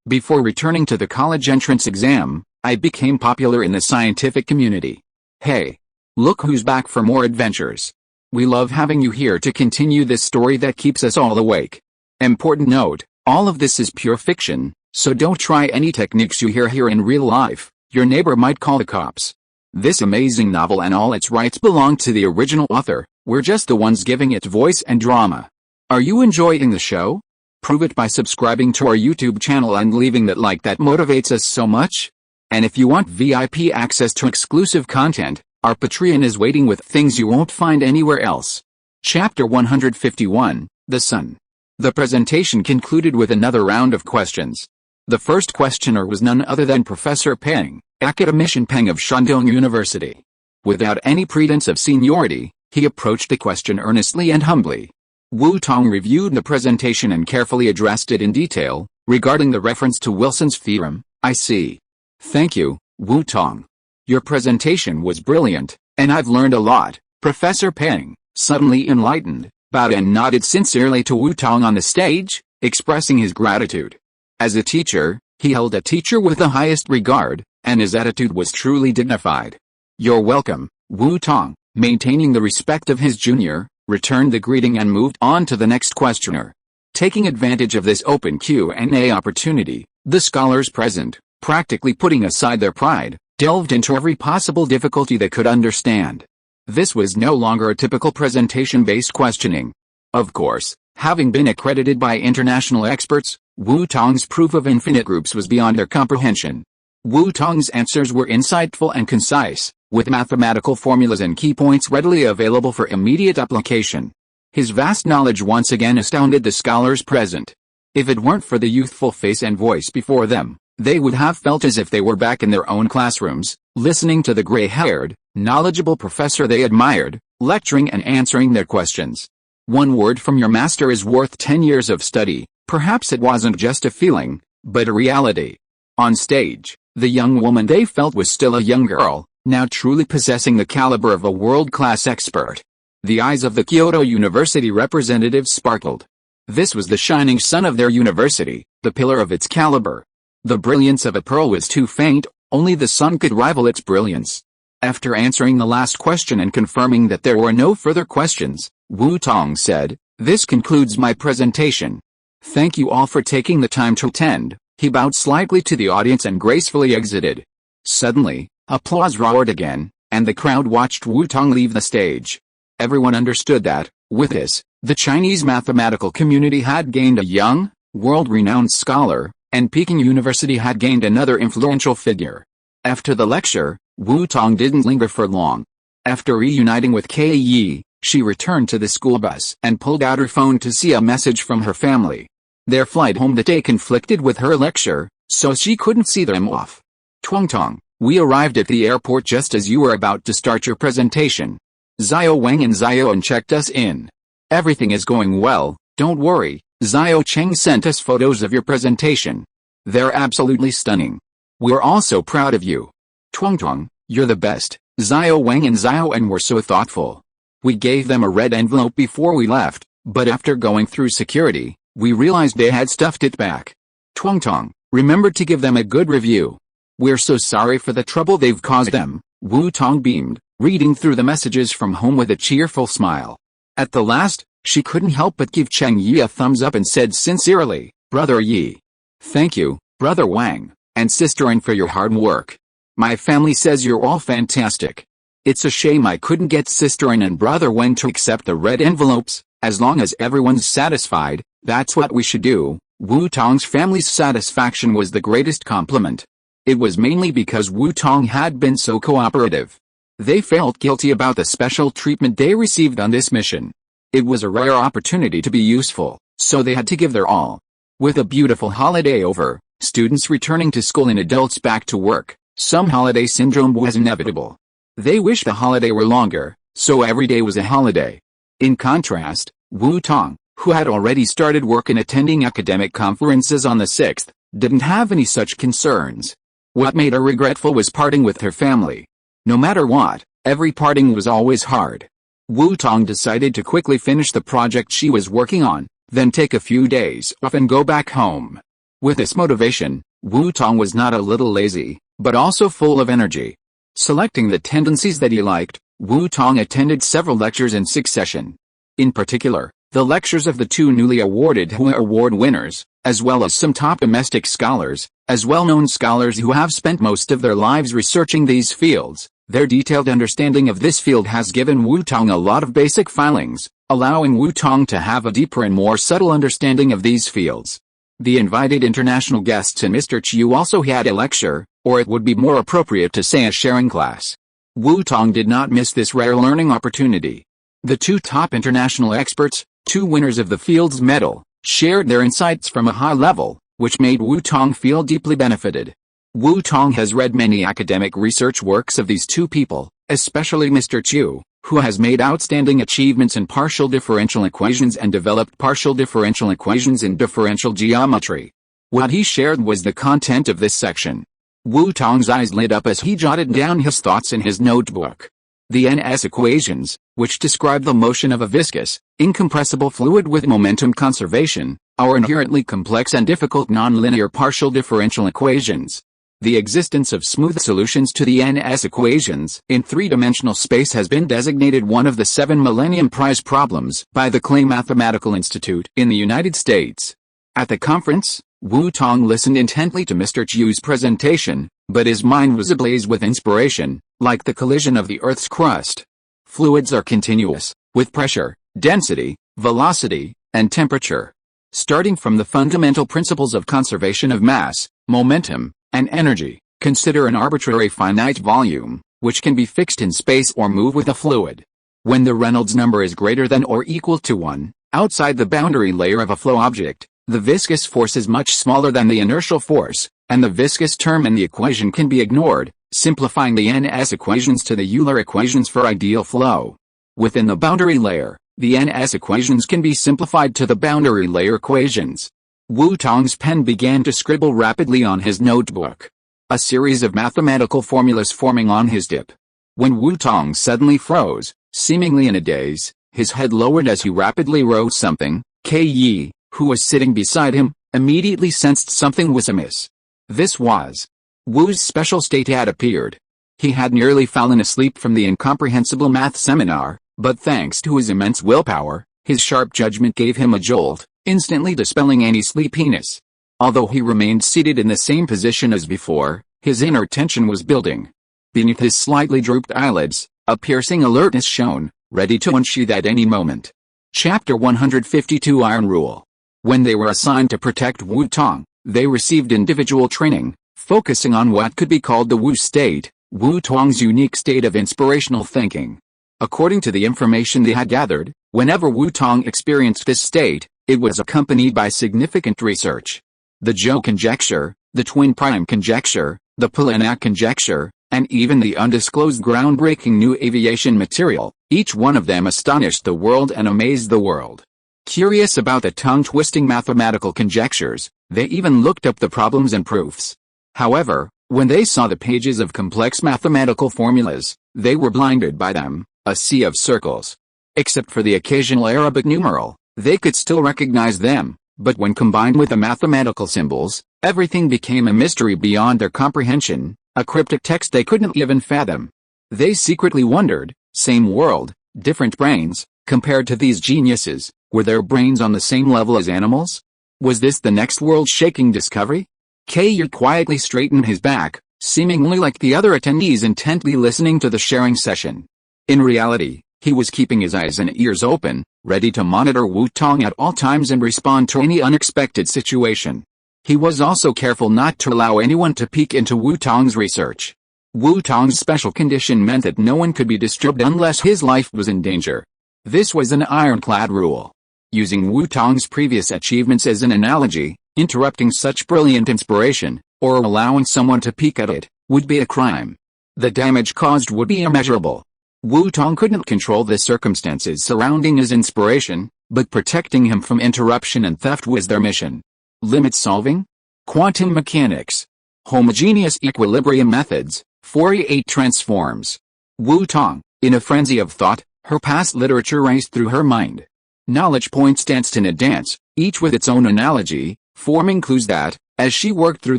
Before returning to the college entrance exam, I became popular in the scientific community. Hey! Look who's back for more adventures. We love having you here to continue this story that keeps us all awake. Important note, all of this is pure fiction, so don't try any techniques you hear here in real life. Your neighbor might call the cops. This amazing novel and all its rights belong to the original author. We're just the ones giving it voice and drama. Are you enjoying the show? Prove it by subscribing to our YouTube channel and leaving that like that motivates us so much. And if you want VIP access to exclusive content, our Patreon is waiting with things you won't find anywhere else. Chapter 151, The Sun. The presentation concluded with another round of questions. The first questioner was none other than Professor Peng, academician Peng of Shandong University. Without any pretense of seniority, he approached the question earnestly and humbly. Wu Tong reviewed the presentation and carefully addressed it in detail. Regarding the reference to Wilson's theorem, I see. Thank you, Wu Tong. Your presentation was brilliant, and I've learned a lot. Professor Peng, suddenly enlightened, bowed and nodded sincerely to Wu Tong on the stage, expressing his gratitude. As a teacher, he held a teacher with the highest regard, and his attitude was truly dignified. You're welcome, Wu Tong, maintaining the respect of his junior, returned the greeting and moved on to the next questioner. Taking advantage of this open Q&A opportunity, the scholars present, practically putting aside their pride, delved into every possible difficulty they could understand. This was no longer a typical presentation-based questioning. Of course, having been accredited by international experts, Wu Tong's proof of infinite groups was beyond their comprehension. Wu Tong's answers were insightful and concise, with mathematical formulas and key points readily available for immediate application. His vast knowledge once again astounded the scholars present. If it weren't for the youthful face and voice before them, they would have felt as if they were back in their own classrooms, listening to the gray-haired, knowledgeable professor they admired, lecturing and answering their questions. One word from your master is worth 10 years of study. Perhaps it wasn't just a feeling, but a reality. On stage, the young woman they felt was still a young girl, now truly possessing the caliber of a world-class expert. The eyes of the Kyoto University representatives sparkled. This was the shining sun of their university, the pillar of its caliber. The brilliance of a pearl was too faint, only the sun could rival its brilliance. After answering the last question and confirming that there were no further questions, Wu Tong said, "This concludes my presentation. Thank you all for taking the time to attend." He bowed slightly to the audience and gracefully exited. Suddenly, applause roared again, and the crowd watched Wu Tong leave the stage. Everyone understood that, with this, the Chinese mathematical community had gained a young, world-renowned scholar, and Peking University had gained another influential figure. After the lecture, Wu Tong didn't linger for long. After reuniting with Kei Yi, she returned to the school bus and pulled out her phone to see a message from her family. Their flight home that day conflicted with her lecture, so she couldn't see them off. Tong, we arrived at the airport just as you were about to start your presentation. Xiao Wang and Xiao checked us in. Everything is going well, don't worry. Xiao Cheng sent us photos of your presentation. They're absolutely stunning. We're also proud of you. Tong, you're the best. Xiao Wang and Xiao were so thoughtful. We gave them a red envelope before we left, but after going through security, we realized they had stuffed it back. Tong, remember to give them a good review. We're so sorry for the trouble they've caused them. Wu Tong beamed, reading through the messages from home with a cheerful smile. At the last, she couldn't help but give Cheng Yi a thumbs up and said sincerely, Brother Yi. Thank you, Brother Wang, and Sister An for your hard work. My family says you're all fantastic. It's a shame I couldn't get Sister An and Brother Wang to accept the red envelopes. As long as everyone's satisfied, that's what we should do. Wu Tong's family's satisfaction was the greatest compliment. It was mainly because Wu Tong had been so cooperative. They felt guilty about the special treatment they received on this mission. It was a rare opportunity to be useful, so they had to give their all. With a beautiful holiday over, students returning to school and adults back to work, some holiday syndrome was inevitable. They wished the holiday were longer, so every day was a holiday. In contrast, Wu Tong, who had already started work and attending academic conferences on the 6th, didn't have any such concerns. What made her regretful was parting with her family. No matter what, every parting was always hard. Wu Tong decided to quickly finish the project she was working on, then take a few days off and go back home. With this motivation, Wu Tong was not a little lazy, but also full of energy. Selecting the tendencies that he liked, Wu Tong attended several lectures in succession. In particular, the lectures of the two newly awarded Hua Award winners, as well as some top domestic scholars, as well-known scholars who have spent most of their lives researching these fields. Their detailed understanding of this field has given Wu Tong a lot of basic filings, allowing Wu Tong to have a deeper and more subtle understanding of these fields. The invited international guests and Mr. Chiu also had a lecture, or it would be more appropriate to say a sharing class. Wu Tong did not miss this rare learning opportunity. The two top international experts, two winners of the field's medal, shared their insights from a high level, which made Wu Tong feel deeply benefited. Wu Tong has read many academic research works of these two people, especially Mr. Chiu, who has made outstanding achievements in partial differential equations and developed partial differential equations in differential geometry. What he shared was the content of this section. Wu Tong's eyes lit up as he jotted down his thoughts in his notebook. The NS equations, which describe the motion of a viscous, incompressible fluid with momentum conservation, are inherently complex and difficult nonlinear partial differential equations. The existence of smooth solutions to the NS equations in three-dimensional space has been designated one of the 7 Millennium Prize problems by the Clay Mathematical Institute in the United States. At the conference, Wu Tong listened intently to Mr. Chiu's presentation, but his mind was ablaze with inspiration, like the collision of the Earth's crust. Fluids are continuous, with pressure, density, velocity, and temperature. Starting from the fundamental principles of conservation of mass, momentum, and energy, consider an arbitrary finite volume, which can be fixed in space or move with a fluid. When the Reynolds number is greater than or equal to 1, outside the boundary layer of a flow object, the viscous force is much smaller than the inertial force, and the viscous term in the equation can be ignored, simplifying the NS equations to the Euler equations for ideal flow. Within the boundary layer, the NS equations can be simplified to the boundary layer equations. Wu Tong's pen began to scribble rapidly on his notebook. A series of mathematical formulas forming on his tip. When Wu Tong suddenly froze, seemingly in a daze, his head lowered as he rapidly wrote something. Yi, who was sitting beside him, immediately sensed something was amiss. This was Wu's special state had appeared. He had nearly fallen asleep from the incomprehensible math seminar, but thanks to his immense willpower, his sharp judgment gave him a jolt, instantly dispelling any sleepiness. Although he remained seated in the same position as before, his inner tension was building. Beneath his slightly drooped eyelids, a piercing alertness shone, ready to unsheath at any moment. Chapter 152 Iron Rule. When they were assigned to protect Wu Tong, they received individual training, focusing on what could be called the Wu state, Wu Tong's unique state of inspirational thinking. According to the information they had gathered, whenever Wu Tong experienced this state, it was accompanied by significant research. The Zhou conjecture, the twin prime conjecture, the Polignac conjecture, and even the undisclosed groundbreaking new aviation material, each one of them astonished the world and amazed the world. Curious about the tongue-twisting mathematical conjectures, they even looked up the problems and proofs. However, when they saw the pages of complex mathematical formulas, they were blinded by them, a sea of circles. Except for the occasional Arabic numeral, they could still recognize them, but when combined with the mathematical symbols, everything became a mystery beyond their comprehension, a cryptic text they couldn't even fathom. They secretly wondered, same world, different brains, compared to these geniuses, were their brains on the same level as animals? Was this the next world-shaking discovery? Yi quietly straightened his back, seemingly like the other attendees intently listening to the sharing session. In reality, he was keeping his eyes and ears open, ready to monitor Wu Tong at all times and respond to any unexpected situation. He was also careful not to allow anyone to peek into Wu Tong's research. Wu Tong's special condition meant that no one could be disturbed unless his life was in danger. This was an ironclad rule. Using Wu Tong's previous achievements as an analogy, interrupting such brilliant inspiration, or allowing someone to peek at it, would be a crime. The damage caused would be immeasurable. Wu Tong couldn't control the circumstances surrounding his inspiration, but protecting him from interruption and theft was their mission. Limit solving? Quantum mechanics. Homogeneous equilibrium methods, Fourier transforms. Wu Tong, in a frenzy of thought, her past literature raced through her mind. Knowledge points danced in a dance, each with its own analogy, forming clues that, As she worked through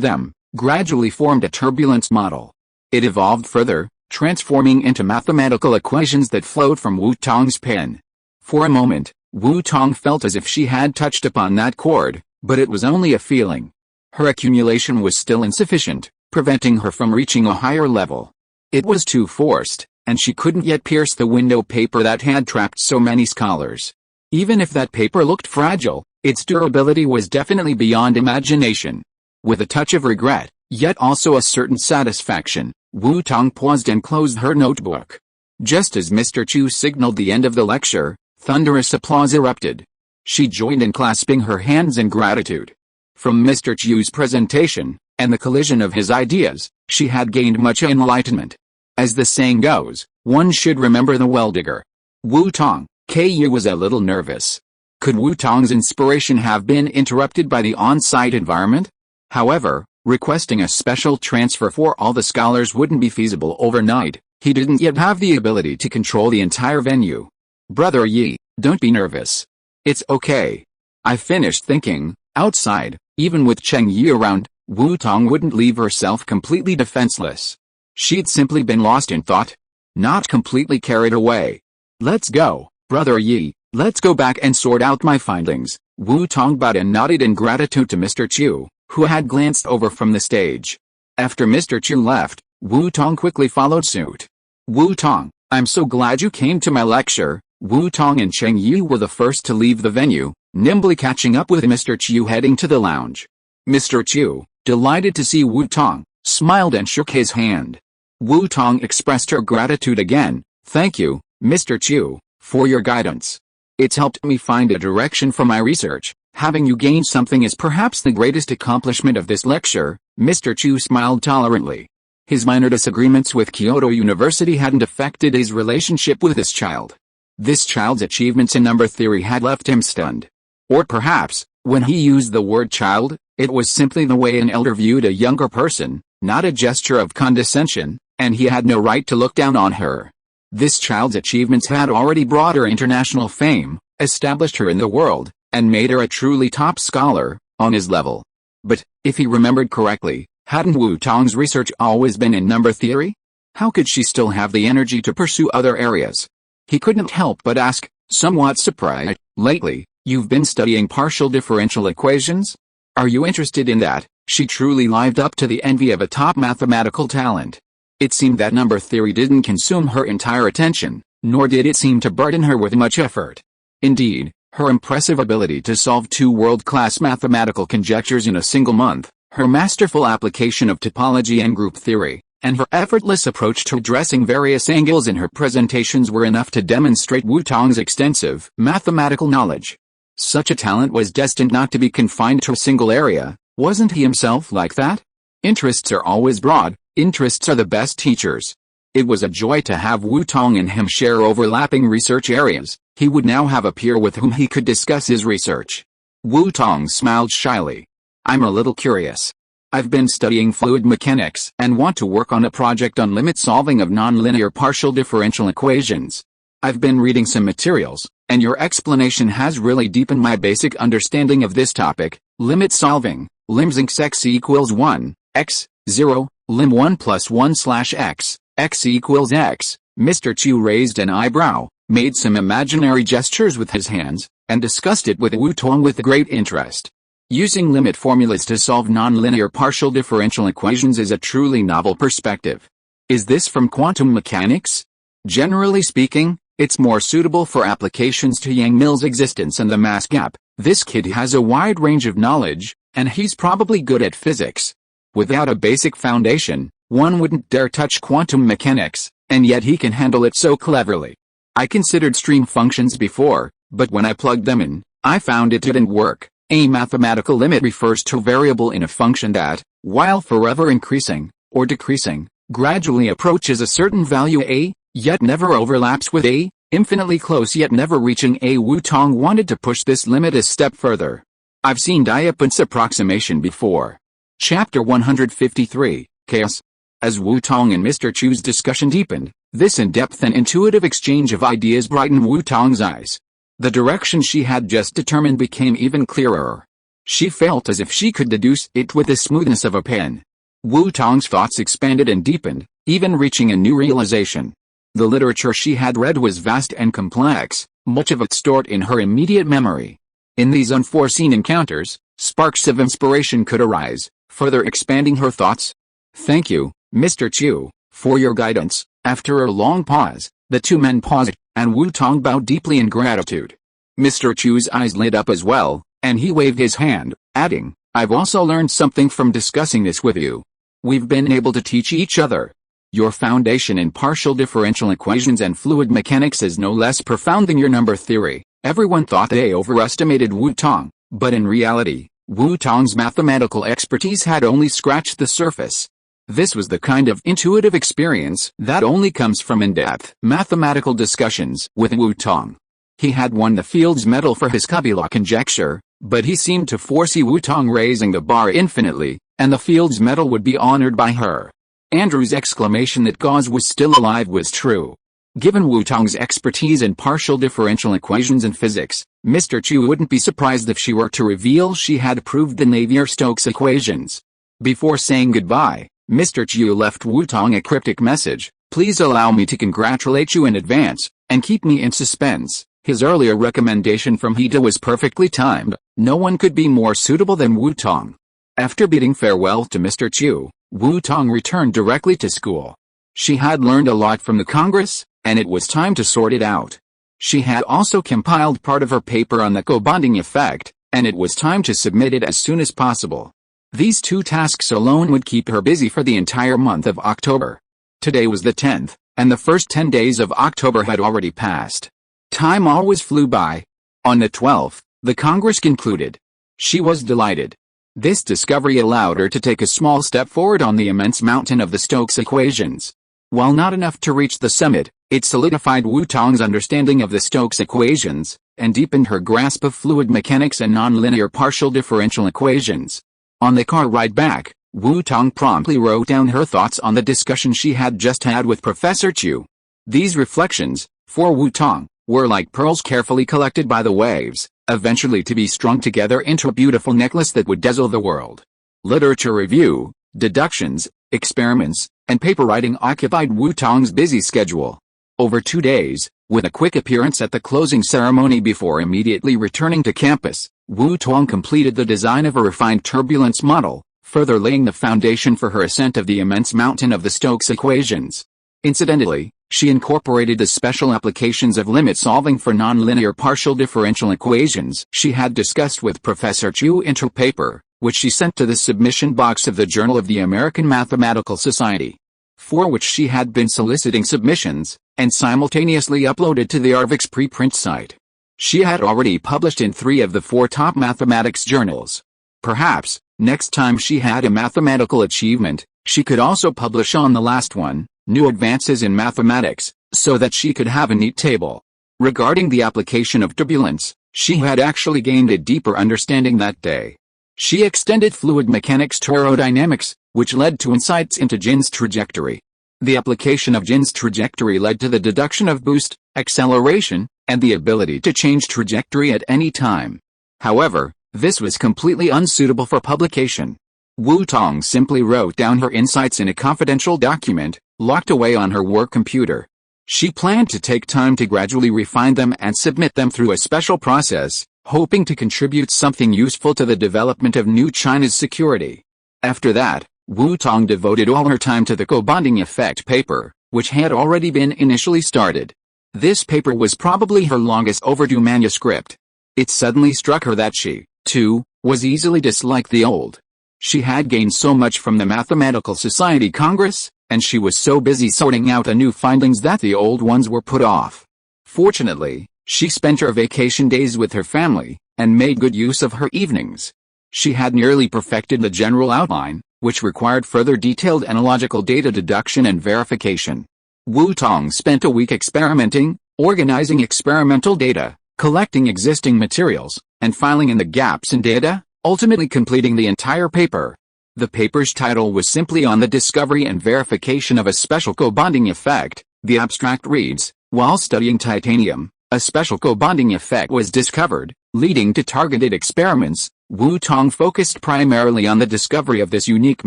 them, gradually formed a turbulence model. It evolved further, transforming into mathematical equations that flowed from Wu Tong's pen. For a moment, Wu Tong felt as if she had touched upon that chord, but it was only a feeling. Her accumulation was still insufficient, preventing her from reaching a higher level. It was too forced, and she couldn't yet pierce the window paper that had trapped so many scholars. Even if that paper looked fragile, its durability was definitely beyond imagination. With a touch of regret, yet also a certain satisfaction, Wu Tong paused and closed her notebook. Just as Mr. Chu signaled the end of the lecture, thunderous applause erupted. She joined in clasping her hands in gratitude. From Mr. Chu's presentation, and the collision of his ideas, she had gained much enlightenment. As the saying goes, one should remember the well-digger. Wu Tong, Ku was a little nervous. Could Wu Tong's inspiration have been interrupted by the on-site environment? However, requesting a special transfer for all the scholars wouldn't be feasible overnight. He didn't yet have the ability to control the entire venue. Brother Yi, don't be nervous. It's okay. I finished thinking, outside, even with Cheng Yi around, Wu Tong wouldn't leave herself completely defenseless. She'd simply been lost in thought. Not completely carried away. Let's go, Brother Yi, let's go back and sort out my findings. Wu Tong bowed and nodded in gratitude to Mr. Chu, who had glanced over from the stage. After Mr. Chu left, Wu Tong quickly followed suit. Wu Tong, I'm so glad you came to my lecture. Wu Tong and Cheng Yi were the first to leave the venue, nimbly catching up with Mr. Chu heading to the lounge. Mr. Chu, delighted to see Wu Tong, smiled and shook his hand. Wu Tong expressed her gratitude again. Thank you, Mr. Chu, for your guidance. It's helped me find a direction for my research. Having you gain something is perhaps the greatest accomplishment of this lecture. Mr. Chu smiled tolerantly. His minor disagreements with Kyoto University hadn't affected his relationship with this child. This child's achievements in number theory had left him stunned. Or perhaps, when he used the word child, it was simply the way an elder viewed a younger person, not a gesture of condescension, and he had no right to look down on her. This child's achievements had already brought her international fame, established her in the world, and made her a truly top scholar, on his level. But, if he remembered correctly, hadn't Wu Tong's research always been in number theory? How could she still have the energy to pursue other areas? He couldn't help but ask, somewhat surprised, lately, you've been studying partial differential equations? Are you interested in that? She truly lived up to the envy of a top mathematical talent. It seemed that number theory didn't consume her entire attention, nor did it seem to burden her with much effort. Indeed, her impressive ability to solve two world-class mathematical conjectures in a single month, her masterful application of topology and group theory, and her effortless approach to addressing various angles in her presentations were enough to demonstrate Wu Tong's extensive mathematical knowledge. Such a talent was destined not to be confined to a single area. Wasn't he himself like that? Interests are always broad, interests are the best teachers. It was a joy to have Wu Tong and him share overlapping research areas. He would now have a peer with whom he could discuss his research. Wu Tong smiled shyly. I'm a little curious. I've been studying fluid mechanics and want to work on a project on limit solving of nonlinear partial differential equations. I've been reading some materials, and your explanation has really deepened my basic understanding of this topic. Limit solving, lim_x x equals 1, x, 0, lim 1 plus 1 slash x, x equals x. Mr. Chu raised an eyebrow, made some imaginary gestures with his hands, and discussed it with Wu Tong with great interest. Using limit formulas to solve nonlinear partial differential equations is a truly novel perspective. Is this from quantum mechanics? Generally speaking, it's more suitable for applications to Yang-Mills existence and the mass gap. This kid has a wide range of knowledge, and he's probably good at physics. Without a basic foundation, one wouldn't dare touch quantum mechanics, and yet he can handle it so cleverly. I considered stream functions before, but when I plugged them in, I found it didn't work. A mathematical limit refers to a variable in a function that, while forever increasing, or decreasing, gradually approaches a certain value a, yet never overlaps with a, infinitely close yet never reaching a. Wu Tong wanted to push this limit a step further. I've seen Diopan's approximation before. Chapter 153, Chaos. As Wu Tong and Mr. Chu's discussion deepened, this in-depth and intuitive exchange of ideas brightened Wu Tong's eyes. The direction she had just determined became even clearer. She felt as if she could deduce it with the smoothness of a pen. Wu Tong's thoughts expanded and deepened, even reaching a new realization. The literature she had read was vast and complex, much of it stored in her immediate memory. In these unforeseen encounters, sparks of inspiration could arise, further expanding her thoughts. "Thank you, Mr. Chu, for your guidance." After a long pause, the two men paused, and Wu Tong bowed deeply in gratitude. Mr. Chu's eyes lit up as well, and he waved his hand, adding, "I've also learned something from discussing this with you. We've been able to teach each other. Your foundation in partial differential equations and fluid mechanics is no less profound than your number theory." Everyone thought they overestimated Wu Tong, but in reality, Wu Tong's mathematical expertise had only scratched the surface. This was the kind of intuitive experience that only comes from in-depth mathematical discussions with Wu Tong. He had won the Fields Medal for his Kabila conjecture, but he seemed to foresee Wu Tong raising the bar infinitely, and the Fields Medal would be honored by her. Andrew's exclamation that Gauss was still alive was true. Given Wu Tong's expertise in partial differential equations and physics, Mr. Chu wouldn't be surprised if she were to reveal she had proved the Navier-Stokes equations. Before saying goodbye, Mr. Chu left Wu Tong a cryptic message: "Please allow me to congratulate you in advance, and keep me in suspense." His earlier recommendation from Hida was perfectly timed. No one could be more suitable than Wu Tong. After bidding farewell to Mr. Chu, Wu Tong returned directly to school. She had learned a lot from the Congress, and it was time to sort it out. She had also compiled part of her paper on the co-bonding effect, and it was time to submit it as soon as possible. These two tasks alone would keep her busy for the entire month of October. Today was the 10th, and the first 10 days of October had already passed. Time always flew by. On the 12th, the Congress concluded. She was delighted. This discovery allowed her to take a small step forward on the immense mountain of the Stokes equations. While not enough to reach the summit, it solidified Wu Tong's understanding of the Stokes equations, and deepened her grasp of fluid mechanics and nonlinear partial differential equations. On the car ride back, Wu Tong promptly wrote down her thoughts on the discussion she had just had with Professor Chu. These reflections, for Wu Tong, were like pearls carefully collected by the waves, eventually to be strung together into a beautiful necklace that would dazzle the world. Literature review, deductions, experiments, and paper writing occupied Wu Tong's busy schedule. Over 2 days, with a quick appearance at the closing ceremony before immediately returning to campus, Wu Tong completed the design of a refined turbulence model, further laying the foundation for her ascent of the immense mountain of the Stokes equations. Incidentally, she incorporated the special applications of limit solving for nonlinear partial differential equations she had discussed with Professor Chu into her paper, which she sent to the submission box of the Journal of the American Mathematical Society, for which she had been soliciting submissions, and simultaneously uploaded to the Arvix preprint site. She had already published in 3 of the 4 top mathematics journals. Perhaps, next time she had a mathematical achievement, she could also publish on the last one, New Advances in Mathematics, so that she could have a neat table. Regarding the application of turbulence, she had actually gained a deeper understanding that day. She extended fluid mechanics to aerodynamics, which led to insights into Jin's trajectory. The application of Jin's trajectory led to the deduction of boost, acceleration, and the ability to change trajectory at any time. However, this was completely unsuitable for publication. Wu Tong simply wrote down her insights in a confidential document, locked away on her work computer. She planned to take time to gradually refine them and submit them through a special process, hoping to contribute something useful to the development of New China's security. After that, Wu Tong devoted all her time to the co-bonding effect paper, which had already been initially started. This paper was probably her longest overdue manuscript. It suddenly struck her that she, too, was easily disliked the old. She had gained so much from the Mathematical Society Congress, and she was so busy sorting out the new findings that the old ones were put off. Fortunately, she spent her vacation days with her family, and made good use of her evenings. She had nearly perfected the general outline, which required further detailed analogical data deduction and verification. Wu Tong spent a week experimenting, organizing experimental data, collecting existing materials, and filing in the gaps in data, ultimately completing the entire paper. The paper's title was simply on the discovery and verification of a special co-bonding effect. The abstract reads, "While studying titanium, a special co-bonding effect was discovered, leading to targeted experiments, Wu Tong focused primarily on the discovery of this unique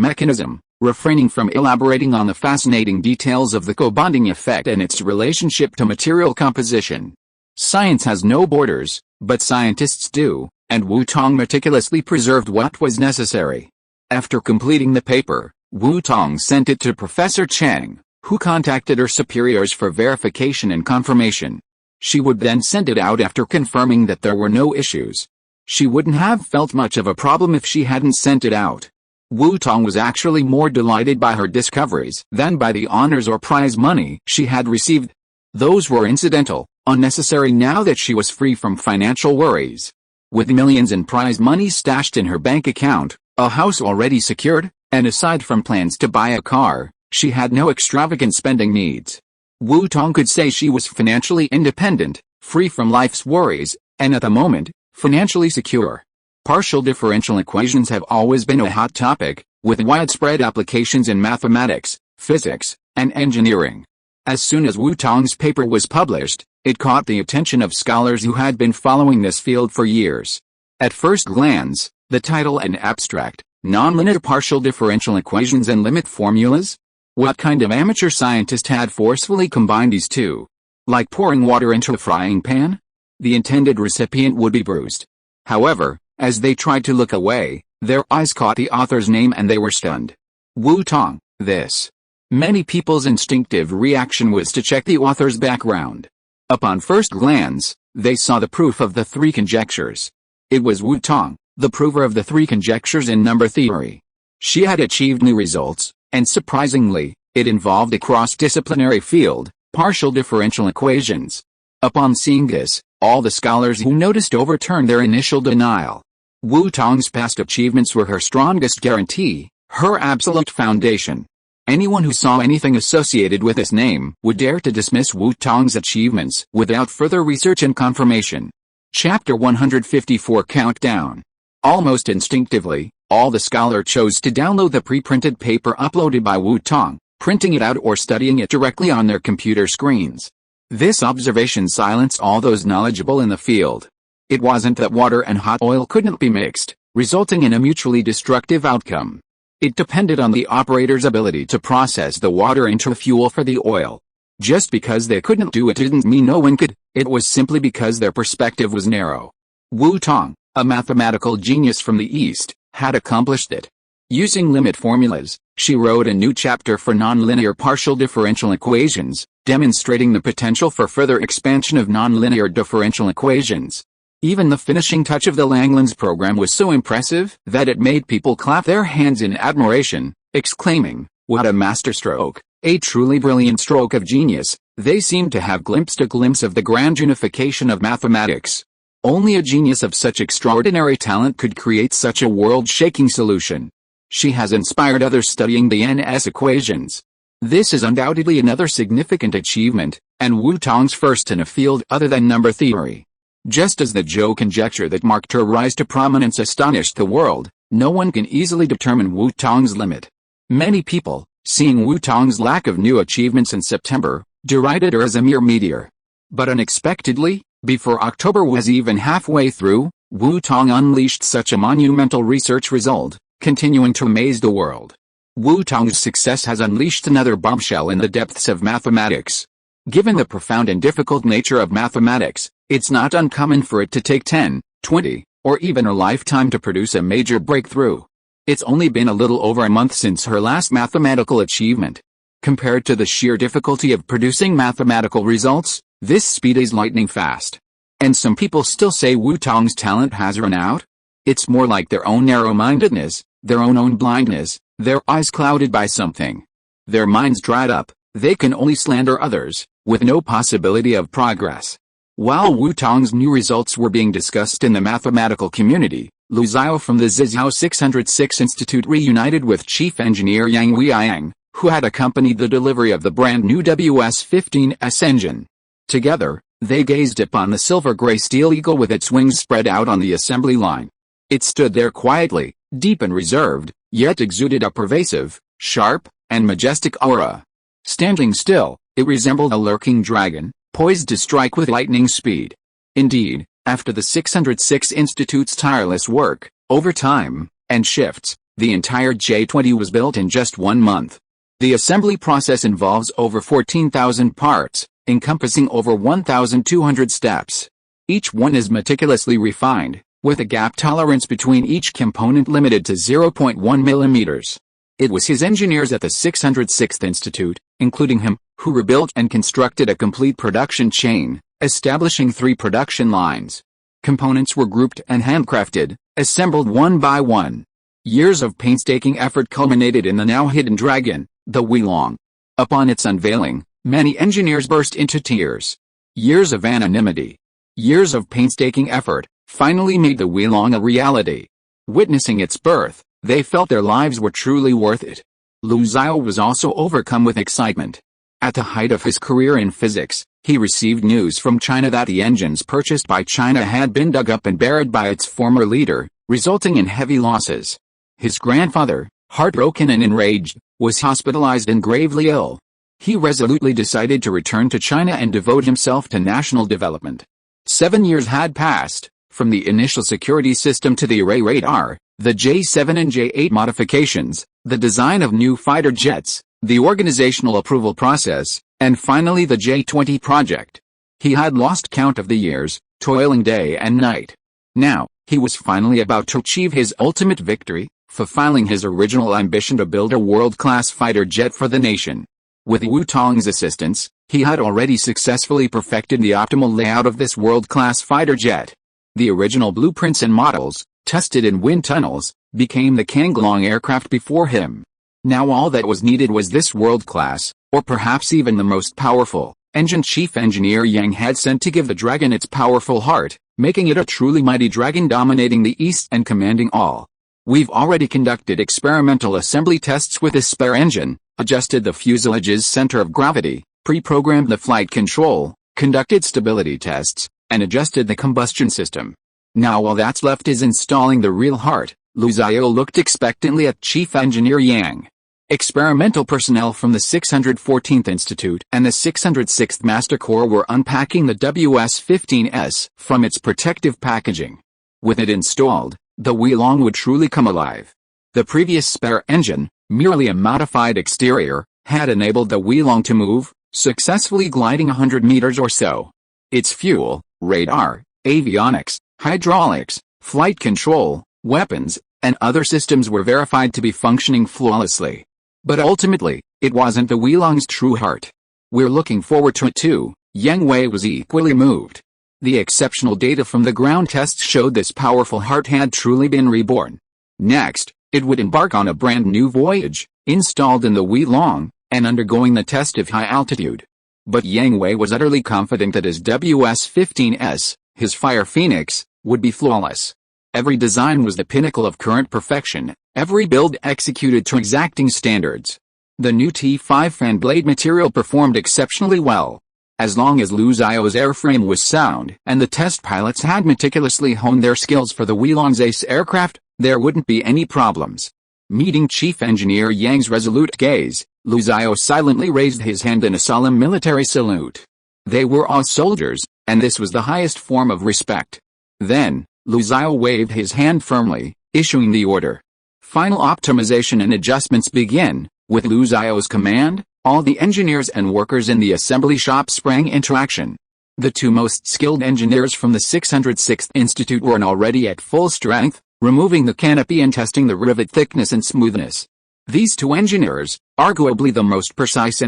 mechanism, refraining from elaborating on the fascinating details of the co-bonding effect and its relationship to material composition. Science has no borders, but scientists do, and Wu Tong meticulously preserved what was necessary. After completing the paper, Wu Tong sent it to Professor Chang, who contacted her superiors for verification and confirmation. She would then send it out after confirming that there were no issues. She wouldn't have felt much of a problem if she hadn't sent it out. Wu Tong was actually more delighted by her discoveries than by the honors or prize money she had received. Those were incidental, unnecessary now that she was free from financial worries. With millions in prize money stashed in her bank account, a house already secured, and aside from plans to buy a car, she had no extravagant spending needs. Wu Tong could say she was financially independent, free from life's worries, and at the moment, financially secure. Partial differential equations have always been a hot topic, with widespread applications in mathematics, physics, and engineering. As soon as Wu Tong's paper was published, it caught the attention of scholars who had been following this field for years. At first glance, the title and abstract, Nonlinear Partial Differential Equations and Limit Formulas? What kind of amateur scientist had forcefully combined these two? Like pouring water into a frying pan? The intended recipient would be bruised. However, as they tried to look away, their eyes caught the author's name and they were stunned. Wu Tong, this. Many people's instinctive reaction was to check the author's background. Upon first glance, they saw the proof of the three conjectures. It was Wu Tong, the prover of the three conjectures in number theory. She had achieved new results, and surprisingly, it involved a cross-disciplinary field, partial differential equations. Upon seeing this, all the scholars who noticed overturned their initial denial. Wu Tong's past achievements were her strongest guarantee, her absolute foundation. Anyone who saw anything associated with this name would dare to dismiss Wu Tong's achievements without further research and confirmation. Chapter 154 Countdown. Almost instinctively, all the scholar chose to download the pre-printed paper uploaded by Wu Tong, printing it out or studying it directly on their computer screens. This observation silenced all those knowledgeable in the field. It wasn't that water and hot oil couldn't be mixed, resulting in a mutually destructive outcome. It depended on the operator's ability to process the water into fuel for the oil. Just because they couldn't do it didn't mean no one could, it was simply because their perspective was narrow. Wu Tong, a mathematical genius from the East, had accomplished it. Using limit formulas, she wrote a new chapter for nonlinear partial differential equations, demonstrating the potential for further expansion of nonlinear differential equations. Even the finishing touch of the Langlands program was so impressive that it made people clap their hands in admiration, exclaiming, "What a masterstroke, a truly brilliant stroke of genius." They seemed to have glimpsed a glimpse of the grand unification of mathematics. Only a genius of such extraordinary talent could create such a world-shaking solution. She has inspired others studying the NS equations. This is undoubtedly another significant achievement, and Wu Tong's first in a field other than number theory. Just as the Zhou conjecture that marked her rise to prominence astonished the world, no one can easily determine Wu Tong's limit. Many people, seeing Wu Tong's lack of new achievements in September, derided her as a mere meteor. But unexpectedly, before October was even halfway through, Wu Tong unleashed such a monumental research result, continuing to amaze the world. Wu Tong's success has unleashed another bombshell in the depths of mathematics. Given the profound and difficult nature of mathematics, it's not uncommon for it to take 10, 20, or even a lifetime to produce a major breakthrough. It's only been a little over a month since her last mathematical achievement. Compared to the sheer difficulty of producing mathematical results, this speed is lightning fast. And some people still say Wu Tong's talent has run out? It's more like their own narrow-mindedness, their own blindness, their eyes clouded by something. Their minds dried up, they can only slander others, with no possibility of progress. While Wu Tong's new results were being discussed in the mathematical community, Lu Xiao from the Zhizhou 606 Institute reunited with chief engineer Yang Weiyang, who had accompanied the delivery of the brand new WS-15S engine. Together, they gazed upon the silver-gray steel eagle with its wings spread out on the assembly line. It stood there quietly, deep and reserved, yet exuded a pervasive, sharp, and majestic aura. Standing still, it resembled a lurking dragon, poised to strike with lightning speed. Indeed, after the 606 Institute's tireless work, Over time and shifts, the entire J-20 was built in just 1 month. The assembly process involves over 14,000 parts, encompassing over 1,200 steps. Each one is meticulously refined, with a gap tolerance between each component limited to 0.1 millimeters. It was his engineers at the 606th Institute, including him, who rebuilt and constructed a complete production chain, establishing 3 production lines. Components were grouped and handcrafted, assembled one by one. Years of painstaking effort culminated in the now hidden dragon, the Huilong. Upon its unveiling, many engineers burst into tears. Years of anonymity, years of painstaking effort, finally made the Huilong a reality. Witnessing its birth, they felt their lives were truly worth it. Lu Xiao was also overcome with excitement. At the height of his career in physics, he received news from China that the engines purchased by China had been dug up and buried by its former leader, resulting in heavy losses. His grandfather, heartbroken and enraged, was hospitalized and gravely ill. He resolutely decided to return to China and devote himself to national development. 7 years had passed, from the initial security system to the array radar, the J-7 and J-8 modifications, the design of new fighter jets, the organizational approval process, and finally the J-20 project. He had lost count of the years, toiling day and night. Now, he was finally about to achieve his ultimate victory, fulfilling his original ambition to build a world-class fighter jet for the nation. With Wu Tong's assistance, he had already successfully perfected the optimal layout of this world-class fighter jet. The original blueprints and models, tested in wind tunnels, became the Kanglong aircraft before him. Now all that was needed was this world-class, or perhaps even the most powerful, engine chief engineer Yang had sent to give the dragon its powerful heart, making it a truly mighty dragon dominating the East and commanding all. We've already conducted experimental assembly tests with this spare engine, adjusted the fuselage's center of gravity, pre-programmed the flight control, conducted stability tests, and adjusted the combustion system. Now all that's left is installing the real heart. Lu Xiao looked expectantly at Chief Engineer Yang. Experimental personnel from the 614th Institute and the 606th Master Corps were unpacking the WS-15S from its protective packaging. With it installed, the Huilong would truly come alive. The previous spare engine, merely a modified exterior, had enabled the Huilong to move, successfully gliding 100 meters or so. Its fuel, radar, avionics, hydraulics, flight control, weapons, and other systems were verified to be functioning flawlessly. But ultimately, it wasn't the Huilong's true heart. We're looking forward to it too. Yang Wei was equally moved. The exceptional data from the ground tests showed this powerful heart had truly been reborn. Next, it would embark on a brand new voyage, installed in the Huilong, and undergoing the test of high altitude. But Yang Wei was utterly confident that his WS-15S, his Fire Phoenix, would be flawless. Every design was the pinnacle of current perfection, every build executed to exacting standards. The new T5 fan blade material performed exceptionally well. As long as Lu Xiao's airframe was sound and the test pilots had meticulously honed their skills for the Huilong's ace aircraft, there wouldn't be any problems. Meeting Chief Engineer Yang's resolute gaze, Lu Xiao silently raised his hand in a solemn military salute. They were all soldiers, and this was the highest form of respect. Then, Lu Xiao waved his hand firmly, issuing the order. Final optimization and adjustments begin. With Lu Xiao's command, all the engineers and workers in the assembly shop sprang into action. The 2 most skilled engineers from the 606th Institute were already at full strength, removing the canopy and testing the rivet thickness and smoothness. These 2 engineers, arguably the most precise,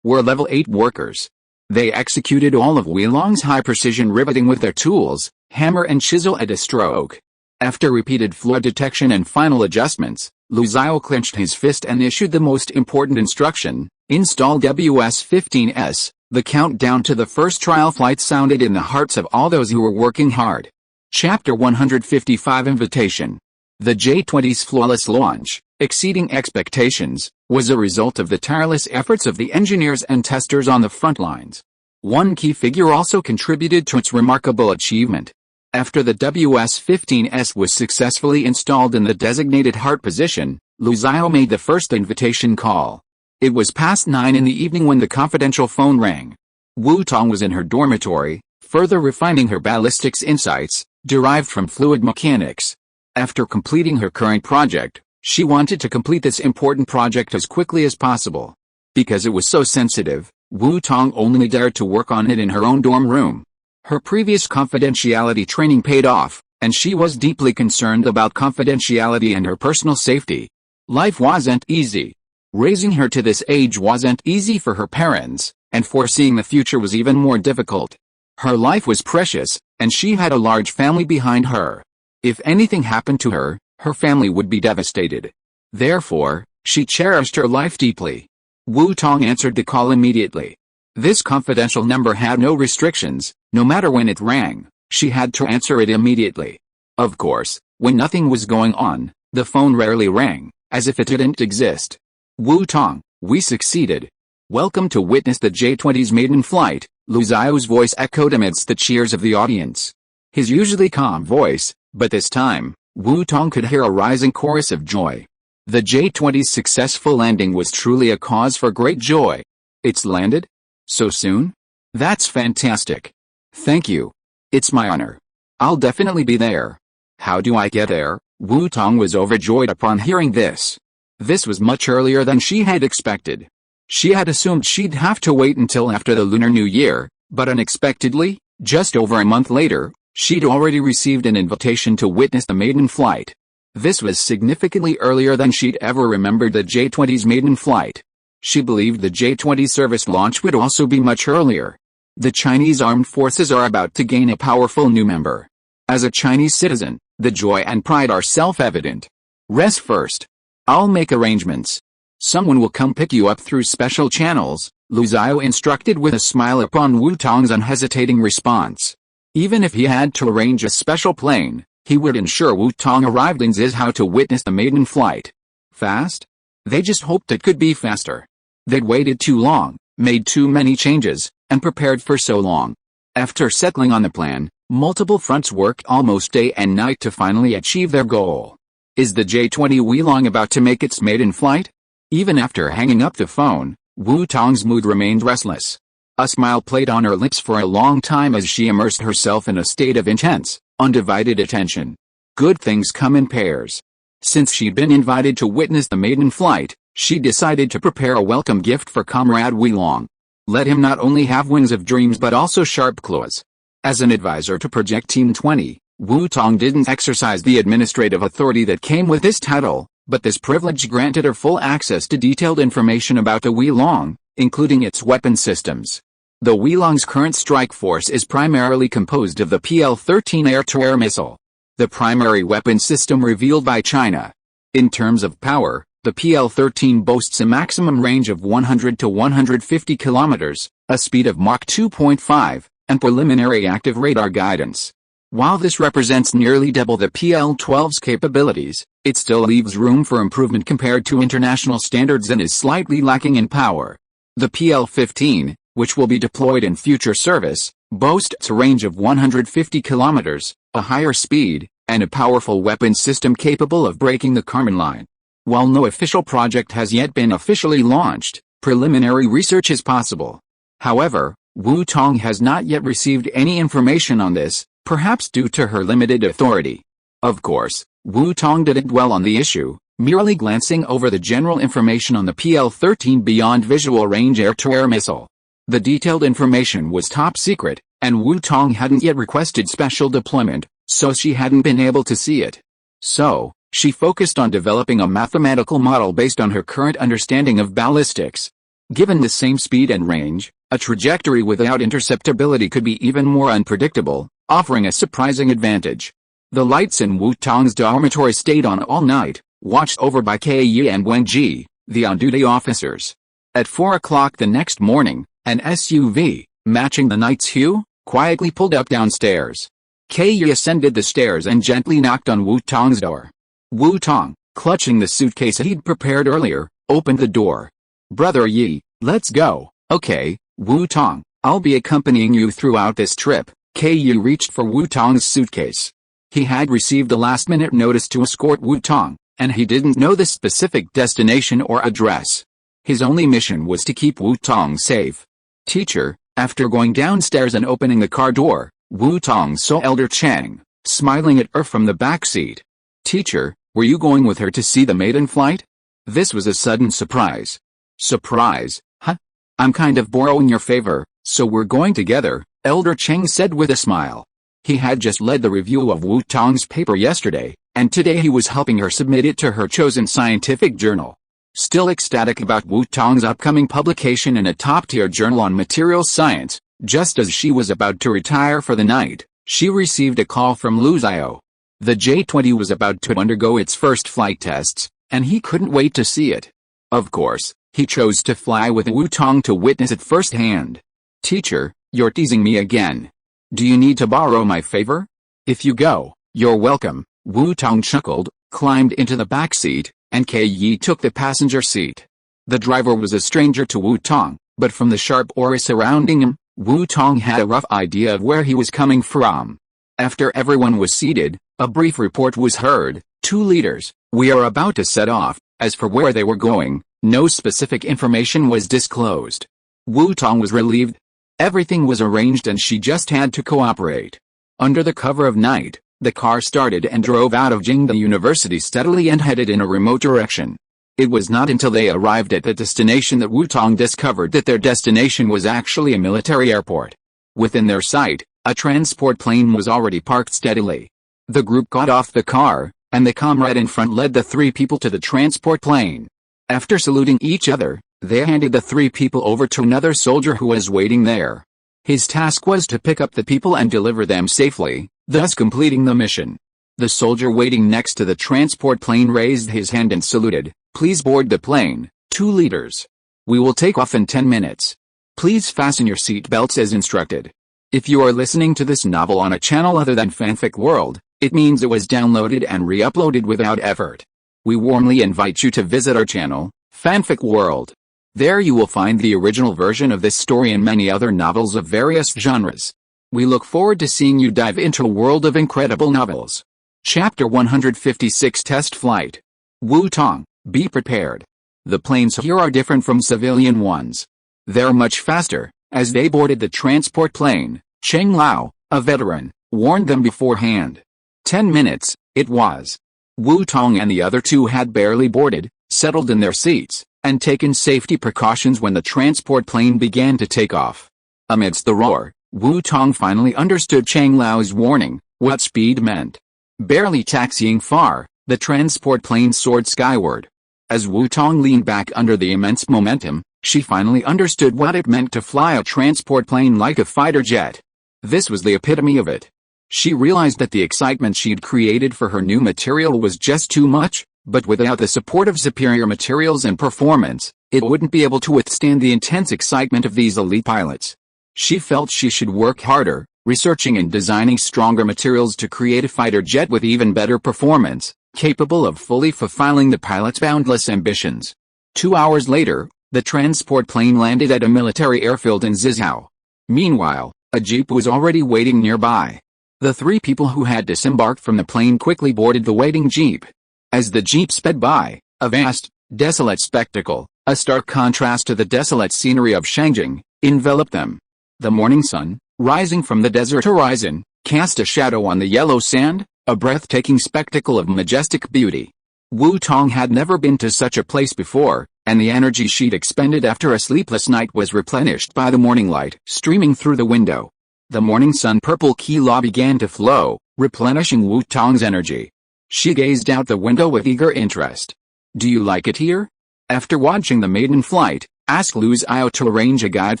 were level 8 workers. They executed all of Huilong's high-precision riveting with their tools, hammer and chisel at a stroke. After repeated flaw detection and final adjustments, Lu Xiao clenched his fist and issued the most important instruction: install WS-15S. The countdown to the first trial flight sounded in the hearts of all those who were working hard. Chapter 155 Invitation. The J-20's flawless launch, exceeding expectations, was a result of the tireless efforts of the engineers and testers on the front lines. One key figure also contributed to its remarkable achievement. After the WS-15S was successfully installed in the designated heart position, Lu Xiao made the first invitation call. It was past 9 in the evening when the confidential phone rang. Wu Tong was in her dormitory, further refining her ballistics insights, derived from fluid mechanics. After completing her current project, she wanted to complete this important project as quickly as possible. Because it was so sensitive, Wu Tong only dared to work on it in her own dorm room. Her previous confidentiality training paid off, and she was deeply concerned about confidentiality and her personal safety. Life wasn't easy. Raising her to this age wasn't easy for her parents, and foreseeing the future was even more difficult. Her life was precious, and she had a large family behind her. If anything happened to her, her family would be devastated. Therefore, she cherished her life deeply. Wu Tong answered the call immediately. This confidential number had no restrictions. No matter when it rang, she had to answer it immediately. Of course, when nothing was going on, the phone rarely rang, as if it didn't exist. Wu Tong, we succeeded. Welcome to witness the J-20's maiden flight, Lu Xiao's voice echoed amidst the cheers of the audience. His usually calm voice, but this time, Wu Tong could hear a rising chorus of joy. The J-20's successful landing was truly a cause for great joy. It's landed? So soon? That's fantastic. Thank you. It's my honor. I'll definitely be there. How do I get there? Wu Tong was overjoyed upon hearing this. This was much earlier than she had expected. She had assumed she'd have to wait until after the Lunar New Year, but unexpectedly, just over a month later, she'd already received an invitation to witness the maiden flight. This was significantly earlier than she'd ever remembered the J-20's maiden flight. She believed the J-20 service launch would also be much earlier. The Chinese armed forces are about to gain a powerful new member. As a Chinese citizen, the joy and pride are self-evident. Rest first. I'll make arrangements. Someone will come pick you up through special channels, Lu Xiao instructed with a smile upon Wu Tong's unhesitating response. Even if he had to arrange a special plane, he would ensure Wu Tong arrived in Zizhou to witness the maiden flight. Fast? They just hoped it could be faster. They'd waited too long, made too many changes, and prepared for so long. After settling on the plan, multiple fronts worked almost day and night to finally achieve their goal. Is the J-20 Weilong about to make its maiden flight? Even after hanging up the phone, Wu Tong's mood remained restless. A smile played on her lips for a long time as she immersed herself in a state of intense, undivided attention. Good things come in pairs. Since she'd been invited to witness the maiden flight, she decided to prepare a welcome gift for Comrade Weilong. Let him not only have wings of dreams but also sharp claws. As an advisor to Project Team 20, Wu Tong didn't exercise the administrative authority that came with this title, but this privilege granted her full access to detailed information about the Weilong, including its weapon systems. The Weilong's current strike force is primarily composed of the PL-13 air-to-air missile, the primary weapon system revealed by China. In terms of power, the PL-13 boasts a maximum range of 100 to 150 kilometers, a speed of Mach 2.5, and preliminary active radar guidance. While this represents nearly double the PL-12's capabilities, it still leaves room for improvement compared to international standards and is slightly lacking in power. The PL-15, which will be deployed in future service, boasts a range of 150 kilometers, a higher speed, and a powerful weapon system capable of breaking the Kármán line. While no official project has yet been officially launched, preliminary research is possible. However, Wu Tong has not yet received any information on this, perhaps due to her limited authority. Of course, Wu Tong didn't dwell on the issue, merely glancing over the general information on the PL-13 beyond visual range air-to-air missile. The detailed information was top secret, and Wu Tong hadn't yet requested special deployment, so she hadn't been able to see it. So, she focused on developing a mathematical model based on her current understanding of ballistics. Given the same speed and range, a trajectory without interceptability could be even more unpredictable, offering a surprising advantage. The lights in Wu Tong's dormitory stayed on all night, watched over by Kei and Wenji, the on-duty officers. At 4 o'clock the next morning, an SUV, matching the night's hue, quietly pulled up downstairs. Kei ascended the stairs and gently knocked on Wu Tong's door. Wu Tong, clutching the suitcase he'd prepared earlier, opened the door. "Brother Yi, let's go." "Okay, Wu Tong, I'll be accompanying you throughout this trip." Kei reached for Wu Tong's suitcase. He had received a last-minute notice to escort Wu Tong, and he didn't know the specific destination or address. His only mission was to keep Wu Tong safe. "Teacher," after going downstairs and opening the car door, Wu Tong saw Elder Chang, smiling at her from the back seat. Teacher, were you going with her to see the maiden flight? This was a sudden surprise. Surprise, huh? I'm kind of borrowing your favor, so we're going together, Elder Cheng said with a smile. He had just led the review of Wu Tong's paper yesterday, and today he was helping her submit it to her chosen scientific journal. Still ecstatic about Wu Tong's upcoming publication in a top-tier journal on materials science, just as she was about to retire for the night, she received a call from Lu Xiao. The J-20 was about to undergo its first flight tests, and he couldn't wait to see it. Of course, he chose to fly with Wu Tong to witness it firsthand. Teacher, you're teasing me again. Do you need to borrow my favor? If you go, you're welcome, Wu Tong chuckled, climbed into the back seat, and Kei Yi took the passenger seat. The driver was a stranger to Wu Tong, but from the sharp aura surrounding him, Wu Tong had a rough idea of where he was coming from. After everyone was seated, a brief report was heard. 2 leaders, we are about to set off. As for where they were going, no specific information was disclosed. Wu Tong was relieved. Everything was arranged and she just had to cooperate. Under the cover of night, the car started and drove out of Jingda University steadily and headed in a remote direction. It was not until they arrived at the destination that Wu Tong discovered that their destination was actually a military airport. Within their sight, a transport plane was already parked steadily. The group got off the car, and the comrade in front led the 3 people to the transport plane. After saluting each other, they handed the 3 people over to another soldier who was waiting there. His task was to pick up the people and deliver them safely, thus completing the mission. The soldier waiting next to the transport plane raised his hand and saluted. Please board the plane, 2 leaders. We will take off in 10 minutes. Please fasten your seat belts as instructed. If you are listening to this novel on a channel other than Fanfic World, it means it was downloaded and re-uploaded without effort. We warmly invite you to visit our channel, Fanfic World. There you will find the original version of this story and many other novels of various genres. We look forward to seeing you dive into a world of incredible novels. Chapter 156 Test Flight. Wu Tong, be prepared. The planes here are different from civilian ones. They're much faster. As they boarded the transport plane, Cheng Lao, a veteran, warned them beforehand. 10 minutes, it was. Wu Tong and the other 2 had barely boarded, settled in their seats, and taken safety precautions when the transport plane began to take off. Amidst the roar, Wu Tong finally understood Cheng Lao's warning, what speed meant. Barely taxiing far, the transport plane soared skyward. As Wu Tong leaned back under the immense momentum, she finally understood what it meant to fly a transport plane like a fighter jet. This was the epitome of it. She realized that the excitement she'd created for her new material was just too much, but without the support of superior materials and performance, it wouldn't be able to withstand the intense excitement of these elite pilots. She felt she should work harder, researching and designing stronger materials to create a fighter jet with even better performance, capable of fully fulfilling the pilot's boundless ambitions. 2 hours later, the transport plane landed at a military airfield in Zizhou. Meanwhile, a jeep was already waiting nearby. The 3 people who had disembarked from the plane quickly boarded the waiting jeep. As the jeep sped by, a vast, desolate spectacle, a stark contrast to the desolate scenery of Shangjing, enveloped them. The morning sun, rising from the desert horizon, cast a shadow on the yellow sand, a breathtaking spectacle of majestic beauty. Wu Tong had never been to such a place before, and the energy she'd expended after a sleepless night was replenished by the morning light streaming through the window. The morning sun purple Qi began to flow, replenishing Wu Tong's energy. She gazed out the window with eager interest. Do you like it here? After watching the maiden flight, ask Lu Xiao to arrange a guide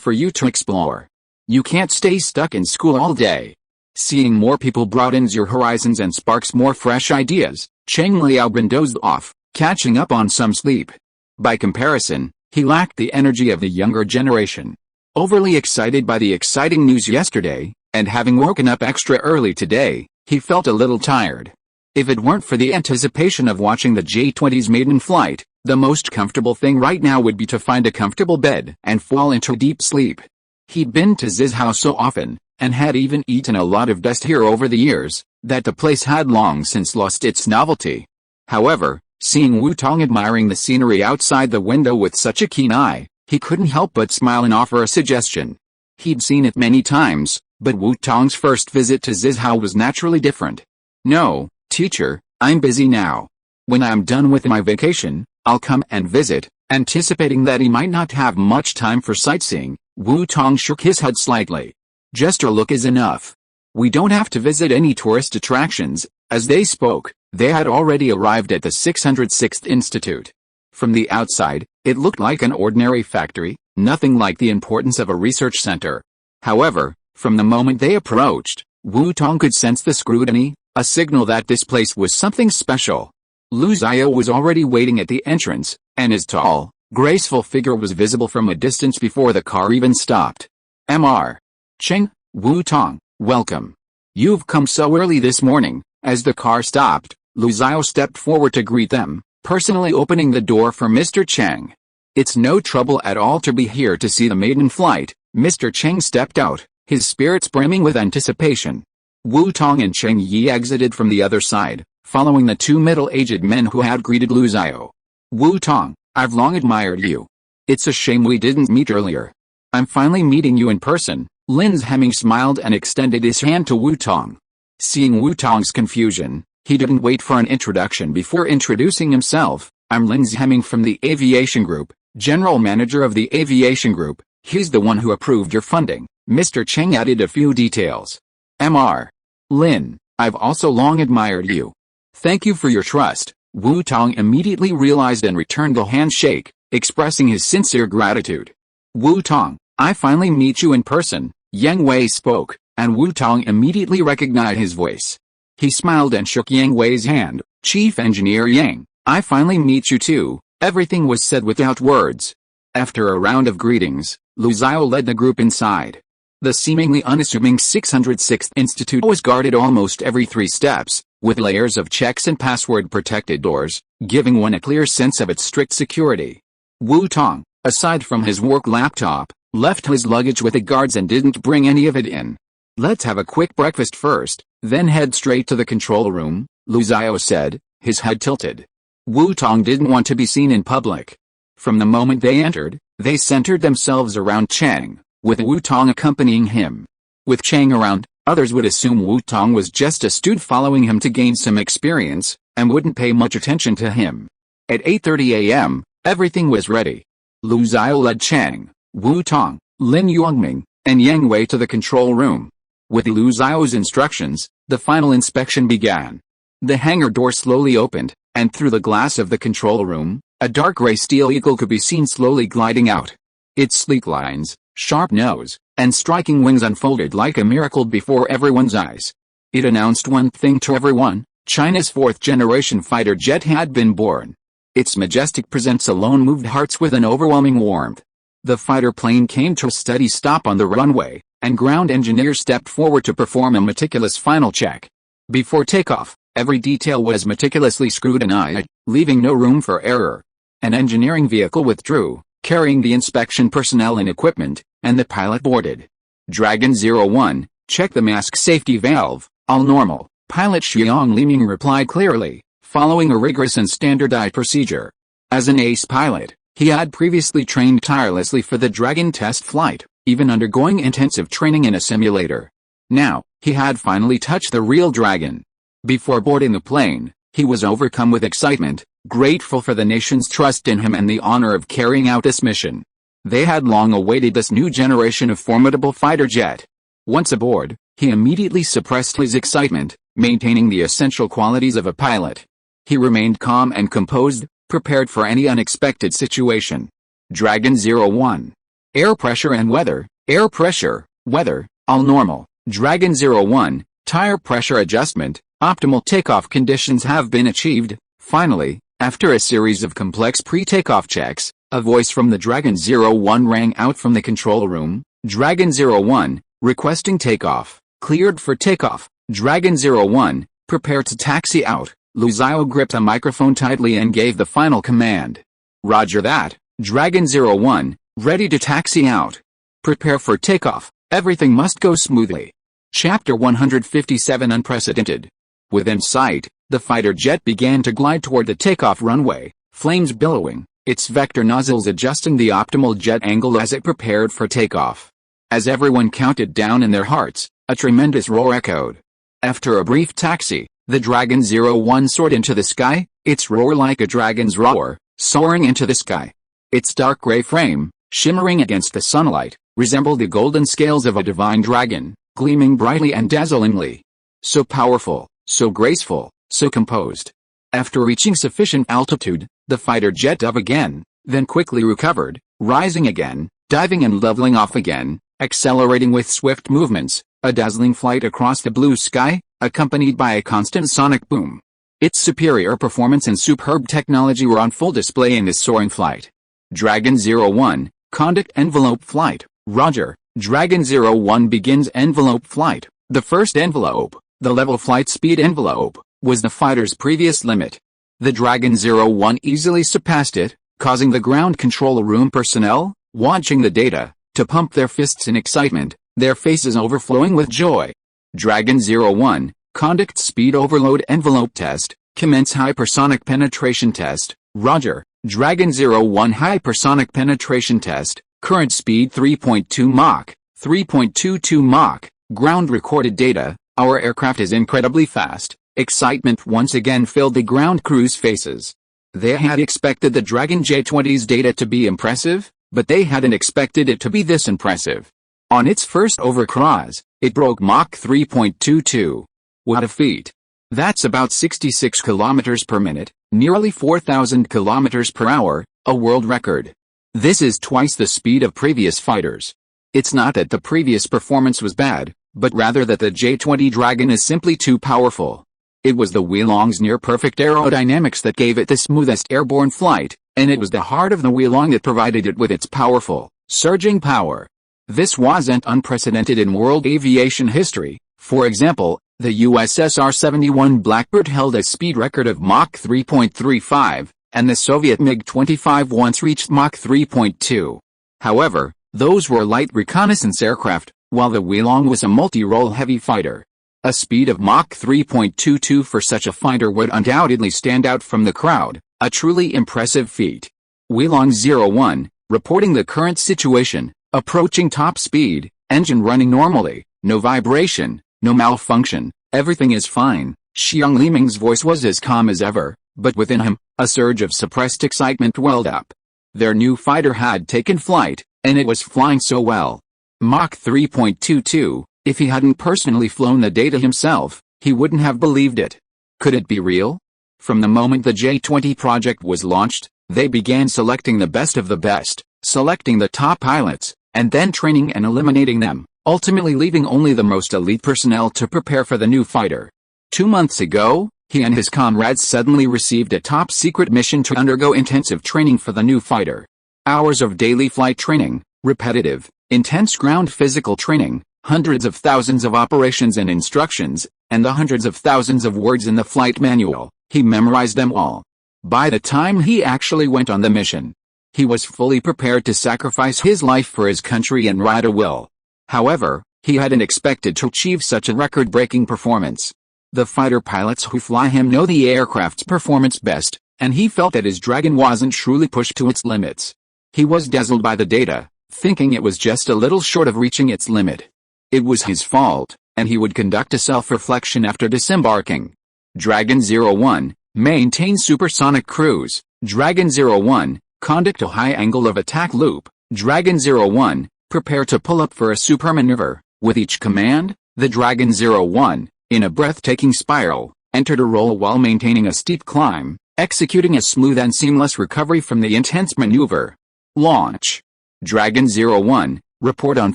for you to explore. You can't stay stuck in school all day. Seeing more people broadens your horizons and sparks more fresh ideas. Cheng Liaobin dozed off, catching up on some sleep. By comparison, he lacked the energy of the younger generation. Overly excited by the exciting news yesterday, and having woken up extra early today, he felt a little tired. If it weren't for the anticipation of watching the J-20's maiden flight, the most comfortable thing right now would be to find a comfortable bed and fall into deep sleep. He'd been to Zizhou so often, and had even eaten a lot of dust here over the years, that the place had long since lost its novelty. However, seeing Wu Tong admiring the scenery outside the window with such a keen eye, he couldn't help but smile and offer a suggestion. He'd seen it many times, but Wu Tong's first visit to Zizhou was naturally different. No, teacher, I'm busy now. When I'm done with my vacation, I'll come and visit." Anticipating that he might not have much time for sightseeing, Wu Tong shook his head slightly. "Just a look is enough. We don't have to visit any tourist attractions." As they spoke, they had already arrived at the 606th Institute. From the outside, it looked like an ordinary factory, nothing like the importance of a research center. However, from the moment they approached, Wu Tong could sense the scrutiny, a signal that this place was something special. Lu Xiao was already waiting at the entrance, and his tall, graceful figure was visible from a distance before the car even stopped. "Mr. Cheng, Wu Tong, welcome. You've come so early this morning." As the car stopped, Lu Xiao stepped forward to greet them, personally opening the door for Mr. Cheng. "It's no trouble at all to be here to see the maiden flight." Mr. Cheng stepped out, his spirits brimming with anticipation. Wu Tong and Cheng Yi exited from the other side, following the two middle-aged men who had greeted Lu Xiao. "Wu Tong, I've long admired you. It's a shame we didn't meet earlier. I'm finally meeting you in person." Lin Hemming smiled and extended his hand to Wu Tong. Seeing Wu Tong's confusion, he didn't wait for an introduction before introducing himself. "I'm Lin Hemming from the Aviation Group, General Manager of the Aviation Group. He's the one who approved your funding." Mr. Cheng added a few details. "Mr. Lin, I've also long admired you. Thank you for your trust." Wu Tong immediately realized and returned the handshake, expressing his sincere gratitude. "Wu Tong, I finally meet you in person." Yang Wei spoke, and Wu Tong immediately recognized his voice. He smiled and shook Yang Wei's hand. "Chief Engineer Yang, I finally meet you too." Everything was said without words. After a round of greetings, Lu Xiao led the group inside. The seemingly unassuming 606th Institute was guarded almost every 3 steps, with layers of checks and password-protected doors, giving one a clear sense of its strict security. Wu Tong, aside from his work laptop, left his luggage with the guards and didn't bring any of it in. "Let's have a quick breakfast first, then head straight to the control room," Lu Xiao said, his head tilted. Wu Tong didn't want to be seen in public. From the moment they entered, they centered themselves around Cheng, with Wu Tong accompanying him. With Cheng around, others would assume Wu Tong was just a student following him to gain some experience, and wouldn't pay much attention to him. At 8:30 a.m., everything was ready. Lu Xiao led Cheng, Wu Tong, Lin Yongming, and Yang Wei to the control room. With Lu Xiao's instructions, the final inspection began. The hangar door slowly opened, and through the glass of the control room, a dark gray steel eagle could be seen slowly gliding out. Its sleek lines, sharp nose, and striking wings unfolded like a miracle before everyone's eyes. It announced one thing to everyone: China's 4th-generation fighter jet had been born. Its majestic presence alone moved hearts with an overwhelming warmth. The fighter plane came to a steady stop on the runway, and ground engineers stepped forward to perform a meticulous final check. Before takeoff, every detail was meticulously scrutinized, leaving no room for error. An engineering vehicle withdrew, carrying the inspection personnel and equipment, and the pilot boarded. Dragon 01, check the mask safety valve, all normal, Pilot Xiang Liming replied clearly, following a rigorous and standardized procedure. As an ace pilot, he had previously trained tirelessly for the Dragon test flight, even undergoing intensive training in a simulator. Now, he had finally touched the real Dragon. Before boarding the plane, he was overcome with excitement, grateful for the nation's trust in him and the honor of carrying out this mission. They had long awaited this new generation of formidable fighter jet. Once aboard, he immediately suppressed his excitement, maintaining the essential qualities of a pilot. He remained calm and composed, prepared for any unexpected situation. Dragon 01. Air pressure and weather, air pressure, weather, all normal. Dragon 01, tire pressure adjustment, optimal takeoff conditions have been achieved. Finally, after a series of complex pre-takeoff checks, a voice from the Dragon 01 rang out from the control room. Dragon 01, requesting takeoff, cleared for takeoff. Dragon 01, prepare to taxi out. Lu Xiao gripped a microphone tightly and gave the final command. Roger that, Dragon 01, ready to taxi out. Prepare for takeoff, everything must go smoothly. Chapter 157 Unprecedented. Within sight, the fighter jet began to glide toward the takeoff runway, flames billowing, its vector nozzles adjusting the optimal jet angle as it prepared for takeoff. As everyone counted down in their hearts, a tremendous roar echoed. After a brief taxi, The Dragon 01 soared into the sky, its roar like a dragon's roar, soaring into the sky. Its dark gray frame, shimmering against the sunlight, resembled the golden scales of a divine dragon, gleaming brightly and dazzlingly. So powerful, so graceful, so composed. After reaching sufficient altitude, the fighter jet dove again, then quickly recovered, rising again, diving and leveling off again, accelerating with swift movements, a dazzling flight across the blue sky, accompanied by a constant sonic boom. Its superior performance and superb technology were on full display in this soaring flight. Dragon 01, conduct envelope flight. Roger, Dragon 01 begins envelope flight. The first envelope, the level flight speed envelope, was the fighter's previous limit. The Dragon 01 easily surpassed it, causing the ground control room personnel, watching the data, to pump their fists in excitement, their faces overflowing with joy. Dragon 01, conduct speed overload envelope test, commence hypersonic penetration test. Roger, Dragon 01 hypersonic penetration test, current speed 3.2 Mach, 3.22 Mach, ground recorded data, our aircraft is incredibly fast. Excitement once again filled the ground crew's faces. They had expected the Dragon J-20's data to be impressive, but they hadn't expected it to be this impressive. On its first overcross, it broke Mach 3.22. What a feat. That's about 66 kilometers per minute, nearly 4,000 kilometers per hour, a world record. This is twice the speed of previous fighters. It's not that the previous performance was bad, but rather that the J-20 Dragon is simply too powerful. It was the Huilong's near-perfect aerodynamics that gave it the smoothest airborne flight, and it was the heart of the Huilong that provided it with its powerful, surging power. This wasn't unprecedented in world aviation history. For example, the USSR 71 Blackbird held a speed record of Mach 3.35, and the Soviet MiG-25 once reached Mach 3.2. However, those were light reconnaissance aircraft, while the Huilong was a multi-role heavy fighter. A speed of Mach 3.22 for such a fighter would undoubtedly stand out from the crowd, a truly impressive feat. Huilong 01, reporting the current situation, approaching top speed, engine running normally, no vibration, no malfunction, everything is fine. Xiang Liming's voice was as calm as ever, but within him, a surge of suppressed excitement welled up. Their new fighter had taken flight, and it was flying so well. Mach 3.22. If he hadn't personally flown the data himself, he wouldn't have believed it. Could it be real? From the moment the J-20 project was launched, they began selecting the best of the best, selecting the top pilots, and then training and eliminating them, ultimately leaving only the most elite personnel to prepare for the new fighter. 2 months ago, he and his comrades suddenly received a top-secret mission to undergo intensive training for the new fighter. Hours of daily flight training, repetitive, intense ground physical training, hundreds of thousands of operations and instructions, and the hundreds of thousands of words in the flight manual. He memorized them all. By the time he actually went on the mission, he was fully prepared to sacrifice his life for his country and ride a will. However, he hadn't expected to achieve such a record-breaking performance. The fighter pilots who fly him know the aircraft's performance best, and he felt that his Dragon wasn't truly pushed to its limits. He was dazzled by the data, thinking it was just a little short of reaching its limit. It was his fault, and he would conduct a self-reflection after disembarking. Dragon 01, maintain supersonic cruise. Dragon 01, conduct a high angle of attack loop. Dragon 01, prepare to pull up for a super maneuver. With each command, the Dragon 01, in a breathtaking spiral, entered a roll while maintaining a steep climb, executing a smooth and seamless recovery from the intense maneuver. Launch. Dragon 01, report on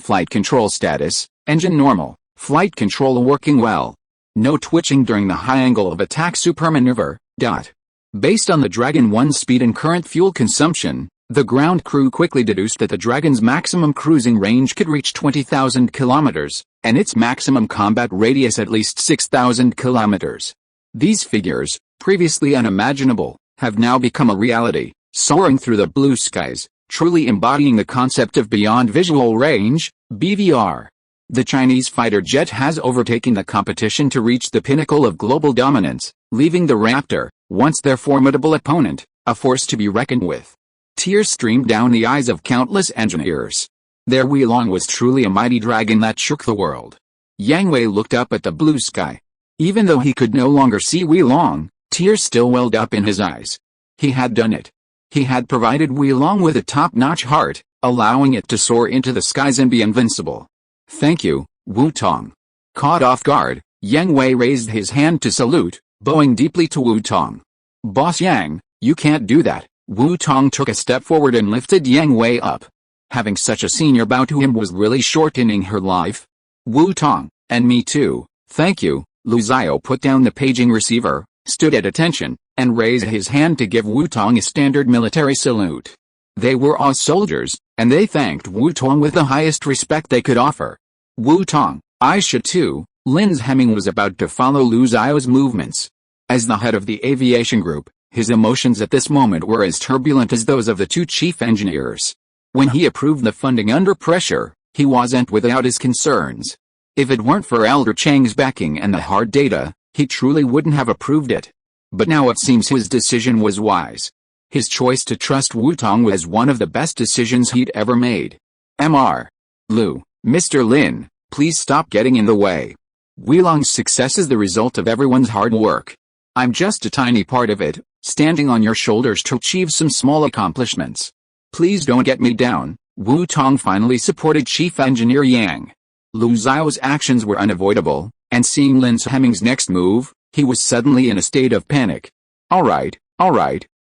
flight control status. Engine normal, flight control working well. No twitching during the high angle of attack super maneuver. Based on the Dragon 1's speed and current fuel consumption, the ground crew quickly deduced that the Dragon's maximum cruising range could reach 20,000 kilometers, and its maximum combat radius at least 6,000 kilometers. These figures, previously unimaginable, have now become a reality, soaring through the blue skies, truly embodying the concept of beyond visual range, BVR. The Chinese fighter jet has overtaken the competition to reach the pinnacle of global dominance, leaving the Raptor, once their formidable opponent, a force to be reckoned with. Tears streamed down the eyes of countless engineers. Their Huilong was truly a mighty dragon that shook the world. Yang Wei looked up at the blue sky. Even though he could no longer see Wei Long, tears still welled up in his eyes. He had done it. He had provided Wei Long with a top-notch heart, allowing it to soar into the skies and be invincible. Thank you, Wu Tong. Caught off guard, Yang Wei raised his hand to salute, bowing deeply to Wu Tong. Boss Yang, you can't do that. Wu Tong took a step forward and lifted Yang Wei up. Having such a senior bow to him was really shortening her life. Wu Tong, and me too, thank you. Lu Xiao put down the paging receiver, stood at attention, and raised his hand to give Wu Tong a standard military salute. They were all soldiers, and they thanked Wu Tong with the highest respect they could offer. Wu Tong, I should too. Lin's Hemming was about to follow Lu Xiao's movements. As the head of the aviation group, his emotions at this moment were as turbulent as those of the two chief engineers. When he approved the funding under pressure, he wasn't without his concerns. If it weren't for Elder Chang's backing and the hard data, he truly wouldn't have approved it. But now it seems his decision was wise. His choice to trust Wu Tong was one of the best decisions he'd ever made. Mr. Mr. Lin, please stop getting in the way. Wei Long's success is the result of everyone's hard work. I'm just a tiny part of it, standing on your shoulders to achieve some small accomplishments. Please don't get me down. Wu Tong finally supported Chief Engineer Yang. Lu Xiao's actions were unavoidable, and seeing Lin Hemming's next move, he was suddenly in a state of panic. Alright,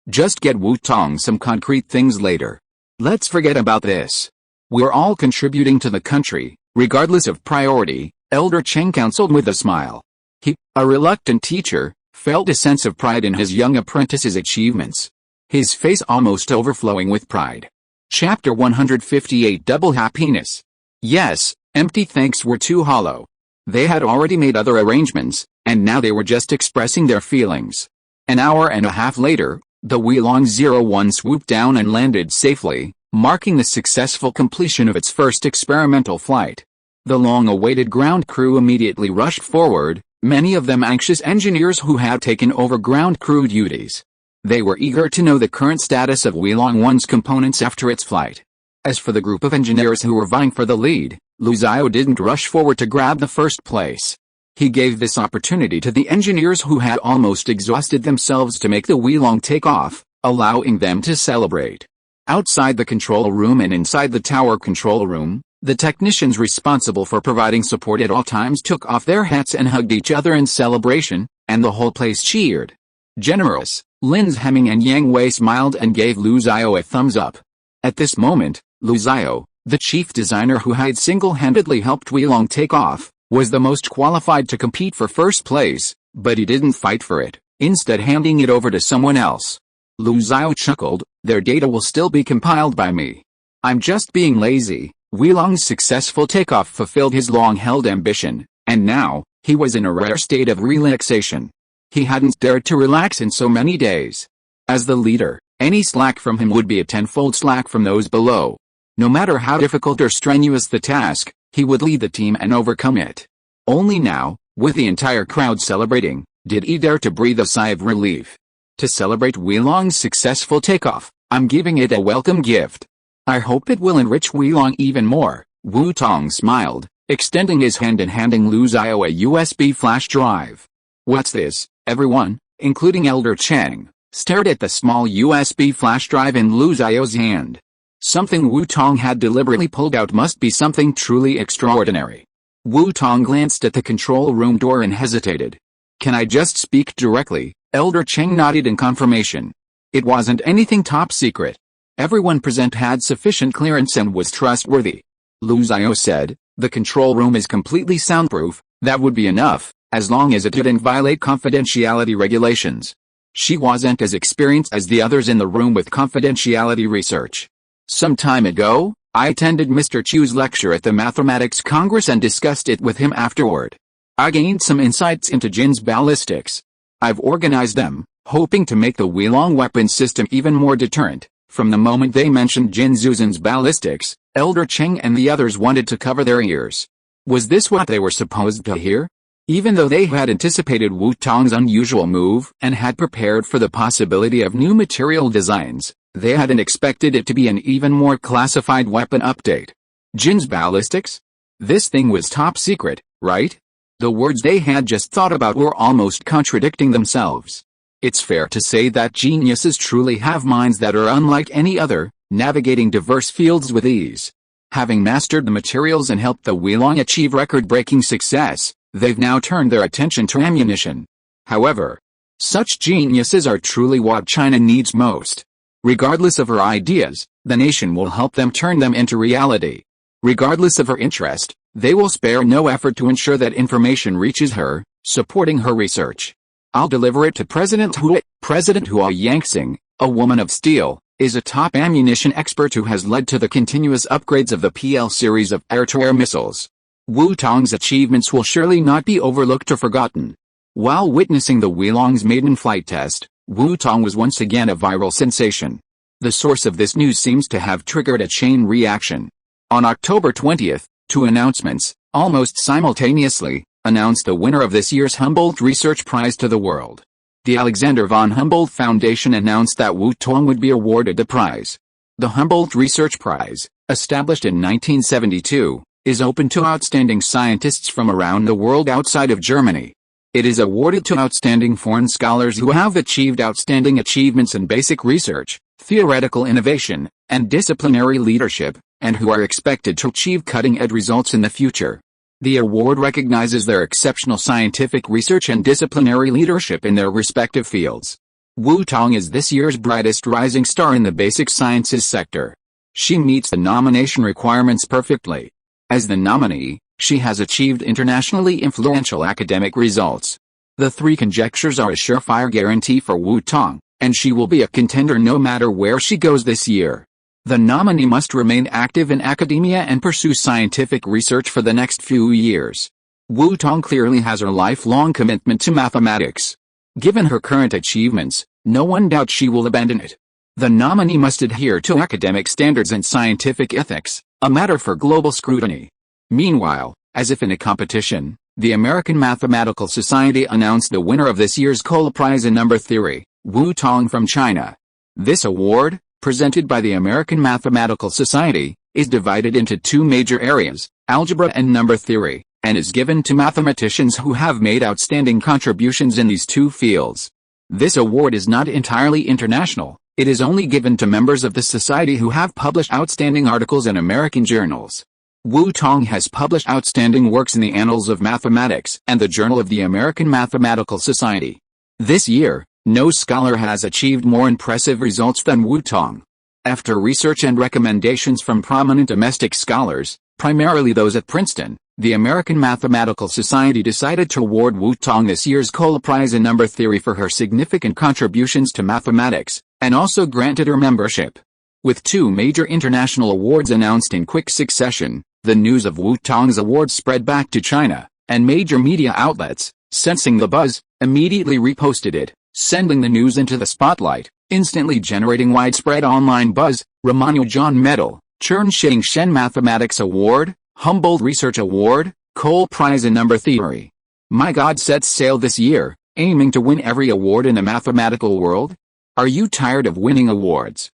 just get Wu Tong some concrete things later. Let's forget about this. We're all contributing to the country, regardless of priority, Elder Cheng counseled with a smile. He, a reluctant teacher, felt a sense of pride in his young apprentice's achievements. His face almost overflowing with pride. Chapter 158 Double Happiness. Yes, empty thanks were too hollow. They had already made other arrangements, and now they were just expressing their feelings. An hour and a half later, the Wei Long 01 swooped down and landed safely, marking the successful completion of its first experimental flight. The long-awaited ground crew immediately rushed forward, many of them anxious engineers who had taken over ground crew duties. They were eager to know the current status of Wei Long 1's components after its flight. As for the group of engineers who were vying for the lead, Lu Xiao didn't rush forward to grab the first place. He gave this opportunity to the engineers who had almost exhausted themselves to make the Wei Long take off, allowing them to celebrate. Outside the control room and inside the tower control room, the technicians responsible for providing support at all times took off their hats and hugged each other in celebration, and the whole place cheered. Generous, Lin's Hemming and Yang Wei smiled and gave Lu Xiao a thumbs up. At this moment, Lu Xiao, the chief designer who had single-handedly helped Wei Long take off, was the most qualified to compete for first place, but he didn't fight for it, instead handing it over to someone else. Lu Xiao chuckled, their data will still be compiled by me. I'm just being lazy. Wei Long's successful takeoff fulfilled his long-held ambition, and now, he was in a rare state of relaxation. He hadn't dared to relax in so many days. As the leader, any slack from him would be a tenfold slack from those below. No matter how difficult or strenuous the task, he would lead the team and overcome it. Only now, with the entire crowd celebrating, did he dare to breathe a sigh of relief. To celebrate Wei Long's successful takeoff, I'm giving it a welcome gift. I hope it will enrich Wei Long even more. Wu Tong smiled, extending his hand and handing Lu Xiao a USB flash drive. What's this? Everyone, including Elder Cheng, stared at the small USB flash drive in Lu Xiao's hand. Something Wu Tong had deliberately pulled out must be something truly extraordinary. Wu Tong glanced at the control room door and hesitated. Can I just speak directly? Elder Cheng nodded in confirmation. It wasn't anything top secret. Everyone present had sufficient clearance and was trustworthy. Lu Xiao said, the control room is completely soundproof, that would be enough, as long as it didn't violate confidentiality regulations. She wasn't as experienced as the others in the room with confidentiality research. Some time ago, I attended Mr. Chu's lecture at the Mathematics Congress and discussed it with him afterward. I gained some insights into Jin's ballistics. I've organized them, hoping to make the Wei Long weapon system even more deterrent. From the moment they mentioned Jin Zuzan's ballistics, Elder Cheng and the others wanted to cover their ears. Was this what they were supposed to hear? Even though they had anticipated Wu Tong's unusual move and had prepared for the possibility of new material designs, they hadn't expected it to be an even more classified weapon update. Jin's ballistics? This thing was top secret, right? The words they had just thought about were almost contradicting themselves. It's fair to say that geniuses truly have minds that are unlike any other, navigating diverse fields with ease. Having mastered the materials and helped the Huilong achieve record-breaking success, they've now turned their attention to ammunition. However, such geniuses are truly what China needs most. Regardless of her ideas, the nation will help them turn them into reality. Regardless of her interest, they will spare no effort to ensure that information reaches her, supporting her research. I'll deliver it to President Hu. President Hu Yangxing, a woman of steel, is a top ammunition expert who has led to the continuous upgrades of the PL series of air-to-air missiles. Wu Tong's achievements will surely not be overlooked or forgotten. While witnessing the Huilong's maiden flight test, Wu Tong was once again a viral sensation. The source of this news seems to have triggered a chain reaction. On October 20th, two announcements, almost simultaneously, announced the winner of this year's Humboldt Research Prize to the world. The Alexander von Humboldt Foundation announced that Wu Tong would be awarded the prize. The Humboldt Research Prize, established in 1972, is open to outstanding scientists from around the world outside of Germany. It is awarded to outstanding foreign scholars who have achieved outstanding achievements in basic research, theoretical innovation, and disciplinary leadership, and who are expected to achieve cutting-edge results in the future. The award recognizes their exceptional scientific research and disciplinary leadership in their respective fields. Wu Tong is this year's brightest rising star in the basic sciences sector. She meets the nomination requirements perfectly. As the nominee, she has achieved internationally influential academic results. The three conjectures are a surefire guarantee for Wu Tong, and she will be a contender no matter where she goes this year. The nominee must remain active in academia and pursue scientific research for the next few years. Wu Tong clearly has her lifelong commitment to mathematics. Given her current achievements, no one doubts she will abandon it. The nominee must adhere to academic standards and scientific ethics, a matter for global scrutiny. Meanwhile, as if in a competition, the American Mathematical Society announced the winner of this year's Cole Prize in Number Theory, Wu Tong from China. This award, presented by the American Mathematical Society, is divided into two major areas, algebra and number theory, and is given to mathematicians who have made outstanding contributions in these two fields. This award is not entirely international, it is only given to members of the society who have published outstanding articles in American journals. Wu Tong has published outstanding works in the Annals of Mathematics and the Journal of the American Mathematical Society. This year, no scholar has achieved more impressive results than Wu Tong. After research and recommendations from prominent domestic scholars, primarily those at Princeton, the American Mathematical Society decided to award Wu Tong this year's Cole Prize in Number Theory for her significant contributions to mathematics, and also granted her membership. With two major international awards announced in quick succession, the news of Wu Tong's award spread back to China, and major media outlets, sensing the buzz, immediately reposted it, sending the news into the spotlight, instantly generating widespread online buzz. Ramanujan Medal, Chernsheng Shen Mathematics Award, Humboldt Research Award, Cole Prize in Number Theory. My God sets sail this year, aiming to win every award in the mathematical world? Are you tired of winning awards?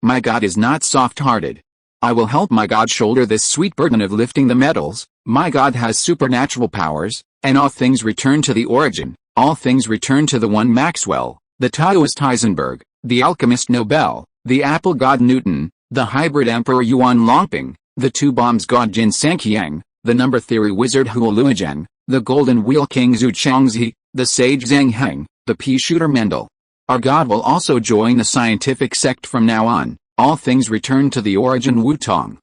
My God is not soft-hearted. I will help my God shoulder this sweet burden of lifting the medals. My God has supernatural powers, and all things return to the origin, all things return to the one Maxwell, the Taoist Heisenberg, the alchemist Nobel, the apple god Newton, the hybrid emperor Yuan Longping, the two bombs god Jin Sanqiang, the number theory wizard Huo Luozhen, the golden wheel king Zhu Changzi, the sage Zhang Heng, the pea shooter Mendel. Our God will also join the scientific sect from now on. All things return to the origin Wu Tong.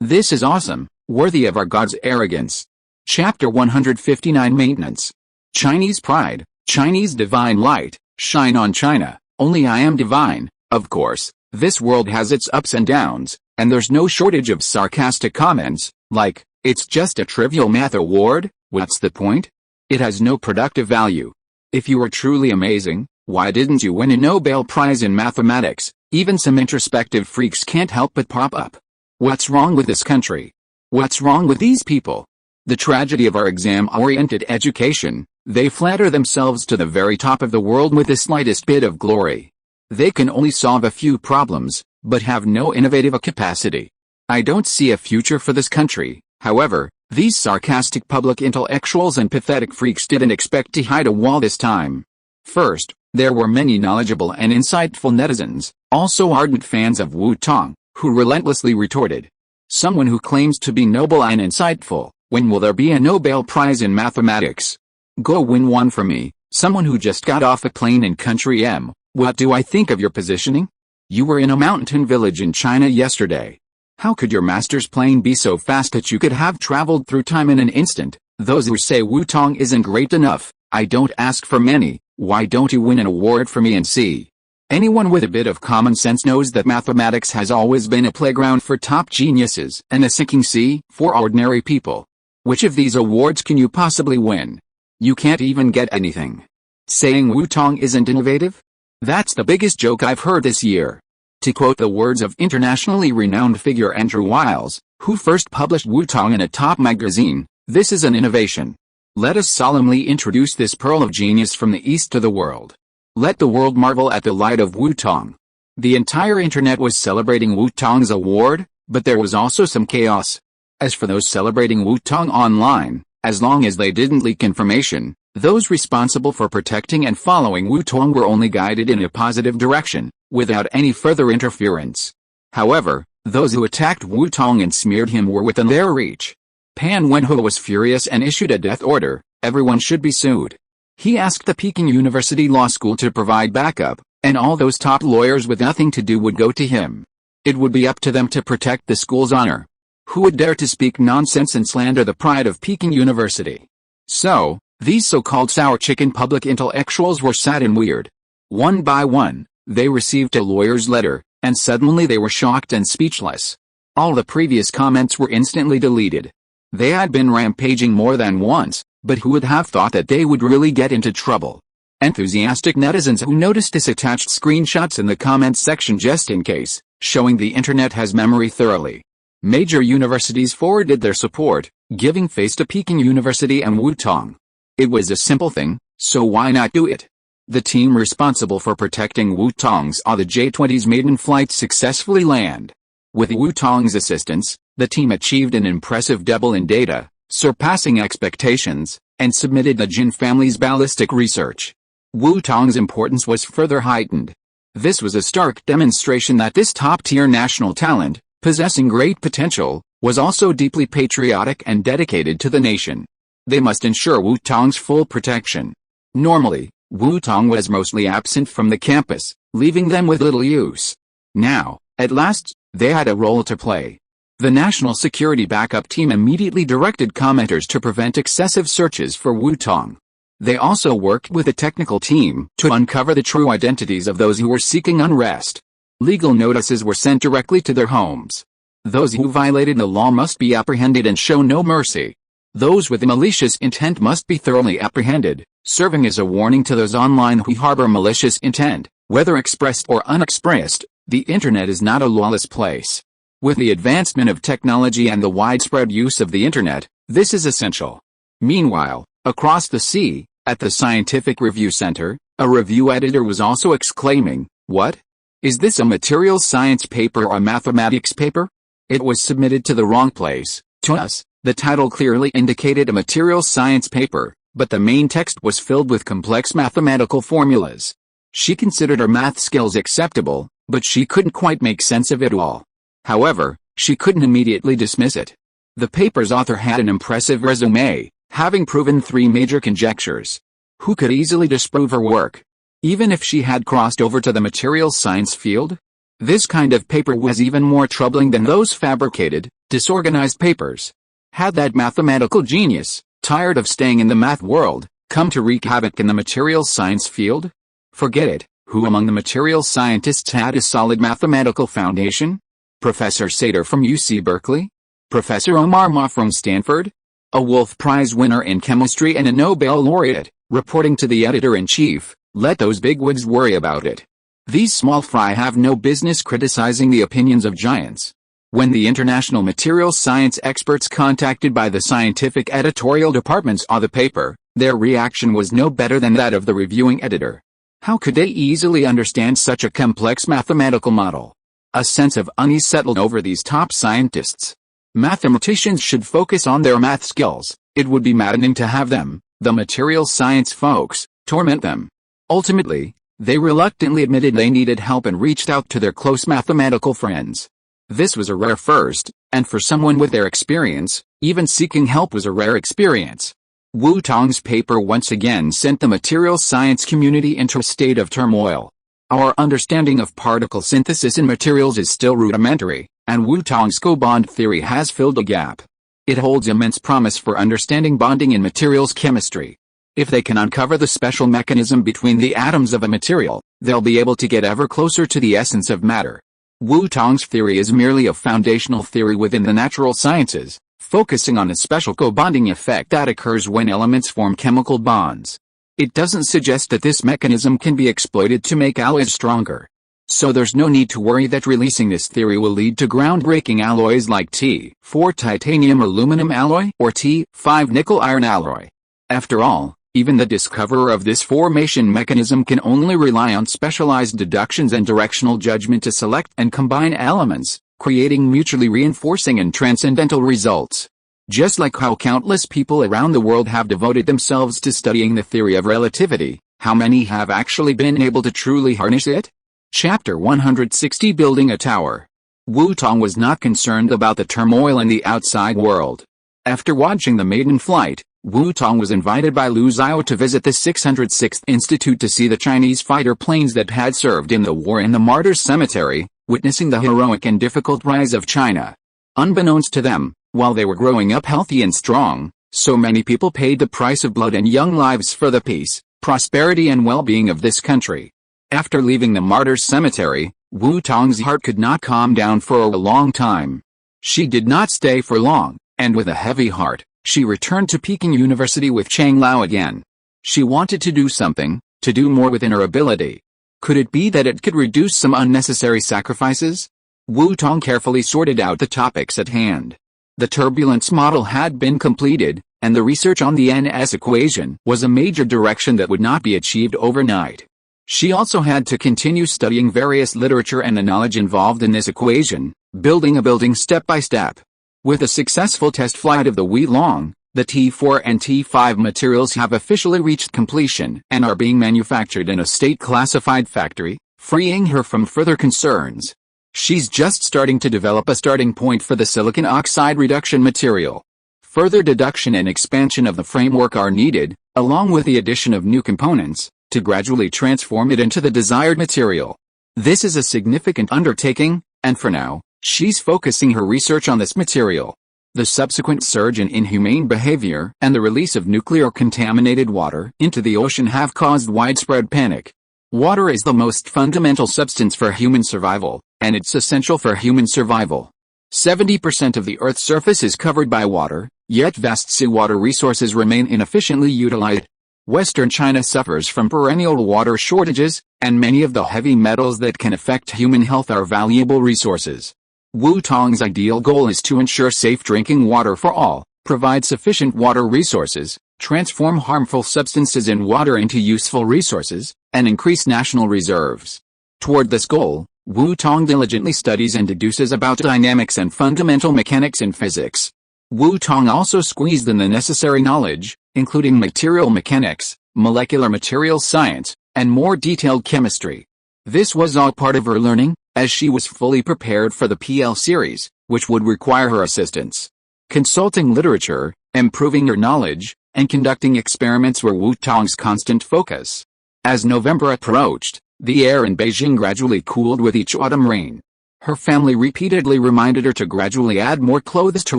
This is awesome, worthy of our God's arrogance. Chapter 159 Maintenance. Chinese Pride, Chinese Divine Light, shine on China, only I am divine. Of course, this world has its ups and downs, and there's no shortage of sarcastic comments, like, it's just a trivial math award, what's the point? It has no productive value. If you were truly amazing, why didn't you win a Nobel Prize in mathematics? Even some introspective freaks can't help but pop up. What's wrong with this country? What's wrong with these people? The tragedy of our exam-oriented education, they flatter themselves to the very top of the world with the slightest bit of glory. They can only solve a few problems, but have no innovative capacity. I don't see a future for this country, however, These sarcastic public intellectuals and pathetic freaks didn't expect to hide a wall this time. First, there were many knowledgeable and insightful netizens, also ardent fans of Wu-Tong, who relentlessly retorted. Someone who claims to be noble and insightful, when will there be a Nobel Prize in mathematics? Go win one for me, someone who just got off a plane in country M. What do I think of your positioning? You were in a mountain village in China yesterday. How could your master's plane be so fast that you could have traveled through time in an instant? Those who say Wu-Tong isn't great enough, I don't ask for many. Why don't you win an award for me and see? Anyone with a bit of common sense knows that mathematics has always been a playground for top geniuses and a sinking sea for ordinary people. Which of these awards can you possibly win? You can't even get anything. Saying Wu-Tong isn't innovative? That's the biggest joke I've heard this year. To quote the words of internationally renowned figure Andrew Wiles, who first published Wu-Tong in a top magazine, this is an innovation. Let us solemnly introduce this pearl of genius from the East to the world. Let the world marvel at the light of Wu-Tong. The entire internet was celebrating Wu-Tong's award, but there was also some chaos. As for those celebrating Wu-Tong online, as long as they didn't leak information, those responsible for protecting and following Wu-Tong were only guided in a positive direction, without any further interference. However, those who attacked Wu-Tong and smeared him were within their reach. Pan Wenho was furious and issued a death order. Everyone should be sued. He asked the Peking University Law School to provide backup, and all those top lawyers with nothing to do would go to him. It would be up to them to protect the school's honor. Who would dare to speak nonsense and slander the pride of Peking University? So, these so-called sour chicken public intellectuals were sad and weird. One by one, they received a lawyer's letter, and suddenly they were shocked and speechless. All the previous comments were instantly deleted. They had been rampaging more than once, but who would have thought that they would really get into trouble? Enthusiastic netizens who noticed this attached screenshots in the comments section just in case, showing the internet has memory thoroughly. Major universities forwarded their support, giving face to Peking University and Wu-Tong. It was a simple thing, so why not do it? The team responsible for protecting Wu-Tong saw the J-20's maiden flight successfully land. With Wu-Tong's assistance, the team achieved an impressive double in data, surpassing expectations, and submitted the Jin family's ballistic research. Wu-Tong's importance was further heightened. This was a stark demonstration that this top-tier national talent, possessing great potential, was also deeply patriotic and dedicated to the nation. They must ensure Wu-Tong's full protection. Normally, Wu-Tong was mostly absent from the campus, leaving them with little use. Now, at last, they had a role to play. The National Security Backup Team immediately directed commenters to prevent excessive searches for Wu-Tong. They also worked with a technical team to uncover the true identities of those who were seeking unrest. Legal notices were sent directly to their homes. Those who violated the law must be apprehended and show no mercy. Those with a malicious intent must be thoroughly apprehended, serving as a warning to those online who harbor malicious intent, whether expressed or unexpressed. The internet is not a lawless place. With the advancement of technology and the widespread use of the internet, this is essential. Meanwhile, across the sea, at the Scientific Review Center, a review editor was also exclaiming, "What? Is this a materials science paper or a mathematics paper?" It was submitted to the wrong place. To us, the title clearly indicated a materials science paper, but the main text was filled with complex mathematical formulas. She considered her math skills acceptable, but she couldn't quite make sense of it all. However, she couldn't immediately dismiss it. The paper's author had an impressive resume, having proven 3 major conjectures. Who could easily disprove her work? Even if she had crossed over to the materials science field? This kind of paper was even more troubling than those fabricated, disorganized papers. Had that mathematical genius, tired of staying in the math world, come to wreak havoc in the materials science field? Forget it. Who among the materials scientists had a solid mathematical foundation? Professor Sater from UC Berkeley? Professor Omar Ma from Stanford? A Wolf Prize winner in chemistry and a Nobel laureate, reporting to the editor-in-chief, let those bigwigs worry about it. These small fry have no business criticizing the opinions of giants. When the international materials science experts contacted by the scientific editorial department saw the paper, their reaction was no better than that of the reviewing editor. How could they easily understand such a complex mathematical model? A sense of unease settled over these top scientists. Mathematicians should focus on their math skills. It would be maddening to have them, the material science folks, torment them. Ultimately, they reluctantly admitted they needed help and reached out to their close mathematical friends. This was a rare first, and for someone with their experience, even seeking help was a rare experience. Wu Tong's paper once again sent the material science community into a state of turmoil. Our understanding of particle synthesis in materials is still rudimentary, and Wu Tong's co-bond theory has filled a gap. It holds immense promise for understanding bonding in materials chemistry. If they can uncover the special mechanism between the atoms of a material, they'll be able to get ever closer to the essence of matter. Wu Tong's theory is merely a foundational theory within the natural sciences, focusing on a special co-bonding effect that occurs when elements form chemical bonds. It doesn't suggest that this mechanism can be exploited to make alloys stronger. So there's no need to worry that releasing this theory will lead to groundbreaking alloys like T4 titanium aluminum alloy or T5 nickel iron alloy. After all, even the discoverer of this formation mechanism can only rely on specialized deductions and directional judgment to select and combine elements, creating mutually reinforcing and transcendental results. Just like how countless people around the world have devoted themselves to studying the theory of relativity, how many have actually been able to truly harness it? Chapter 160 Building a Tower. Wu Tong was not concerned about the turmoil in the outside world. After watching the maiden flight, Wu Tong was invited by Lu Xiao to visit the 606th Institute to see the Chinese fighter planes that had served in the war in the Martyrs' Cemetery, witnessing the heroic and difficult rise of China. Unbeknownst to them, while they were growing up healthy and strong, so many people paid the price of blood and young lives for the peace, prosperity and well-being of this country. After leaving the Martyrs' Cemetery, Wu Tong's heart could not calm down for a long time. She did not stay for long, and with a heavy heart, she returned to Peking University with Chang Lao again. She wanted to do something, to do more within her ability. Could it be that it could reduce some unnecessary sacrifices? Wu Tong carefully sorted out the topics at hand. The turbulence model had been completed, and the research on the NS equation was a major direction that would not be achieved overnight. She also had to continue studying various literature and the knowledge involved in this equation, building a building step by step. With a successful test flight of the Wei Long, the T4 and T5 materials have officially reached completion and are being manufactured in a state-classified factory, freeing her from further concerns. She's just starting to develop a starting point for the silicon oxide reduction material. Further deduction and expansion of the framework are needed, along with the addition of new components, to gradually transform it into the desired material. This is a significant undertaking, and for now, she's focusing her research on this material. The subsequent surge in inhumane behavior and the release of nuclear-contaminated water into the ocean have caused widespread panic. Water is the most fundamental substance for human survival, and it's essential for human survival. 70% of the Earth's surface is covered by water, yet vast seawater resources remain inefficiently utilized. Western China suffers from perennial water shortages, and many of the heavy metals that can affect human health are valuable resources. Wu Tong's ideal goal is to ensure safe drinking water for all, provide sufficient water resources, transform harmful substances in water into useful resources, and increase national reserves. Toward this goal, Wu Tong diligently studies and deduces about dynamics and fundamental mechanics in physics. Wu Tong also squeezed in the necessary knowledge, including material mechanics, molecular materials science, and more detailed chemistry. This was all part of her learning, as she was fully prepared for the PL series, which would require her assistance. Consulting literature, improving her knowledge, and conducting experiments were Wu Tong's constant focus. As November approached, the air in Beijing gradually cooled with each autumn rain. Her family repeatedly reminded her to gradually add more clothes to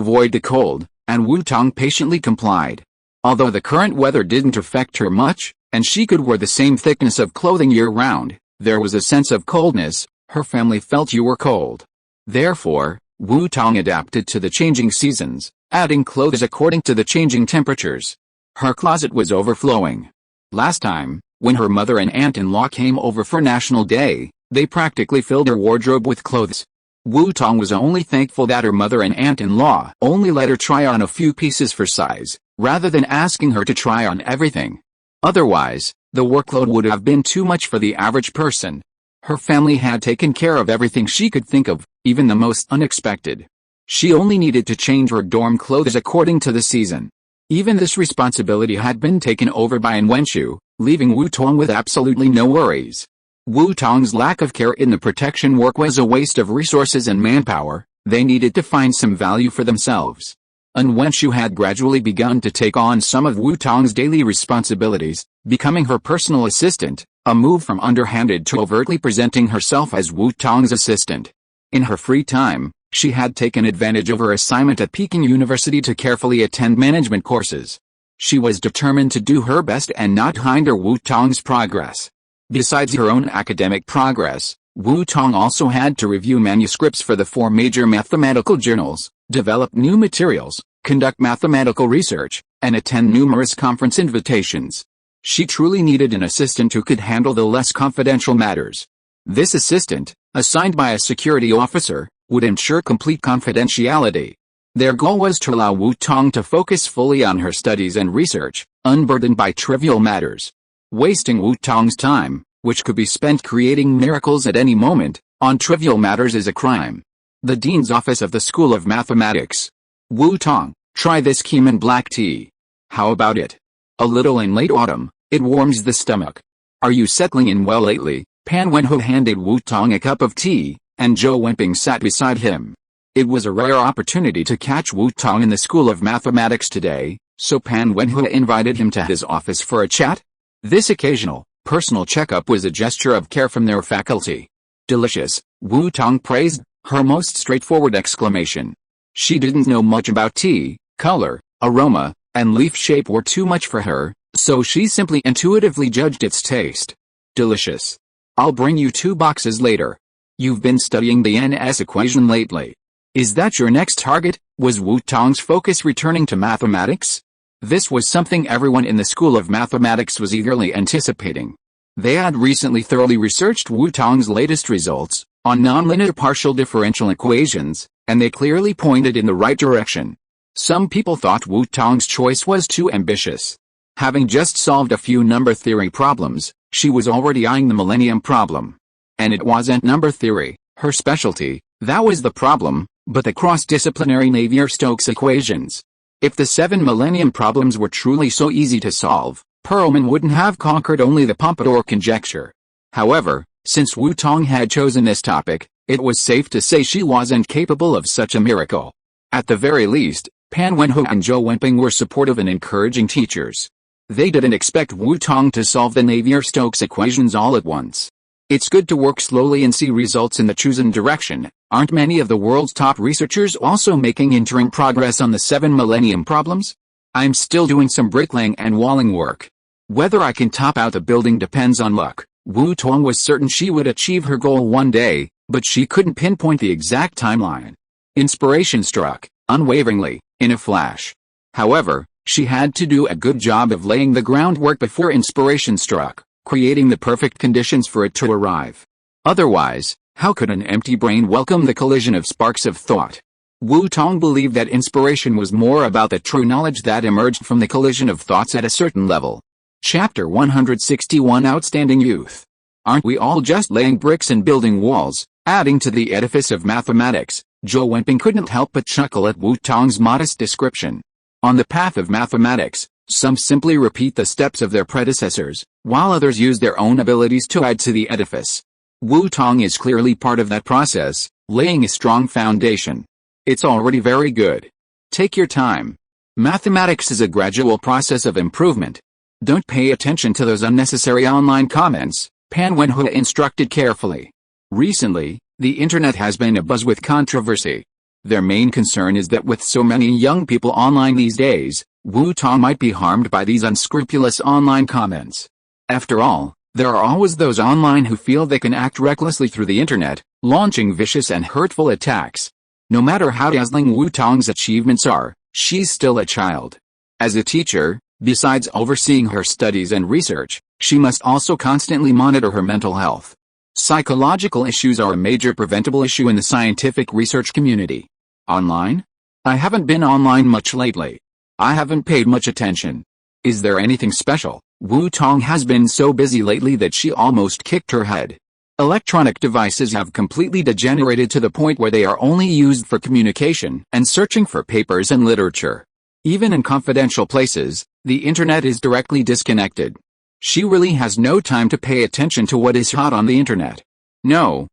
avoid the cold, and Wu Tong patiently complied. Although the current weather didn't affect her much, and she could wear the same thickness of clothing year-round, there was a sense of coldness. Her family felt you were cold. Therefore, Wu Tong adapted to the changing seasons, adding clothes according to the changing temperatures. Her closet was overflowing. Last time, when her mother and aunt-in-law came over for National Day, they practically filled her wardrobe with clothes. Wu Tong was only thankful that her mother and aunt-in-law only let her try on a few pieces for size, rather than asking her to try on everything. Otherwise, the workload would have been too much for the average person. Her family had taken care of everything she could think of, even the most unexpected. She only needed to change her dorm clothes according to the season. Even this responsibility had been taken over by Wenchu, leaving Wu Tong with absolutely no worries. Wu Tong's lack of care in the protection work was a waste of resources and manpower. They needed to find some value for themselves. Wenchu had gradually begun to take on some of Wu Tong's daily responsibilities, becoming her personal assistant, a move from underhanded to overtly presenting herself as Wu Tong's assistant. In her free time, she had taken advantage of her assignment at Peking University to carefully attend management courses. She was determined to do her best and not hinder Wu Tong's progress. Besides her own academic progress, Wu Tong also had to review manuscripts for the 4 major mathematical journals, develop new materials, conduct mathematical research, and attend numerous conference invitations. She truly needed an assistant who could handle the less confidential matters. This assistant, assigned by a security officer, would ensure complete confidentiality. Their goal was to allow Wu Tong to focus fully on her studies and research, unburdened by trivial matters. Wasting Wu Tong's time, which could be spent creating miracles at any moment, on trivial matters is a crime. The Dean's Office of the School of Mathematics. Wu Tong, try this cumin black tea. How about it? A little in late autumn, it warms the stomach. Are you settling in well lately? Pan Wenho handed Wu Tong a cup of tea, and Zhou Wenping sat beside him. It was a rare opportunity to catch Wu Tong in the School of Mathematics today, so Pan Wenho invited him to his office for a chat. This occasional, personal checkup was a gesture of care from their faculty. Delicious, Wu Tong praised, her most straightforward exclamation. She didn't know much about tea, color, aroma, and leaf shape were too much for her, so she simply intuitively judged its taste. Delicious. I'll bring you 2 boxes later. You've been studying the NS equation lately. Is that your next target? Was Wu Tong's focus returning to mathematics? This was something everyone in the School of Mathematics was eagerly anticipating. They had recently thoroughly researched Wu Tong's latest results on nonlinear partial differential equations, and they clearly pointed in the right direction. Some people thought Wu Tong's choice was too ambitious. Having just solved a few number theory problems, she was already eyeing the millennium problem. And it wasn't number theory, her specialty, that was the problem, but the cross-disciplinary Navier-Stokes equations. If the 7 millennium problems were truly so easy to solve, Perelman wouldn't have conquered only the Pompadour conjecture. However, since Wu Tong had chosen this topic, it was safe to say she wasn't capable of such a miracle. At the very least, Pan Wenho and Zhou Wenping were supportive and encouraging teachers. They didn't expect Wu Tong to solve the Navier-Stokes equations all at once. It's good to work slowly and see results in the chosen direction. Aren't many of the world's top researchers also making interim progress on the 7 millennium problems? I'm still doing some bricklaying and walling work. Whether I can top out the building depends on luck. Wu Tong was certain she would achieve her goal one day, but she couldn't pinpoint the exact timeline. Inspiration struck, unwaveringly, in a flash. However, she had to do a good job of laying the groundwork before inspiration struck, creating the perfect conditions for it to arrive. Otherwise, how could an empty brain welcome the collision of sparks of thought? Wu Tong believed that inspiration was more about the true knowledge that emerged from the collision of thoughts at a certain level. Chapter 161 Outstanding Youth. Aren't we all just laying bricks and building walls, adding to the edifice of mathematics? Zhou Wenping couldn't help but chuckle at Wu Tong's modest description. On the path of mathematics, some simply repeat the steps of their predecessors, while others use their own abilities to add to the edifice. Wu Tong is clearly part of that process, laying a strong foundation. It's already very good. Take your time. Mathematics is a gradual process of improvement. Don't pay attention to those unnecessary online comments, Pan Wenho instructed carefully. Recently, the internet has been abuzz with controversy. Their main concern is that with so many young people online these days, Wu Tong might be harmed by these unscrupulous online comments. After all, there are always those online who feel they can act recklessly through the internet, launching vicious and hurtful attacks. No matter how dazzling Wu Tong's achievements are, she's still a child. As a teacher, besides overseeing her studies and research, she must also constantly monitor her mental health. Psychological issues are a major preventable issue in the scientific research community. Online? I haven't been online much lately. I haven't paid much attention. Is there anything special? Wu Tong has been so busy lately that she almost kicked her head. Electronic devices have completely degenerated to the point where they are only used for communication and searching for papers and literature. Even in confidential places, the internet is directly disconnected. She really has no time to pay attention to what is hot on the internet. No,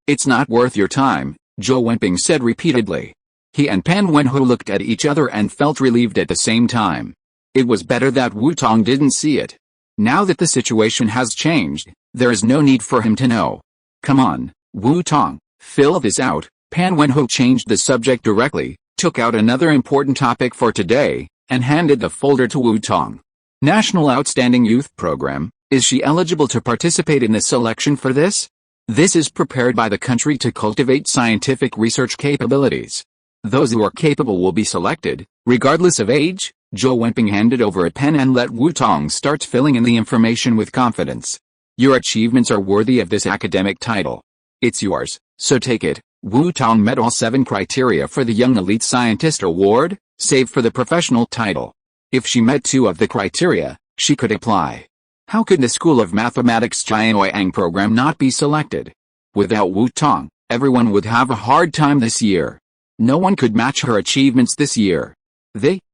it's not worth your time, Zhou Wenping said repeatedly. He and Pan Wenhu looked at each other and felt relieved at the same time. It was better that Wu Tong didn't see it. Now that the situation has changed, there is no need for him to know. Come on, Wu Tong, fill this out. Pan Wenhu changed the subject directly, took out another important topic for today, and handed the folder to Wu Tong. National Outstanding Youth Program, is she eligible to participate in the selection for this? This is prepared by the country to cultivate scientific research capabilities. Those who are capable will be selected, regardless of age. Zhou Wenping handed over a pen and let Wu Tong start filling in the information with confidence. Your achievements are worthy of this academic title. It's yours, so take it. Wu Tong met all 7 criteria for the Young Elite Scientist Award, save for the professional title. If she met 2 of the criteria, she could apply. How could the School of Mathematics Jianoyang program not be selected? Without Wu Tong, everyone would have a hard time this year. No one could match her achievements this year.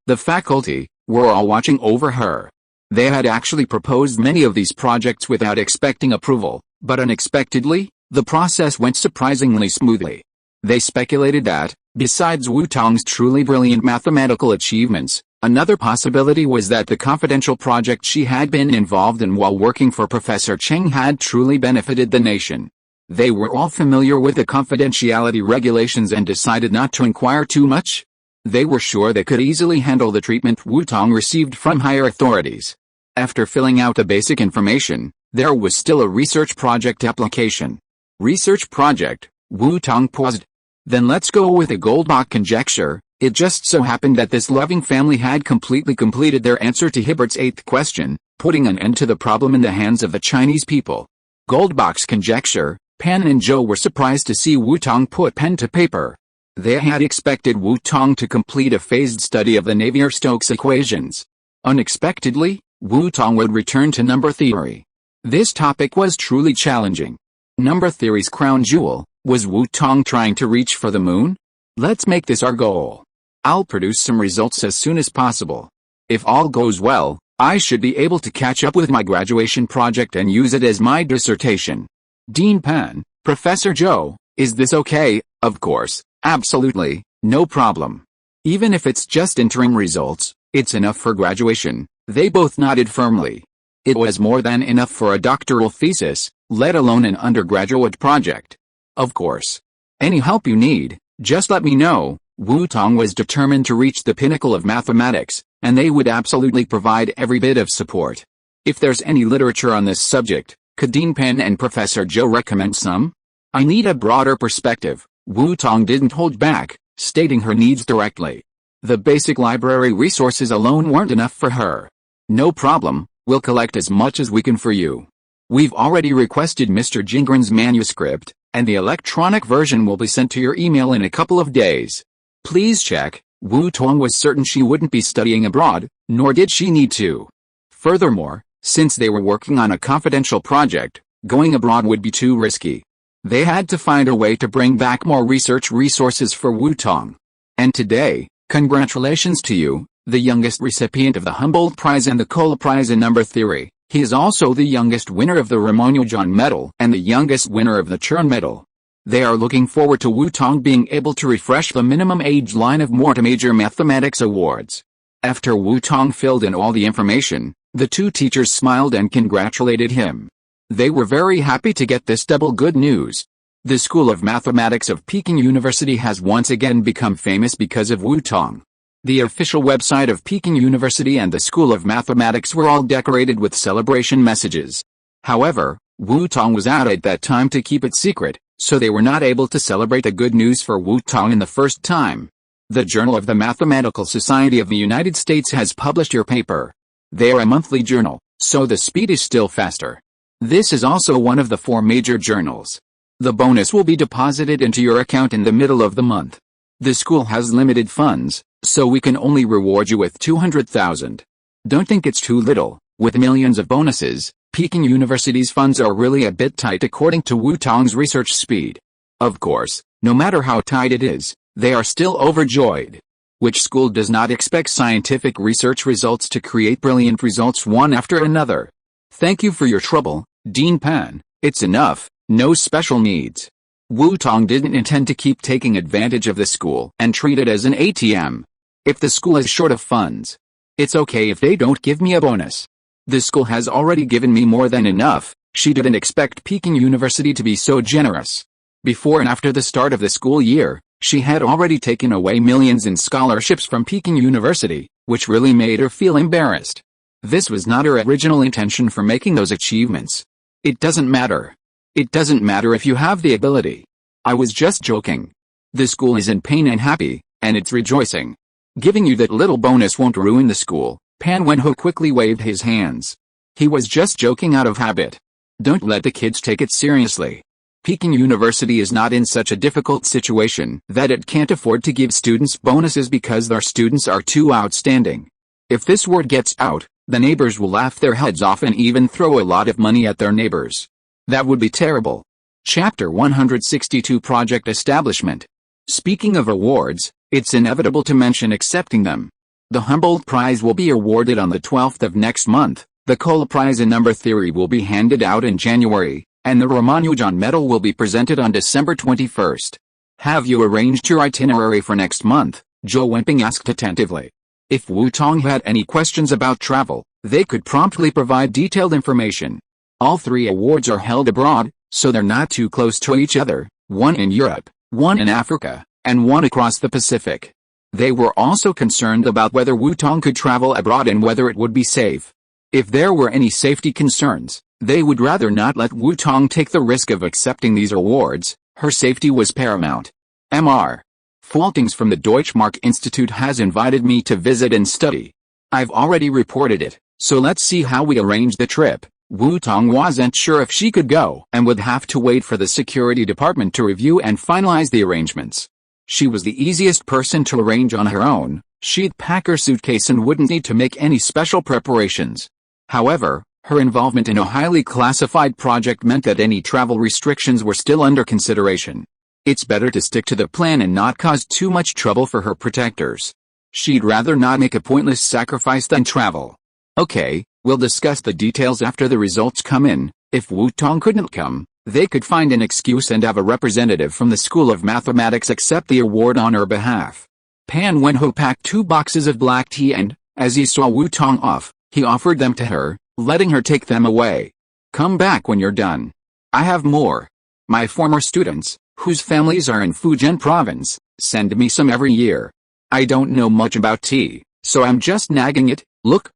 The faculty, were all watching over her. They had actually proposed many of these projects without expecting approval, but unexpectedly, the process went surprisingly smoothly. They speculated that, besides Wu Tong's truly brilliant mathematical achievements, another possibility was that the confidential project she had been involved in while working for Professor Cheng had truly benefited the nation. They were all familiar with the confidentiality regulations and decided not to inquire too much. They were sure they could easily handle the treatment Wu Tong received from higher authorities. After filling out the basic information, there was still a research project application. Research project, Wu Tong paused. Then let's go with a Goldbach conjecture. It just so happened that this loving family had completely completed their answer to Hibbert's 8th question, putting an end to the problem in the hands of the Chinese people. Goldbach's conjecture. Pan and Zhou were surprised to see Wu Tong put pen to paper. They had expected Wu Tong to complete a phased study of the Navier-Stokes equations. Unexpectedly, Wu Tong would return to number theory. This topic was truly challenging. Number theory's crown jewel, was Wu Tong trying to reach for the moon? Let's make this our goal. I'll produce some results as soon as possible. If all goes well, I should be able to catch up with my graduation project and use it as my dissertation. Dean Pan, Professor Zhou, is this okay? Of course, absolutely, no problem. Even if it's just interim results, it's enough for graduation. They both nodded firmly. It was more than enough for a doctoral thesis, let alone an undergraduate project. Of course. Any help you need, just let me know. Wu Tong was determined to reach the pinnacle of mathematics, and they would absolutely provide every bit of support. If there's any literature on this subject, could Dean Pan and Professor Zhou recommend some? I need a broader perspective. Wu Tong didn't hold back, stating her needs directly. The basic library resources alone weren't enough for her. No problem, we'll collect as much as we can for you. We've already requested Mr. Jingren's manuscript, and the electronic version will be sent to your email in a couple of days. Please check. Wu Tong was certain she wouldn't be studying abroad, nor did she need to. Furthermore, since they were working on a confidential project, going abroad would be too risky. They had to find a way to bring back more research resources for Wu Tong. And today, congratulations to you, the youngest recipient of the Humboldt Prize and the Kohl Prize in Number Theory. He is also the youngest winner of the Ramanujan Medal and the youngest winner of the Chern Medal. They are looking forward to Wu Tong being able to refresh the minimum age line of more to major mathematics awards. After Wu Tong filled in all the information, the 2 teachers smiled and congratulated him. They were very happy to get this double good news. The School of Mathematics of Peking University has once again become famous because of Wu Tong. The official website of Peking University and the School of Mathematics were all decorated with celebration messages. However, Wu Tong was out at that time to keep it secret, so they were not able to celebrate the good news for Wu Tong in the first time. The Journal of the Mathematical Society of the United States has published your paper. They are a monthly journal, so the speed is still faster. This is also one of the 4 major journals. The bonus will be deposited into your account in the middle of the month. The school has limited funds, so we can only reward you with 200,000. Don't think it's too little. With millions of bonuses, Peking University's funds are really a bit tight according to Wu Tong's research speed. Of course, no matter how tight it is, they are still overjoyed. Which school does not expect scientific research results to create brilliant results one after another? Thank you for your trouble, Dean Pan. It's enough, no special needs. Wu Tong didn't intend to keep taking advantage of the school and treat it as an ATM. If the school is short of funds, it's okay if they don't give me a bonus. The school has already given me more than enough. She didn't expect Peking University to be so generous. Before and after the start of the school year, she had already taken away millions in scholarships from Peking University, which really made her feel embarrassed. This was not her original intention for making those achievements. It doesn't matter. It doesn't matter if you have the ability. I was just joking. The school is in pain and happy, and it's rejoicing. Giving you that little bonus won't ruin the school. Pan Wenho quickly waved his hands. He was just joking out of habit. Don't let the kids take it seriously. Peking University is not in such a difficult situation that it can't afford to give students bonuses because their students are too outstanding. If this word gets out, the neighbors will laugh their heads off and even throw a lot of money at their neighbors. That would be terrible. Chapter 162 Project Establishment. Speaking of awards, it's inevitable to mention accepting them. The Humboldt Prize will be awarded on the 12th of next month, the Kohler Prize in Number Theory will be handed out in January, and the Ramanujan Medal will be presented on December 21st. Have you arranged your itinerary for next month? Zhou Wenping asked attentively. If Wu Tong had any questions about travel, they could promptly provide detailed information. All three awards are held abroad, so they're not too close to each other, one in Europe, one in Africa, and one across the Pacific. They were also concerned about whether Wu Tong could travel abroad and whether it would be safe. If there were any safety concerns, they would rather not let Wu Tong take the risk of accepting these awards. Her safety was paramount. Mr. Faltings from the Deutschmark Institute has invited me to visit and study. I've already reported it, so let's see how we arrange the trip. Wu Tong wasn't sure if she could go and would have to wait for the security department to review and finalize the arrangements. She was the easiest person to arrange on her own. She'd pack her suitcase and wouldn't need to make any special preparations. However, her involvement in a highly classified project meant that any travel restrictions were still under consideration. It's better to stick to the plan and not cause too much trouble for her protectors. She'd rather not make a pointless sacrifice than travel. Okay, we'll discuss the details after the results come in. If Wu Tong couldn't come, they could find an excuse and have a representative from the School of Mathematics accept the award on her behalf. Pan Wenho packed 2 boxes of black tea and, as he saw Wu Tong off, he offered them to her, letting her take them away. Come back when you're done. I have more. My former students, whose families are in Fujian province, send me some every year. I don't know much about tea, so I'm just nagging it. Look,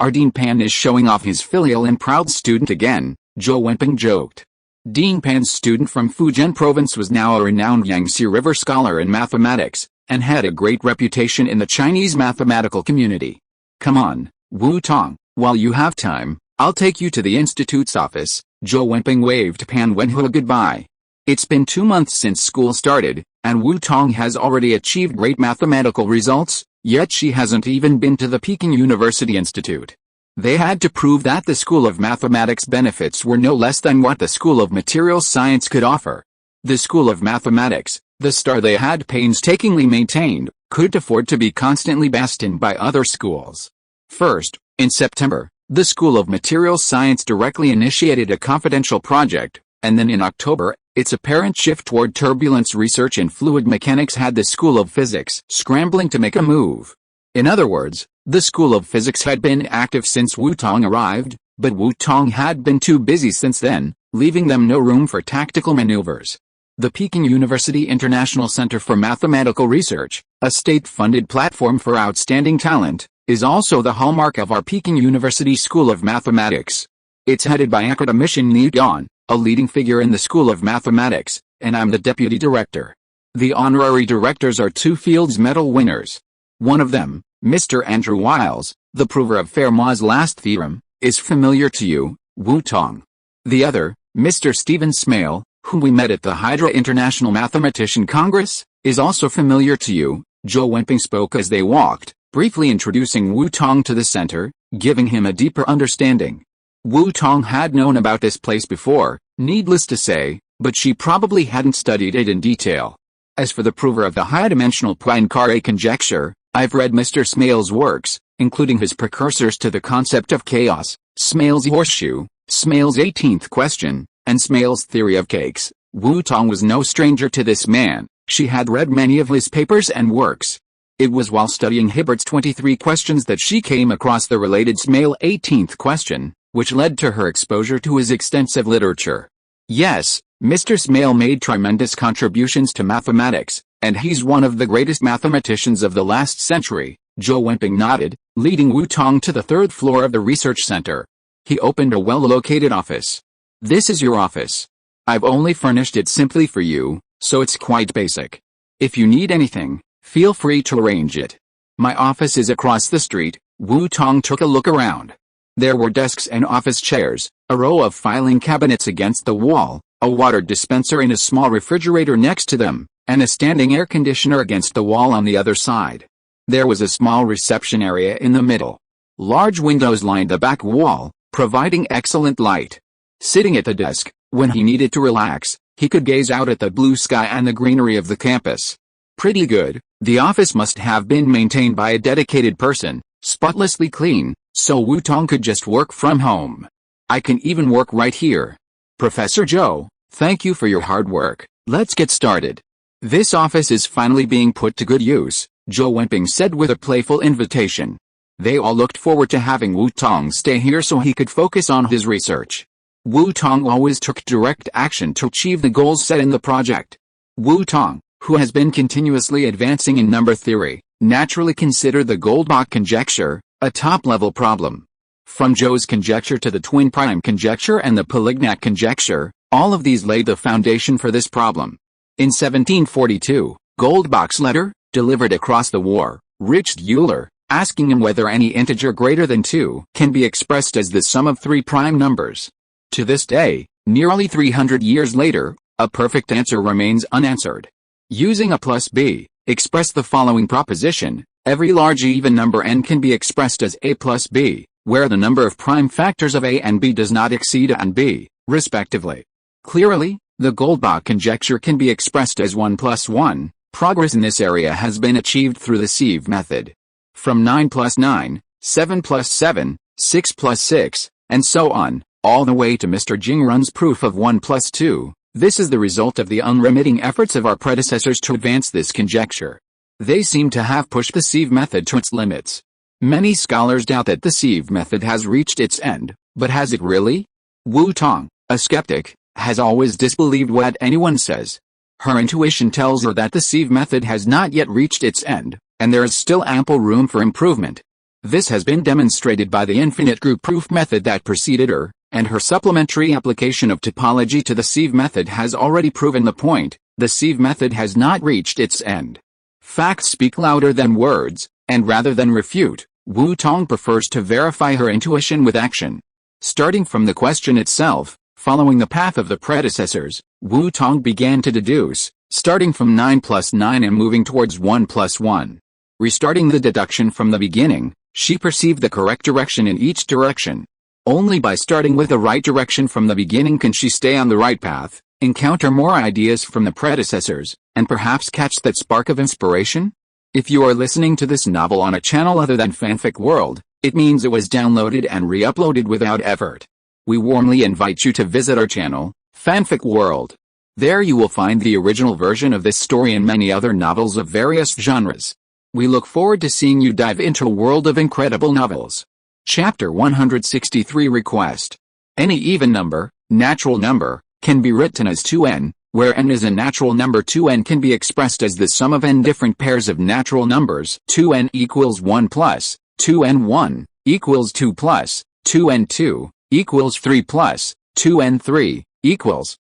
our Dean Pan is showing off his filial and proud student again, Zhou Wenping joked. Dean Pan's student from Fujian province was now a renowned Yangtze River scholar in mathematics, and had a great reputation in the Chinese mathematical community. Come on, Wu Tong, while you have time, I'll take you to the institute's office. Zhou Wenping waved Pan Wenho goodbye. It's been 2 months since school started, and Wu Tong has already achieved great mathematical results, yet she hasn't even been to the Peking University Institute. They had to prove that the School of Mathematics benefits were no less than what the School of Material Science could offer. The School of Mathematics, the star they had painstakingly maintained, couldn't afford to be constantly passed in by other schools. First, in September, the School of Material Science directly initiated a confidential project, and then in October, its apparent shift toward turbulence research in fluid mechanics had the School of Physics scrambling to make a move. In other words, the School of Physics had been active since Wu Tong arrived, but Wu Tong had been too busy since then, leaving them no room for tactical maneuvers. The Peking University International Center for Mathematical Research, a state-funded platform for outstanding talent, is also the hallmark of our Peking University School of Mathematics. It's headed by academician Ni Yan, a leading figure in the School of Mathematics, and I'm the deputy director. The honorary directors are 2 Fields Medal winners. One of them, Mr. Andrew Wiles, the prover of Fermat's last theorem, is familiar to you, Wu Tong. The other, Mr. Stephen Smale, whom we met at the Hydra International Mathematician Congress, is also familiar to you. Zhou Wenping spoke as they walked, briefly introducing Wu Tong to the center, giving him a deeper understanding. Wu Tong had known about this place before, needless to say, but she probably hadn't studied it in detail. As for the prover of the high-dimensional Poincaré conjecture, I've read Mr. Smale's works, including his precursors to the concept of chaos, Smale's horseshoe, Smale's 18th question, and Smale's theory of cakes. Wu Tong was no stranger to this man. She had read many of his papers and works. It was while studying Hibbert's 23 questions that she came across the related Smale 18th question, which led to her exposure to his extensive literature. Yes, Mr. Smale made tremendous contributions to mathematics, and he's one of the greatest mathematicians of the last century. Zhou Wenping nodded, leading Wu Tong to the third floor of the research center. He opened a well-located office. This is your office. I've only furnished it simply for you, so it's quite basic. If you need anything, feel free to arrange it. My office is across the street. Wu Tong took a look around. There were desks and office chairs, a row of filing cabinets against the wall, a water dispenser in a small refrigerator next to them, and a standing air conditioner against the wall on the other side. There was a small reception area in the middle. Large windows lined the back wall, providing excellent light. Sitting at the desk, when he needed to relax, he could gaze out at the blue sky and the greenery of the campus. Pretty good. The office must have been maintained by a dedicated person, spotlessly clean, so Wu Tong could just work from home. I can even work right here. Professor Zhou, thank you for your hard work. Let's get started. This office is finally being put to good use, Zhou Wenping said with a playful invitation. They all looked forward to having Wu Tong stay here so he could focus on his research. Wu Tong always took direct action to achieve the goals set in the project. Wu Tong, who has been continuously advancing in number theory, naturally considered the Goldbach conjecture a top-level problem. From Zhou's conjecture to the twin prime conjecture and the Polignac conjecture, all of these laid the foundation for this problem. In 1742, Goldbach's letter, delivered across the war, reached Euler, asking him whether any integer greater than 2 can be expressed as the sum of 3 prime numbers. To this day, nearly 300 years later, a perfect answer remains unanswered. Using a plus b, express the following proposition: every large even number n can be expressed as a plus b, where the number of prime factors of a and b does not exceed a and b, respectively. Clearly, the Goldbach conjecture can be expressed as 1 plus 1. Progress in this area has been achieved through the sieve method. From 9 plus 9, 7 plus 7, 6 plus 6, and so on, all the way to Mr. Jingrun's proof of 1 plus 2. This is the result of the unremitting efforts of our predecessors to advance this conjecture. They seem to have pushed the sieve method to its limits. Many scholars doubt that the sieve method has reached its end, but has it really? Wu Tong, a skeptic, has always disbelieved what anyone says. Her intuition tells her that the sieve method has not yet reached its end, and there is still ample room for improvement. This has been demonstrated by the infinite group proof method that preceded her, and her supplementary application of topology to the sieve method has already proven the point: the sieve method has not reached its end. Facts speak louder than words, and rather than refute, Wu Tong prefers to verify her intuition with action. Starting from the question itself, following the path of the predecessors, Wu Tong began to deduce, starting from 9 plus 9 and moving towards 1 plus 1. Restarting the deduction from the beginning, she perceived the correct direction in each direction. Only by starting with the right direction from the beginning can she stay on the right path, encounter more ideas from the predecessors, and perhaps catch that spark of inspiration? If you are listening to this novel on a channel other than Fanfic World, it means it was downloaded and re-uploaded without effort. We warmly invite you to visit our channel, Fanfic World. There you will find the original version of this story and many other novels of various genres. We look forward to seeing you dive into a world of incredible novels. Chapter 163 Request. Any even number, natural number, can be written as 2n, where n is a natural number. 2n can be expressed as the sum of n different pairs of natural numbers. 2n equals 1 plus, 2n1, equals 2 plus, 2n2, equals 3 plus, 2n3, equals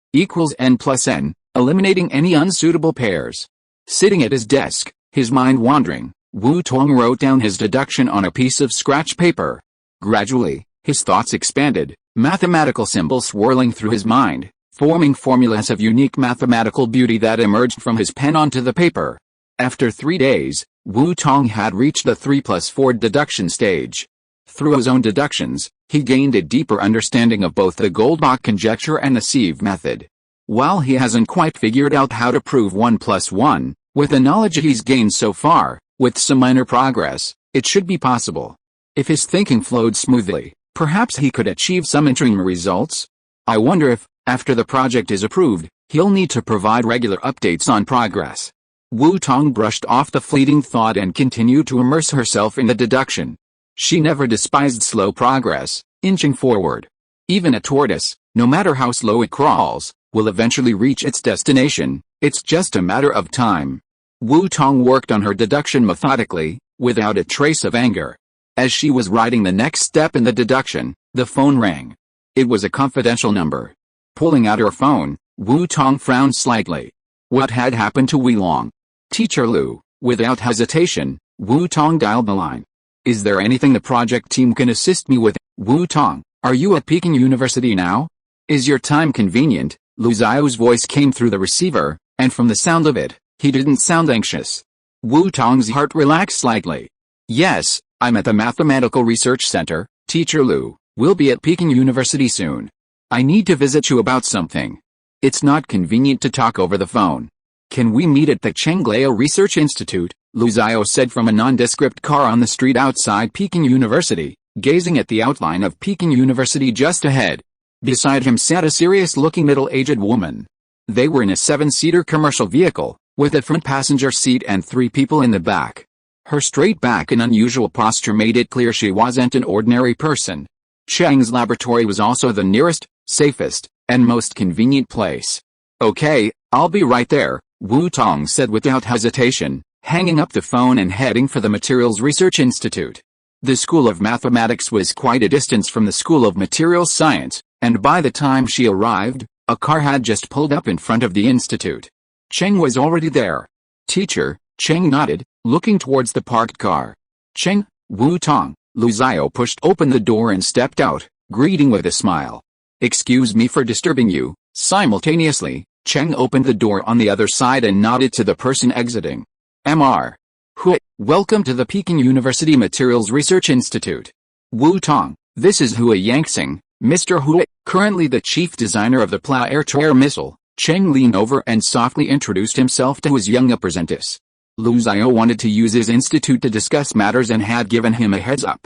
n plus n, eliminating any unsuitable pairs. Sitting at his desk, his mind wandering, Wu Tong wrote down his deduction on a piece of scratch paper. Gradually, his thoughts expanded, mathematical symbols swirling through his mind, forming formulas of unique mathematical beauty that emerged from his pen onto the paper. After 3 days, Wu Tong had reached the 3 plus 4 deduction stage. Through his own deductions, he gained a deeper understanding of both the Goldbach conjecture and the sieve method. While he hasn't quite figured out how to prove 1 plus 1, with the knowledge he's gained so far, with some minor progress, it should be possible. If his thinking flowed smoothly, perhaps he could achieve some interim results? I wonder if, after the project is approved, he'll need to provide regular updates on progress. Wu Tong brushed off the fleeting thought and continued to immerse herself in the deduction. She never despised slow progress, inching forward. Even a tortoise, no matter how slow it crawls, will eventually reach its destination. It's just a matter of time. Wu Tong worked on her deduction methodically, without a trace of anger. As she was writing the next step in the deduction, the phone rang. It was a confidential number. Pulling out her phone, Wu Tong frowned slightly. What had happened to Wei Long? Teacher Lu. Without hesitation, Wu Tong dialed the line. Is there anything the project team can assist me with? Wu Tong, are you at Peking University now? Is your time convenient? Lu Xiao's voice came through the receiver, and from the sound of it, he didn't sound anxious. Wu Tong's heart relaxed slightly. Yes, I'm at the Mathematical Research Center, Teacher Lu. We'll be at Peking University soon. I need to visit you about something. It's not convenient to talk over the phone. Can we meet at the Chengleo Research Institute? Lu Xiao said from a nondescript car on the street outside Peking University, gazing at the outline of Peking University just ahead. Beside him sat a serious-looking middle-aged woman. They were in a 7-seater commercial vehicle, with a front passenger seat and 3 people in the back. Her straight back and unusual posture made it clear she wasn't an ordinary person. Cheng's laboratory was also the nearest, safest, and most convenient place. Okay, I'll be right there, Wu Tong said without hesitation, hanging up the phone and heading for the Materials Research Institute. The School of Mathematics was quite a distance from the School of Materials Science, and by the time she arrived, a car had just pulled up in front of the institute. Cheng was already there. Teacher, Cheng nodded, looking towards the parked car. Cheng, Wu Tong. Lu Xiao pushed open the door and stepped out, greeting with a smile. Excuse me for disturbing you. Simultaneously, Cheng opened the door on the other side and nodded to the person exiting. Mr. Hui, welcome to the Peking University Materials Research Institute. Wu Tong, this is Hui Yangxing, Mr. Hui, currently the chief designer of the Plow air-to-air missile. Cheng leaned over and softly introduced himself to his young apprentice. Lu Xiao wanted to use his institute to discuss matters and had given him a heads up.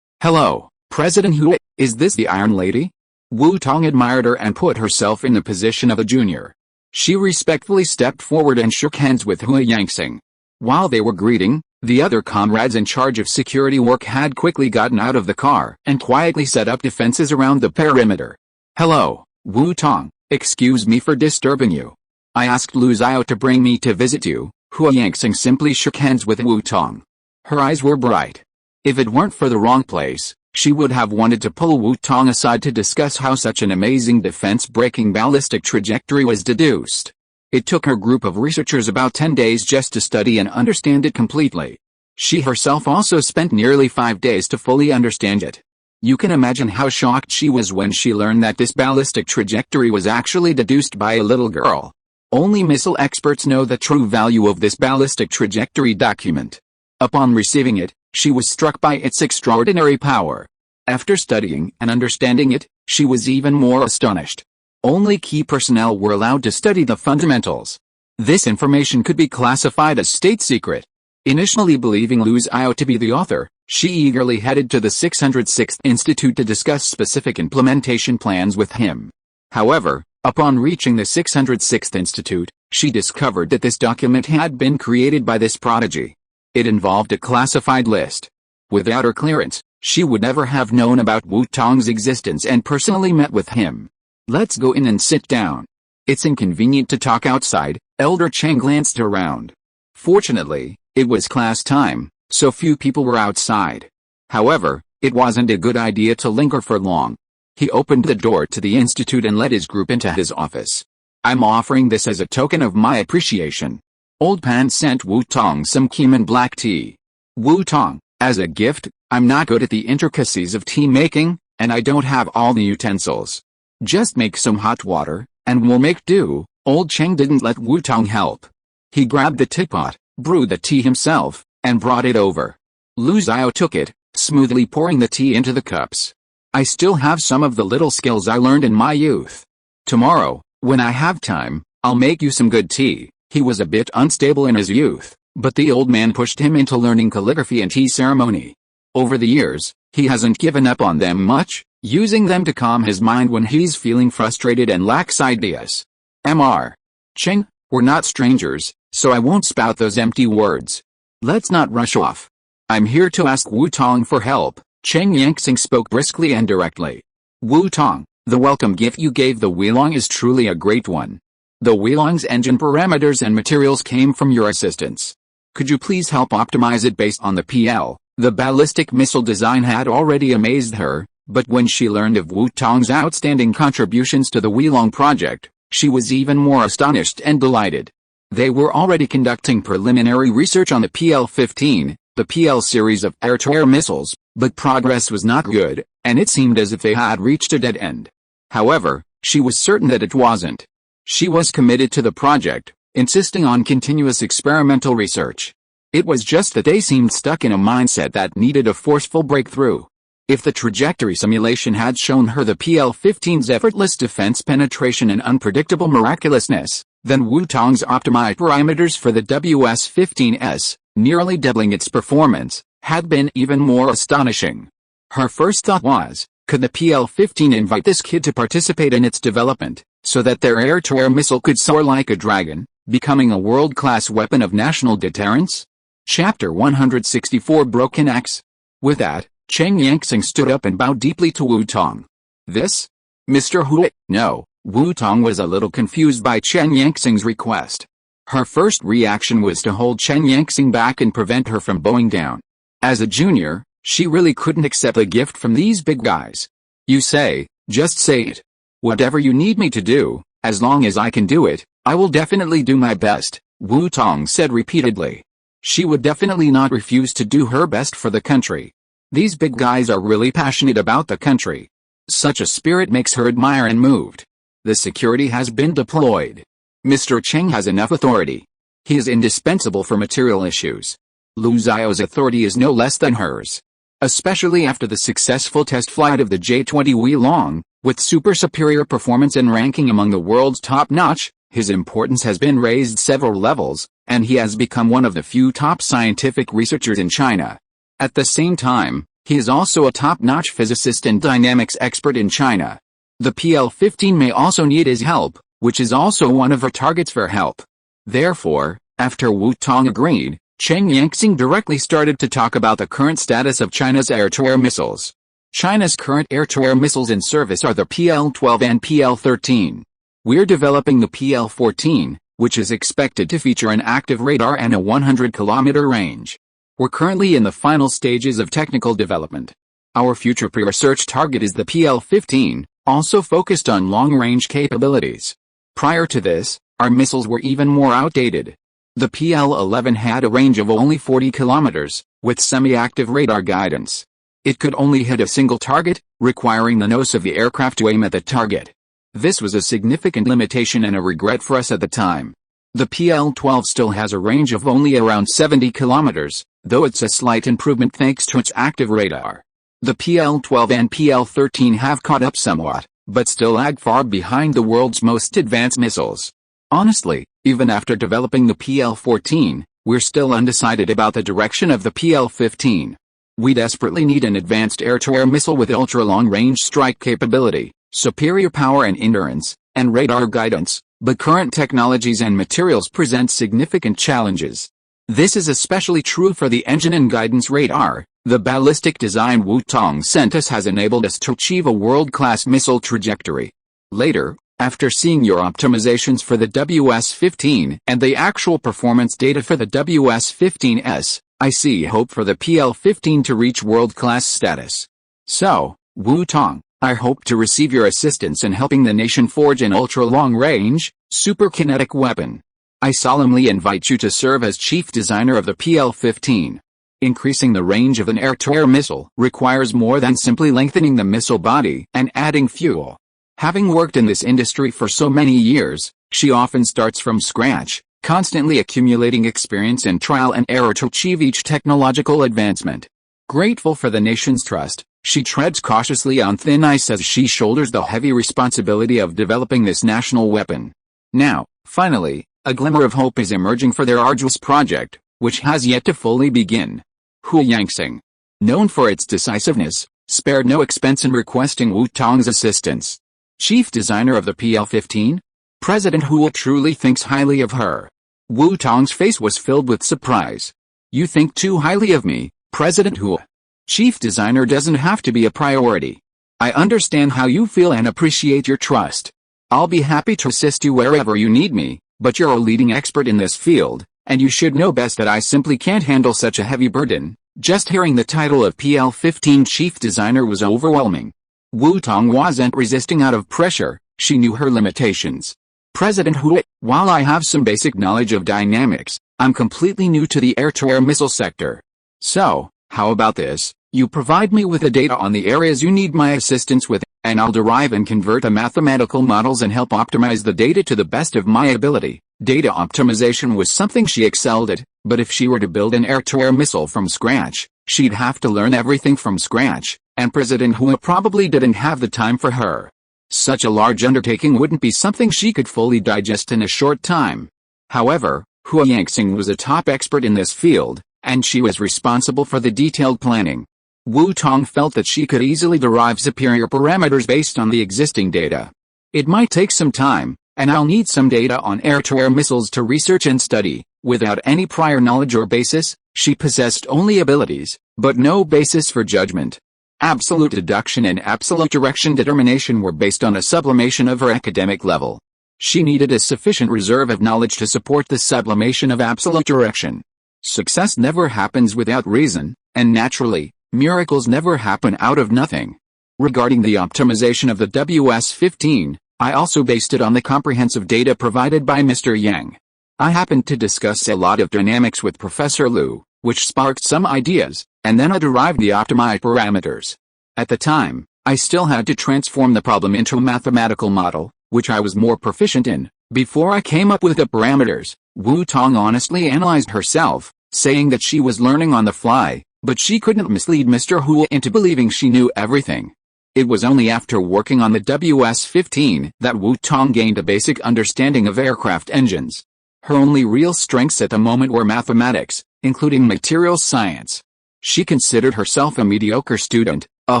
Hello, President Hui, is this the Iron Lady? Wu Tong admired her and put herself in the position of a junior. She respectfully stepped forward and shook hands with Hui Yangxing. While they were greeting, the other comrades in charge of security work had quickly gotten out of the car and quietly set up defenses around the perimeter. Hello, Wu Tong, excuse me for disturbing you. I asked Lu Xiao to bring me to visit you. Hui Yangxing simply shook hands with Wu Tong. Her eyes were bright. If it weren't for the wrong place, she would have wanted to pull Wu Tong aside to discuss how such an amazing defense-breaking ballistic trajectory was deduced. It took her group of researchers about 10 days just to study and understand it completely. She herself also spent nearly 5 days to fully understand it. You can imagine how shocked she was when she learned that this ballistic trajectory was actually deduced by a little girl. Only missile experts know the true value of this ballistic trajectory document. Upon receiving it, she was struck by its extraordinary power. After studying and understanding it, she was even more astonished. Only key personnel were allowed to study the fundamentals. This information could be classified as state secret. Initially believing Lu Xiao to be the author, she eagerly headed to the 606th Institute to discuss specific implementation plans with him. However, upon reaching the 606th Institute, she discovered that this document had been created by this prodigy. It involved a classified list. Without her clearance, she would never have known about Wu Tong's existence and personally met with him. Let's go in and sit down. It's inconvenient to talk outside. Elder Cheng glanced around. Fortunately, it was class time, so few people were outside. However, it wasn't a good idea to linger for long. He opened the door to the institute and led his group into his office. I'm offering this as a token of my appreciation. Old Pan sent Wu Tong some Keeman black tea. Wu Tong, as a gift, I'm not good at the intricacies of tea making, and I don't have all the utensils. Just make some hot water, and we'll make do. Old Cheng didn't let Wu Tong help. He grabbed the teapot, brewed the tea himself, and brought it over. Lu Xiao took it, smoothly pouring the tea into the cups. I still have some of the little skills I learned in my youth. Tomorrow, when I have time, I'll make you some good tea. He was a bit unstable in his youth, but the old man pushed him into learning calligraphy and tea ceremony. Over the years, he hasn't given up on them much, using them to calm his mind when he's feeling frustrated and lacks ideas. Mr. Cheng, we're not strangers, so I won't spout those empty words. Let's not rush off. I'm here to ask Wu Tong for help. Cheng Yanxing spoke briskly and directly. Wu Tong, the welcome gift you gave the Huilong is truly a great one. The Huilong's engine parameters and materials came from your assistance. Could you please help optimize it based on the PL? The ballistic missile design had already amazed her, but when she learned of Wu Tong's outstanding contributions to the Huilong project, she was even more astonished and delighted. They were already conducting preliminary research on the PL-15, the PL series of air-to-air missiles, but progress was not good, and it seemed as if they had reached a dead end. However, she was certain that it wasn't. She was committed to the project, insisting on continuous experimental research. It was just that they seemed stuck in a mindset that needed a forceful breakthrough. If the trajectory simulation had shown her the PL-15's effortless defense penetration and unpredictable miraculousness, then Wu Tong's optimized parameters for the WS-15S, nearly doubling its performance, had been even more astonishing. Her first thought was, could the PL-15 invite this kid to participate in its development, so that their air-to-air missile could soar like a dragon, becoming a world-class weapon of national deterrence? Chapter 164 Broken Axe. With that, Cheng Yanxing stood up and bowed deeply to Wu Tong. This? Mr. Hui? No, Wu Tong was a little confused by Cheng Yanxing's request. Her first reaction was to hold Cheng Yanxing back and prevent her from bowing down. As a junior, she really couldn't accept a gift from these big guys. You say, just say it. Whatever you need me to do, as long as I can do it, I will definitely do my best, Wu Tong said repeatedly. She would definitely not refuse to do her best for the country. These big guys are really passionate about the country. Such a spirit makes her admire and moved. The security has been deployed. Mr. Cheng has enough authority. He is indispensable for material issues. Lu Xiao's authority is no less than hers. Especially after the successful test flight of the J-20 Huilong, with super superior performance and ranking among the world's top-notch, his importance has been raised several levels, and he has become one of the few top scientific researchers in China. At the same time, he is also a top-notch physicist and dynamics expert in China. The PL-15 may also need his help, which is also one of her targets for help. Therefore, after Wu Tong agreed, Cheng Yanxing directly started to talk about the current status of China's air-to-air missiles. China's current air-to-air missiles in service are the PL-12 and PL-13. We're developing the PL-14, which is expected to feature an active radar and a 100-kilometer range. We're currently in the final stages of technical development. Our future pre-research target is the PL-15, also focused on long-range capabilities. Prior to this, our missiles were even more outdated. The PL-11 had a range of only 40 kilometers, with semi-active radar guidance. It could only hit a single target, requiring the nose of the aircraft to aim at the target. This was a significant limitation and a regret for us at the time. The PL-12 still has a range of only around 70 kilometers, though it's a slight improvement thanks to its active radar. The PL-12 and PL-13 have caught up somewhat, but still lag far behind the world's most advanced missiles. Honestly, even after developing the PL-14, we're still undecided about the direction of the PL-15. We desperately need an advanced air-to-air missile with ultra-long-range strike capability, superior power and endurance, and radar guidance, but current technologies and materials present significant challenges. This is especially true for the engine and guidance radar. The ballistic design Wu Tong sent us has enabled us to achieve a world-class missile trajectory. Later, after seeing your optimizations for the WS-15 and the actual performance data for the WS-15S, I see hope for the PL-15 to reach world-class status. So, Wu Tong, I hope to receive your assistance in helping the nation forge an ultra-long-range, superkinetic weapon. I solemnly invite you to serve as chief designer of the PL-15. Increasing the range of an air-to-air missile requires more than simply lengthening the missile body and adding fuel. Having worked in this industry for so many years, she often starts from scratch, constantly accumulating experience and trial and error to achieve each technological advancement. Grateful for the nation's trust, she treads cautiously on thin ice as she shoulders the heavy responsibility of developing this national weapon. Now, finally, a glimmer of hope is emerging for their arduous project, which has yet to fully begin. Hu Yangxing, known for its decisiveness, spared no expense in requesting Wu Tong's assistance. Chief designer of the PL-15? President Hu truly thinks highly of her. Wu Tong's face was filled with surprise. You think too highly of me, President Hu. Chief designer doesn't have to be a priority. I understand how you feel and appreciate your trust. I'll be happy to assist you wherever you need me, but you're a leading expert in this field, and you should know best that I simply can't handle such a heavy burden. Just hearing the title of PL-15 chief designer was overwhelming. Wu Tong wasn't resisting out of pressure, she knew her limitations. President Hu, while I have some basic knowledge of dynamics, I'm completely new to the air-to-air missile sector. So, how about this? You provide me with the data on the areas you need my assistance with, and I'll derive and convert the mathematical models and help optimize the data to the best of my ability. Data optimization was something she excelled at, but if she were to build an air-to-air missile from scratch, she'd have to learn everything from scratch, and President Hu probably didn't have the time for her. Such a large undertaking wouldn't be something she could fully digest in a short time. However, Hu Yangxing was a top expert in this field, and she was responsible for the detailed planning. Wu Tong felt that she could easily derive superior parameters based on the existing data. It might take some time, and I'll need some data on air-to-air missiles to research and study. Without any prior knowledge or basis, she possessed only abilities, but no basis for judgment. Absolute deduction and absolute direction determination were based on a sublimation of her academic level. She needed a sufficient reserve of knowledge to support the sublimation of absolute direction. Success never happens without reason, and naturally, miracles never happen out of nothing. Regarding the optimization of the WS-15, I also based it on the comprehensive data provided by Mr. Yang. I happened to discuss a lot of dynamics with Professor Liu, which sparked some ideas, and then I derived the optimized parameters. At the time, I still had to transform the problem into a mathematical model, which I was more proficient in. Before I came up with the parameters, Wu Tong honestly analyzed herself, saying that she was learning on the fly, but she couldn't mislead Mr. Hu into believing she knew everything. It was only after working on the WS-15 that Wu Tong gained a basic understanding of aircraft engines. Her only real strengths at the moment were mathematics, including materials science. She considered herself a mediocre student, a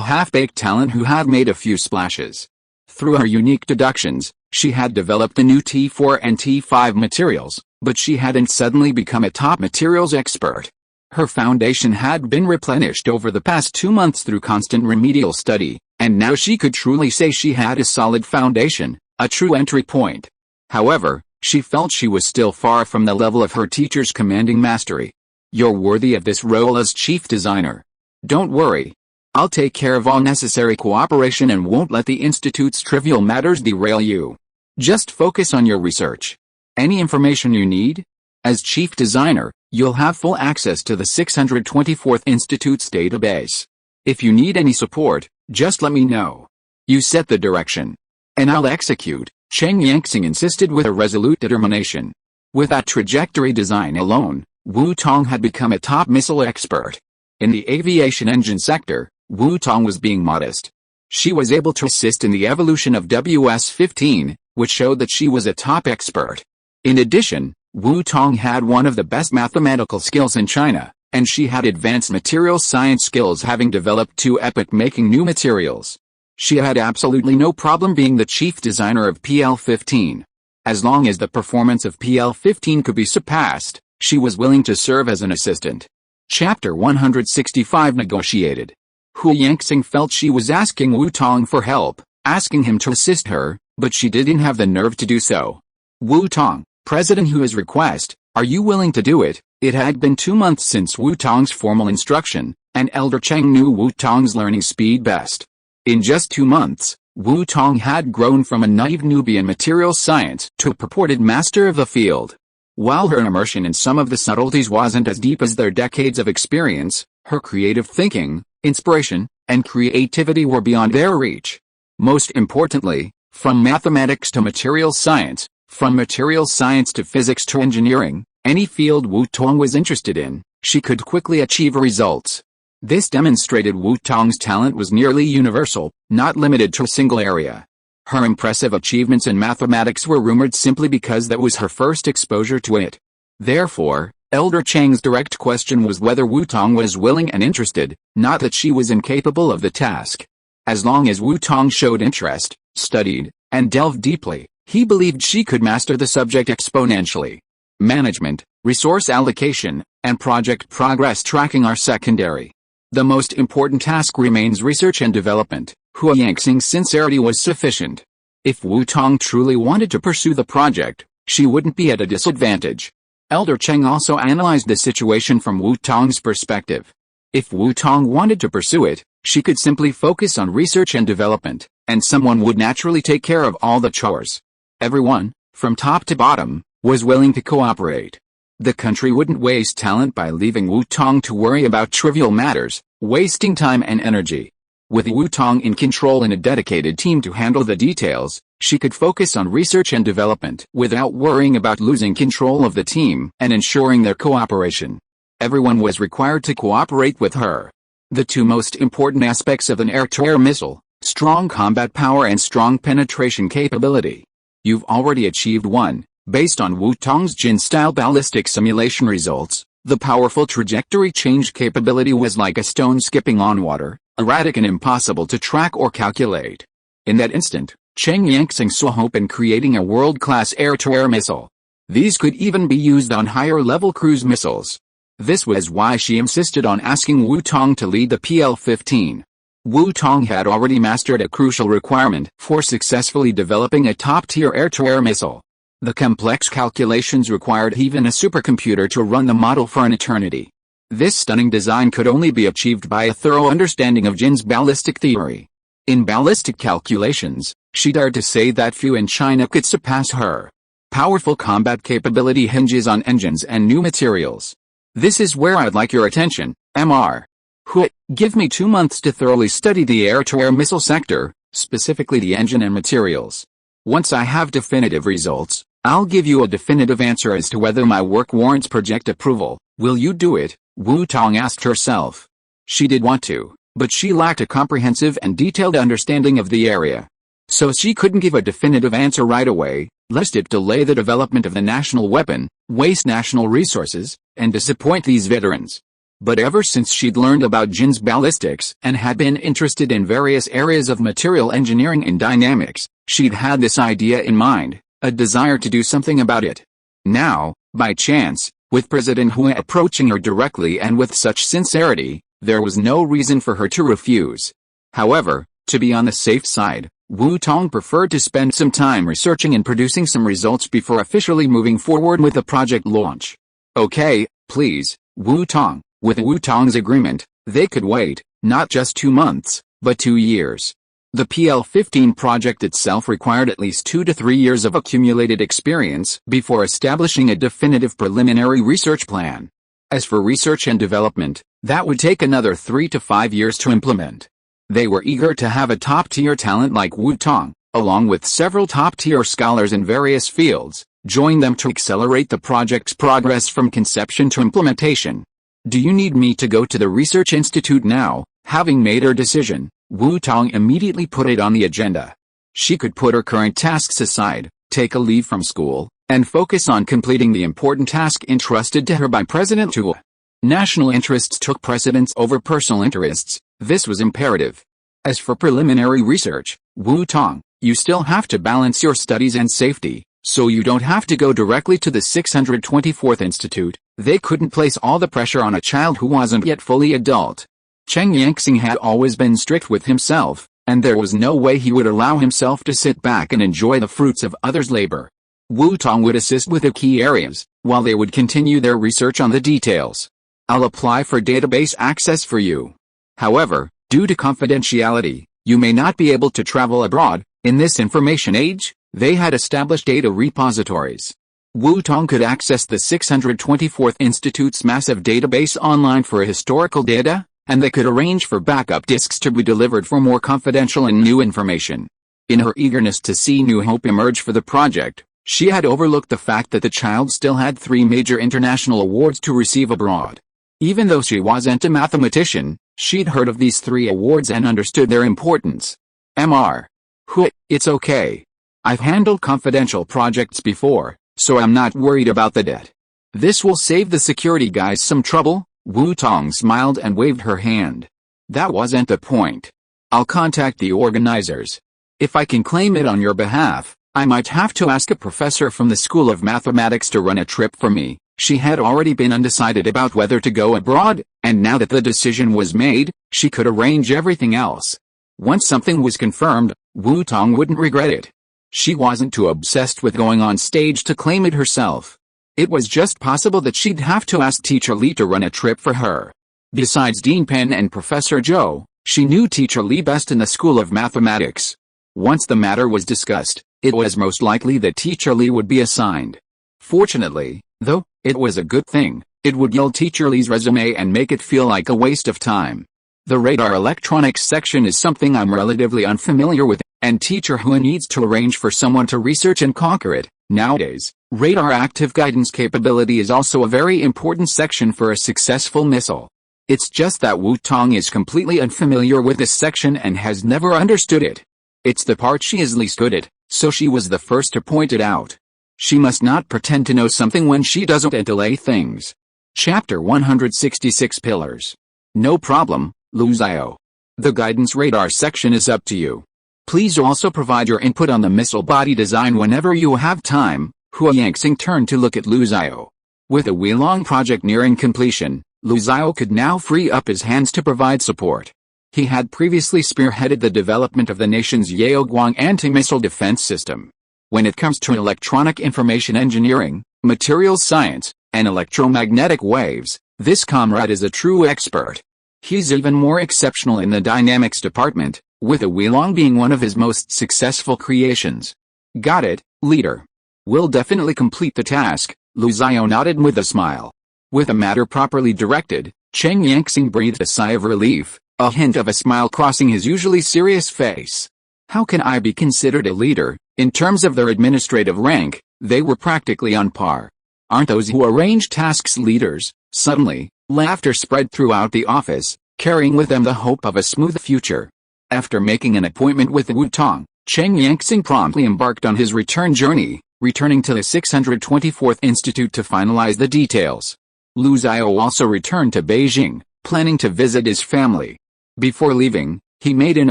half-baked talent who had made a few splashes. Through her unique deductions, she had developed the new T4 and T5 materials, but she hadn't suddenly become a top materials expert. Her foundation had been replenished over the past 2 months through constant remedial study, and now she could truly say she had a solid foundation, a true entry point. However, she felt she was still far from the level of her teacher's commanding mastery. You're worthy of this role as chief designer. Don't worry. I'll take care of all necessary cooperation and won't let the Institute's trivial matters derail you. Just focus on your research. Any information you need? As chief designer, you'll have full access to the 624th Institute's database. If you need any support, just let me know. You set the direction, and I'll execute, Cheng Yangxing insisted with a resolute determination. With that trajectory design alone, Wu Tong had become a top missile expert. In the aviation engine sector, Wu Tong was being modest. She was able to assist in the evolution of WS-15, which showed that she was a top expert. In addition, Wu Tong had one of the best mathematical skills in China, and she had advanced materials science skills, having developed 2 epoch-making new materials. She had absolutely no problem being the chief designer of PL-15. As long as the performance of PL-15 could be surpassed, she was willing to serve as an assistant. Chapter 165 Negotiated. Hu Yangxing felt she was asking Wu Tong for help, asking him to assist her, but she didn't have the nerve to do so. Wu Tong, President Hu's request, are you willing to do it? It had been 2 months since Wu Tong's formal instruction, and Elder Cheng knew Wu Tong's learning speed best. In just 2 months, Wu Tong had grown from a naive newbie in materials science to a purported master of the field. While her immersion in some of the subtleties wasn't as deep as their decades of experience, her creative thinking, inspiration, and creativity were beyond their reach. Most importantly, from mathematics to materials science, from materials science to physics to engineering, any field Wu Tong was interested in, she could quickly achieve results. This demonstrated Wu Tong's talent was nearly universal, not limited to a single area. Her impressive achievements in mathematics were rumored simply because that was her first exposure to it. Therefore, Elder Chang's direct question was whether Wu Tong was willing and interested, not that she was incapable of the task. As long as Wu Tong showed interest, studied, and delved deeply, he believed she could master the subject exponentially. Management, resource allocation, and project progress tracking are secondary. The most important task remains research and development. Hua Yangxing's sincerity was sufficient. If Wu Tong truly wanted to pursue the project, she wouldn't be at a disadvantage. Elder Cheng also analyzed the situation from Wu Tong's perspective. If Wu Tong wanted to pursue it, she could simply focus on research and development, and someone would naturally take care of all the chores. Everyone, from top to bottom, was willing to cooperate. The country wouldn't waste talent by leaving Wu Tong to worry about trivial matters, wasting time and energy. With Wu Tong in control and a dedicated team to handle the details, she could focus on research and development without worrying about losing control of the team and ensuring their cooperation. Everyone was required to cooperate with her. The two most important aspects of an air-to-air missile: strong combat power and strong penetration capability. You've already achieved one. Based on Wu Tong's Jin-style ballistic simulation results, the powerful trajectory change capability was like a stone skipping on water, erratic and impossible to track or calculate. In that instant, Cheng Yangxing saw hope in creating a world-class air-to-air missile. These could even be used on higher-level cruise missiles. This was why she insisted on asking Wu Tong to lead the PL-15. Wu Tong had already mastered a crucial requirement for successfully developing a top-tier air-to-air missile. The complex calculations required even a supercomputer to run the model for an eternity. This stunning design could only be achieved by a thorough understanding of Jin's ballistic theory. In ballistic calculations, she dared to say that few in China could surpass her. Powerful combat capability hinges on engines and new materials. This is where I'd like your attention, Mr. Hui. Give me 2 months to thoroughly study the air-to-air missile sector, specifically the engine and materials. Once I have definitive results, I'll give you a definitive answer as to whether my work warrants project approval. Will you do it? Wu Tong asked herself. She did want to, but she lacked a comprehensive and detailed understanding of the area. So she couldn't give a definitive answer right away, lest it delay the development of the national weapon, waste national resources, and disappoint these veterans. But ever since she'd learned about Jin's ballistics and had been interested in various areas of material engineering and dynamics, she'd had this idea in mind, a desire to do something about it. Now, by chance, with President Hui approaching her directly and with such sincerity, there was no reason for her to refuse. However, to be on the safe side, Wu Tong preferred to spend some time researching and producing some results before officially moving forward with the project launch. Okay, please, Wu Tong. With Wu Tong's agreement, they could wait, not just 2 months, but 2 years. The PL-15 project itself required at least 2 to 3 years of accumulated experience before establishing a definitive preliminary research plan. As for research and development, that would take another 3 to 5 years to implement. They were eager to have a top-tier talent like Wu Tong, along with several top-tier scholars in various fields, join them to accelerate the project's progress from conception to implementation. Do you need me to go to the research institute now? Having made her decision, Wu Tong immediately put it on the agenda. She could put her current tasks aside, take a leave from school, and focus on completing the important task entrusted to her by President Tua. National interests took precedence over personal interests. This was imperative. As for preliminary research, Wu Tong, you still have to balance your studies and safety, so you don't have to go directly to the 624th Institute. They couldn't place all the pressure on a child who wasn't yet fully adult. Cheng Yangxing had always been strict with himself, and there was no way he would allow himself to sit back and enjoy the fruits of others' labor. Wu Tong would assist with the key areas, while they would continue their research on the details. I'll apply for database access for you. However, due to confidentiality, you may not be able to travel abroad. In this information age, they had established data repositories. Wu Tong could access the 624th Institute's massive database online for historical data, and they could arrange for backup disks to be delivered for more confidential and new information. In her eagerness to see new hope emerge for the project, she had overlooked the fact that the child still had 3 major international awards to receive abroad. Even though she wasn't a mathematician, She'd heard of these 3 awards and understood their importance. Mr. Hu, it's okay. I've handled confidential projects before, so I'm not worried about the debt. This will save the security guys some trouble. Wu Tong smiled and waved her hand. That wasn't the point. I'll contact the organizers. If I can claim it on your behalf, I might have to ask a professor from the School of Mathematics to run a trip for me. She had already been undecided about whether to go abroad, and now that the decision was made, she could arrange everything else. Once something was confirmed, Wu Tong wouldn't regret it. She wasn't too obsessed with going on stage to claim it herself. It was just possible that she'd have to ask Teacher Li to run a trip for her. Besides Dean Pen and Professor Zhou, she knew Teacher Li best in the School of Mathematics. Once the matter was discussed, it was most likely that Teacher Li would be assigned. Fortunately, though, it was a good thing. It would yield Teacher Li's resume and make it feel like a waste of time. The radar electronics section is something I'm relatively unfamiliar with, and Teacher Hu needs to arrange for someone to research and conquer it. Nowadays, radar active guidance capability is also a very important section for a successful missile. It's just that Wu Tong is completely unfamiliar with this section and has never understood it. It's the part she is least good at, so she was the first to point it out. She must not pretend to know something when she doesn't and delay things. Chapter 166 Pillars. No problem, Lu Xiao. The guidance radar section is up to you. Please also provide your input on the missile body design whenever you have time. Hua Yangxing turned to look at Lu Xiao. With a Weilong project nearing completion, Lu Xiao could now free up his hands to provide support. He had previously spearheaded the development of the nation's Yaoguang anti-missile defense system. When it comes to electronic information engineering, materials science, and electromagnetic waves, this comrade is a true expert. He's even more exceptional in the dynamics department, with a Weilong being one of his most successful creations. Got it, leader. We'll definitely complete the task, Lu Xiao nodded with a smile. With the matter properly directed, Cheng Yangxing breathed a sigh of relief, a hint of a smile crossing his usually serious face. How can I be considered a leader? In terms of their administrative rank, they were practically on par. Aren't those who arrange tasks leaders? Suddenly, laughter spread throughout the office, carrying with them the hope of a smooth future. After making an appointment with Wu Tong, Cheng Yangxing promptly embarked on his return journey, returning to the 624th Institute to finalize the details. Lu Xiao also returned to Beijing, planning to visit his family. Before leaving, he made an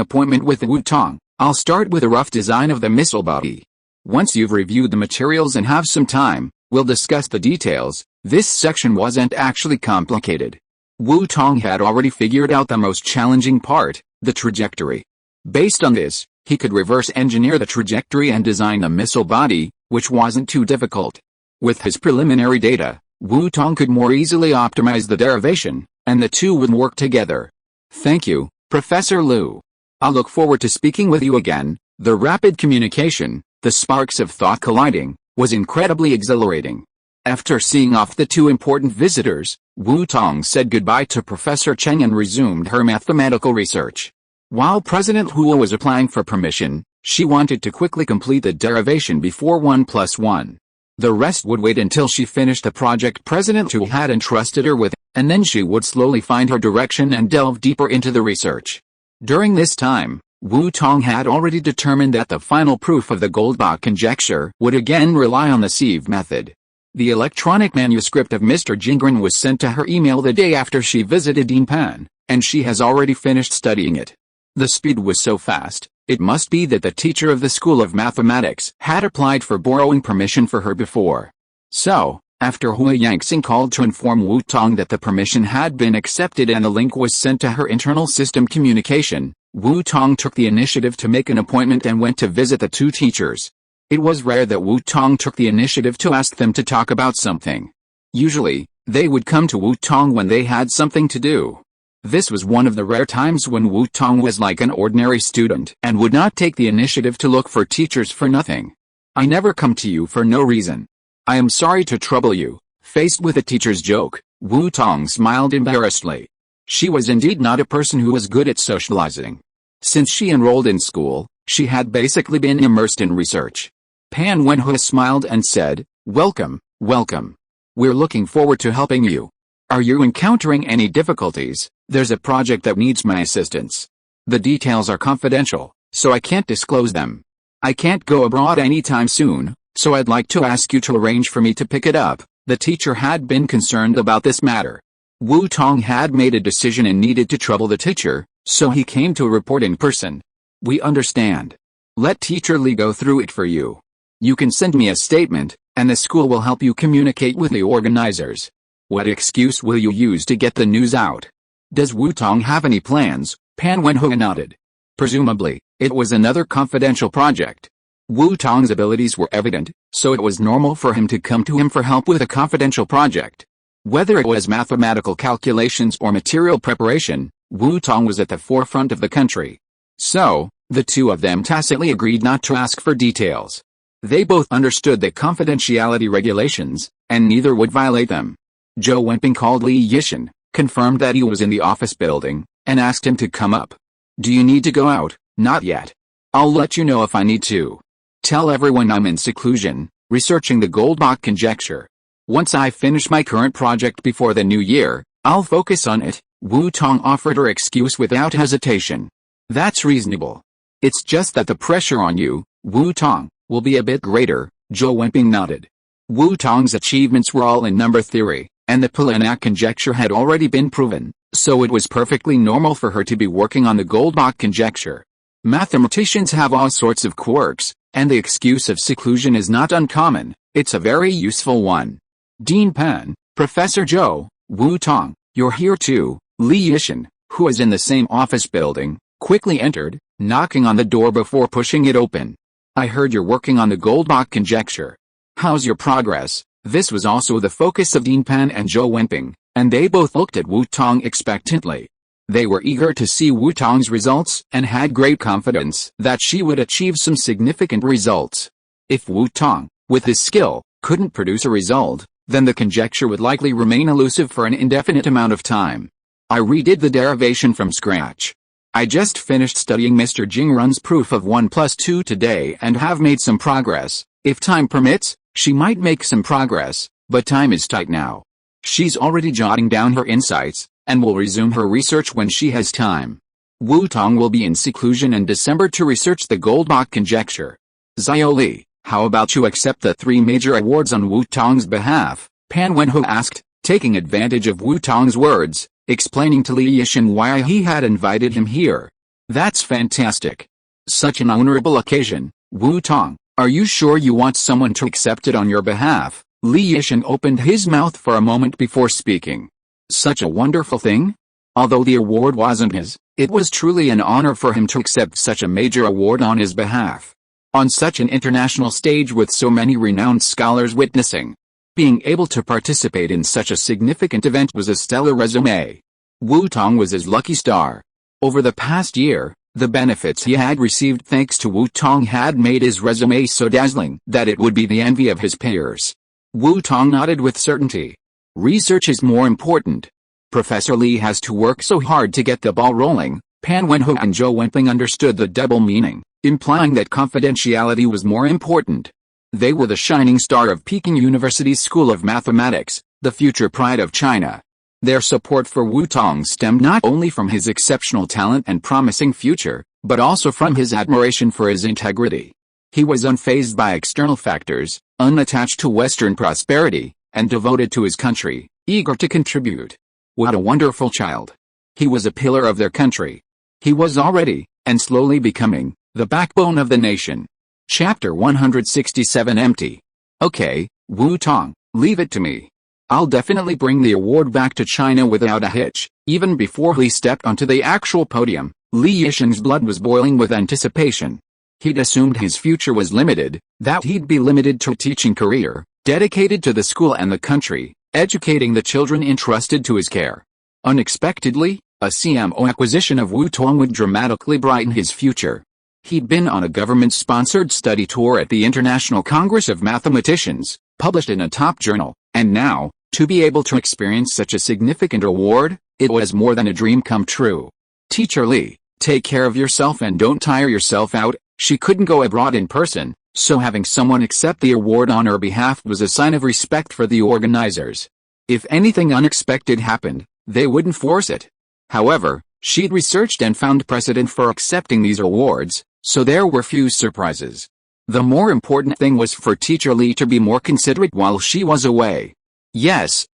appointment with Wu Tong. I'll start with a rough design of the missile body. Once you've reviewed the materials and have some time, we'll discuss the details. This section wasn't actually complicated. Wu Tong had already figured out the most challenging part, the trajectory. Based on this, he could reverse engineer the trajectory and design the missile body, which wasn't too difficult. With his preliminary data, Wu Tong could more easily optimize the derivation, and the two would work together. Thank you, Professor Lu. I'll look forward to speaking with you again. The rapid communication, the sparks of thought colliding, was incredibly exhilarating. After seeing off the 2 important visitors, Wu Tong said goodbye to Professor Cheng and resumed her mathematical research. While President Hua was applying for permission, she wanted to quickly complete the derivation before 1 + 1. The rest would wait until she finished the project President Hu had entrusted her with, and then she would slowly find her direction and delve deeper into the research. During this time, Wu Tong had already determined that the final proof of the Goldbach conjecture would again rely on the sieve method. The electronic manuscript of Mr. Jingren was sent to her email the day after she visited Dean Pan, and she has already finished studying it. The speed was so fast, it must be that the teacher of the School of Mathematics had applied for borrowing permission for her before. So, after Hua Yangxing called to inform Wu Tong that the permission had been accepted and the link was sent to her internal system communication, Wu Tong took the initiative to make an appointment and went to visit the 2 teachers. It was rare that Wu Tong took the initiative to ask them to talk about something. Usually, they would come to Wu Tong when they had something to do. This was one of the rare times when Wu Tong was like an ordinary student and would not take the initiative to look for teachers for nothing. I never come to you for no reason. I am sorry to trouble you. Faced with a teacher's joke, Wu Tong smiled embarrassedly. She was indeed not a person who was good at socializing. Since she enrolled in school, she had basically been immersed in research. Pan Wenhua smiled and said, "Welcome, welcome. We're looking forward to helping you. Are you encountering any difficulties?" There's a project that needs my assistance. The details are confidential, so I can't disclose them. I can't go abroad anytime soon, so I'd like to ask you to arrange for me to pick it up." The teacher had been concerned about this matter. Wu Tong had made a decision and needed to trouble the teacher, so he came to report in person. "We understand. Let Teacher Li go through it for you. You can send me a statement, and the school will help you communicate with the organizers. What excuse will you use to get the news out? Does Wu Tong have any plans?" Pan Wenhua nodded. Presumably, it was another confidential project. Wu Tong's abilities were evident, so it was normal for him to come to him for help with a confidential project. Whether it was mathematical calculations or material preparation, Wu Tong was at the forefront of the country. So, the two of them tacitly agreed not to ask for details. They both understood the confidentiality regulations, and neither would violate them. Zhou Wenping called Li Yishan, confirmed that he was in the office building, and asked him to come up. "Do you need to go out?" "Not yet. I'll let you know if I need to. Tell everyone I'm in seclusion, researching the Goldbach conjecture. Once I finish my current project before the new year, I'll focus on it." Wu Tong offered her excuse without hesitation. "That's reasonable. It's just that the pressure on you, Wu Tong, will be a bit greater." Zhou Wenping nodded. Wu Tong's achievements were all in number theory, and the Polignac conjecture had already been proven, so it was perfectly normal for her to be working on the Goldbach conjecture. Mathematicians have all sorts of quirks, and the excuse of seclusion is not uncommon. It's a very useful one. "Dean Pan, Professor Zhou, Wu Tong, you're here too." Li Yishan, who was in the same office building, quickly entered, knocking on the door before pushing it open. "I heard you're working on the Goldbach conjecture. How's your progress?" This was also the focus of Dean Pan and Zhou Wenping, and they both looked at Wu Tong expectantly. They were eager to see Wu Tong's results and had great confidence that she would achieve some significant results. If Wu Tong, with his skill, couldn't produce a result, then the conjecture would likely remain elusive for an indefinite amount of time. "I redid the derivation from scratch. I just finished studying Mr. Jingrun's proof of 1 plus 2 today and have made some progress. If time permits, she might make some progress, but time is tight now. She's already jotting down her insights, and will resume her research when she has time. Wu Tong will be in seclusion in December to research the Goldbach conjecture. Xiao Li, how about you accept the 3 major awards on Wu Tong's behalf?" Pan Wenhua asked, taking advantage of Wu Tong's words, explaining to Li Yishan why he had invited him here. "That's fantastic. Such an honorable occasion. Wu Tong, are you sure you want someone to accept it on your behalf?" Li Yishan opened his mouth for a moment before speaking. Such a wonderful thing? Although the award wasn't his, it was truly an honor for him to accept such a major award on his behalf. On such an international stage with so many renowned scholars witnessing. Being able to participate in such a significant event was a stellar resume. Wu Tong was his lucky star. Over the past year, the benefits he had received thanks to Wu Tong had made his resume so dazzling that it would be the envy of his peers. Wu Tong nodded with certainty. Research is more important. Professor Li has to work so hard to get the ball rolling. Pan Wenhua and Zhou Wenping understood the double meaning, implying that confidentiality was more important. They were the shining star of Peking University's School of Mathematics, the future pride of China. Their support for Wu Tong stemmed not only from his exceptional talent and promising future, but also from his admiration for his integrity. He was unfazed by external factors, unattached to Western prosperity, and devoted to his country, eager to contribute. What a wonderful child. He was a pillar of their country. He was already, and slowly becoming, the backbone of the nation. Chapter 167 Empty. Okay, Wu Tong, leave it to me. I'll definitely bring the award back to China without a hitch. Even before Li stepped onto the actual podium, Li Yishan's blood was boiling with anticipation. He'd assumed his future was limited, that he'd be limited to a teaching career, dedicated to the school and the country, educating the children entrusted to his care. Unexpectedly, a CMO acquisition of Wu Tong would dramatically brighten his future. He'd been on a government-sponsored study tour at the International Congress of Mathematicians, published in a top journal, and now, to be able to experience such a significant award, it was more than a dream come true. Teacher Li, take care of yourself and don't tire yourself out. She couldn't go abroad in person, so having someone accept the award on her behalf was a sign of respect for the organizers. If anything unexpected happened, they wouldn't force it. However, she'd researched and found precedent for accepting these awards, so there were few surprises. The more important thing was for Teacher Lee to be more considerate while she was away. Yes,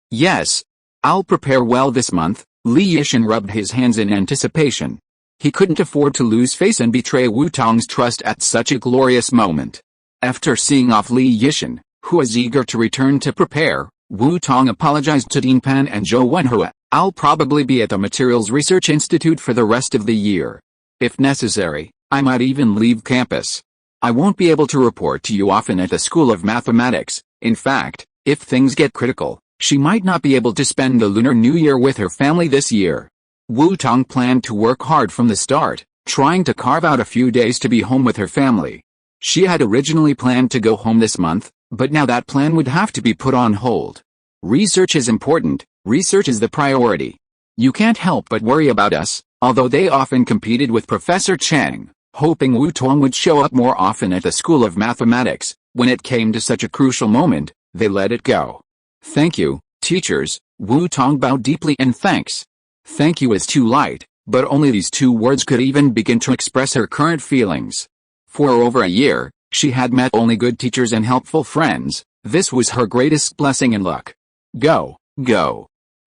I'll prepare well this month. Li Yishan rubbed his hands in anticipation. He couldn't afford to lose face and betray Wu Tong's trust at such a glorious moment. After seeing off Li Yishan, who was eager to return to prepare, Wu Tong apologized to Dean Pan and Zhou Wenhua. I'll probably be at the Materials Research Institute for the rest of the year. If necessary, I might even leave campus. I won't be able to report to you often at the School of Mathematics. In fact, if things get critical, she might not be able to spend the Lunar New Year with her family this year. Wu Tong planned to work hard from the start, trying to carve out a few days to be home with her family. She had originally planned to go home this month, but now that plan would have to be put on hold. Research is important, research is the priority. You can't help but worry about us, although they often competed with Professor Chang, hoping Wu Tong would show up more often at the School of Mathematics. When it came to such a crucial moment, they let it go. Thank you, teachers. Wu Tong bowed deeply in thanks. Thank you is too light, but only these two words could even begin to express her current feelings. For over a year, she had met only good teachers and helpful friends. This was her greatest blessing and luck. Go.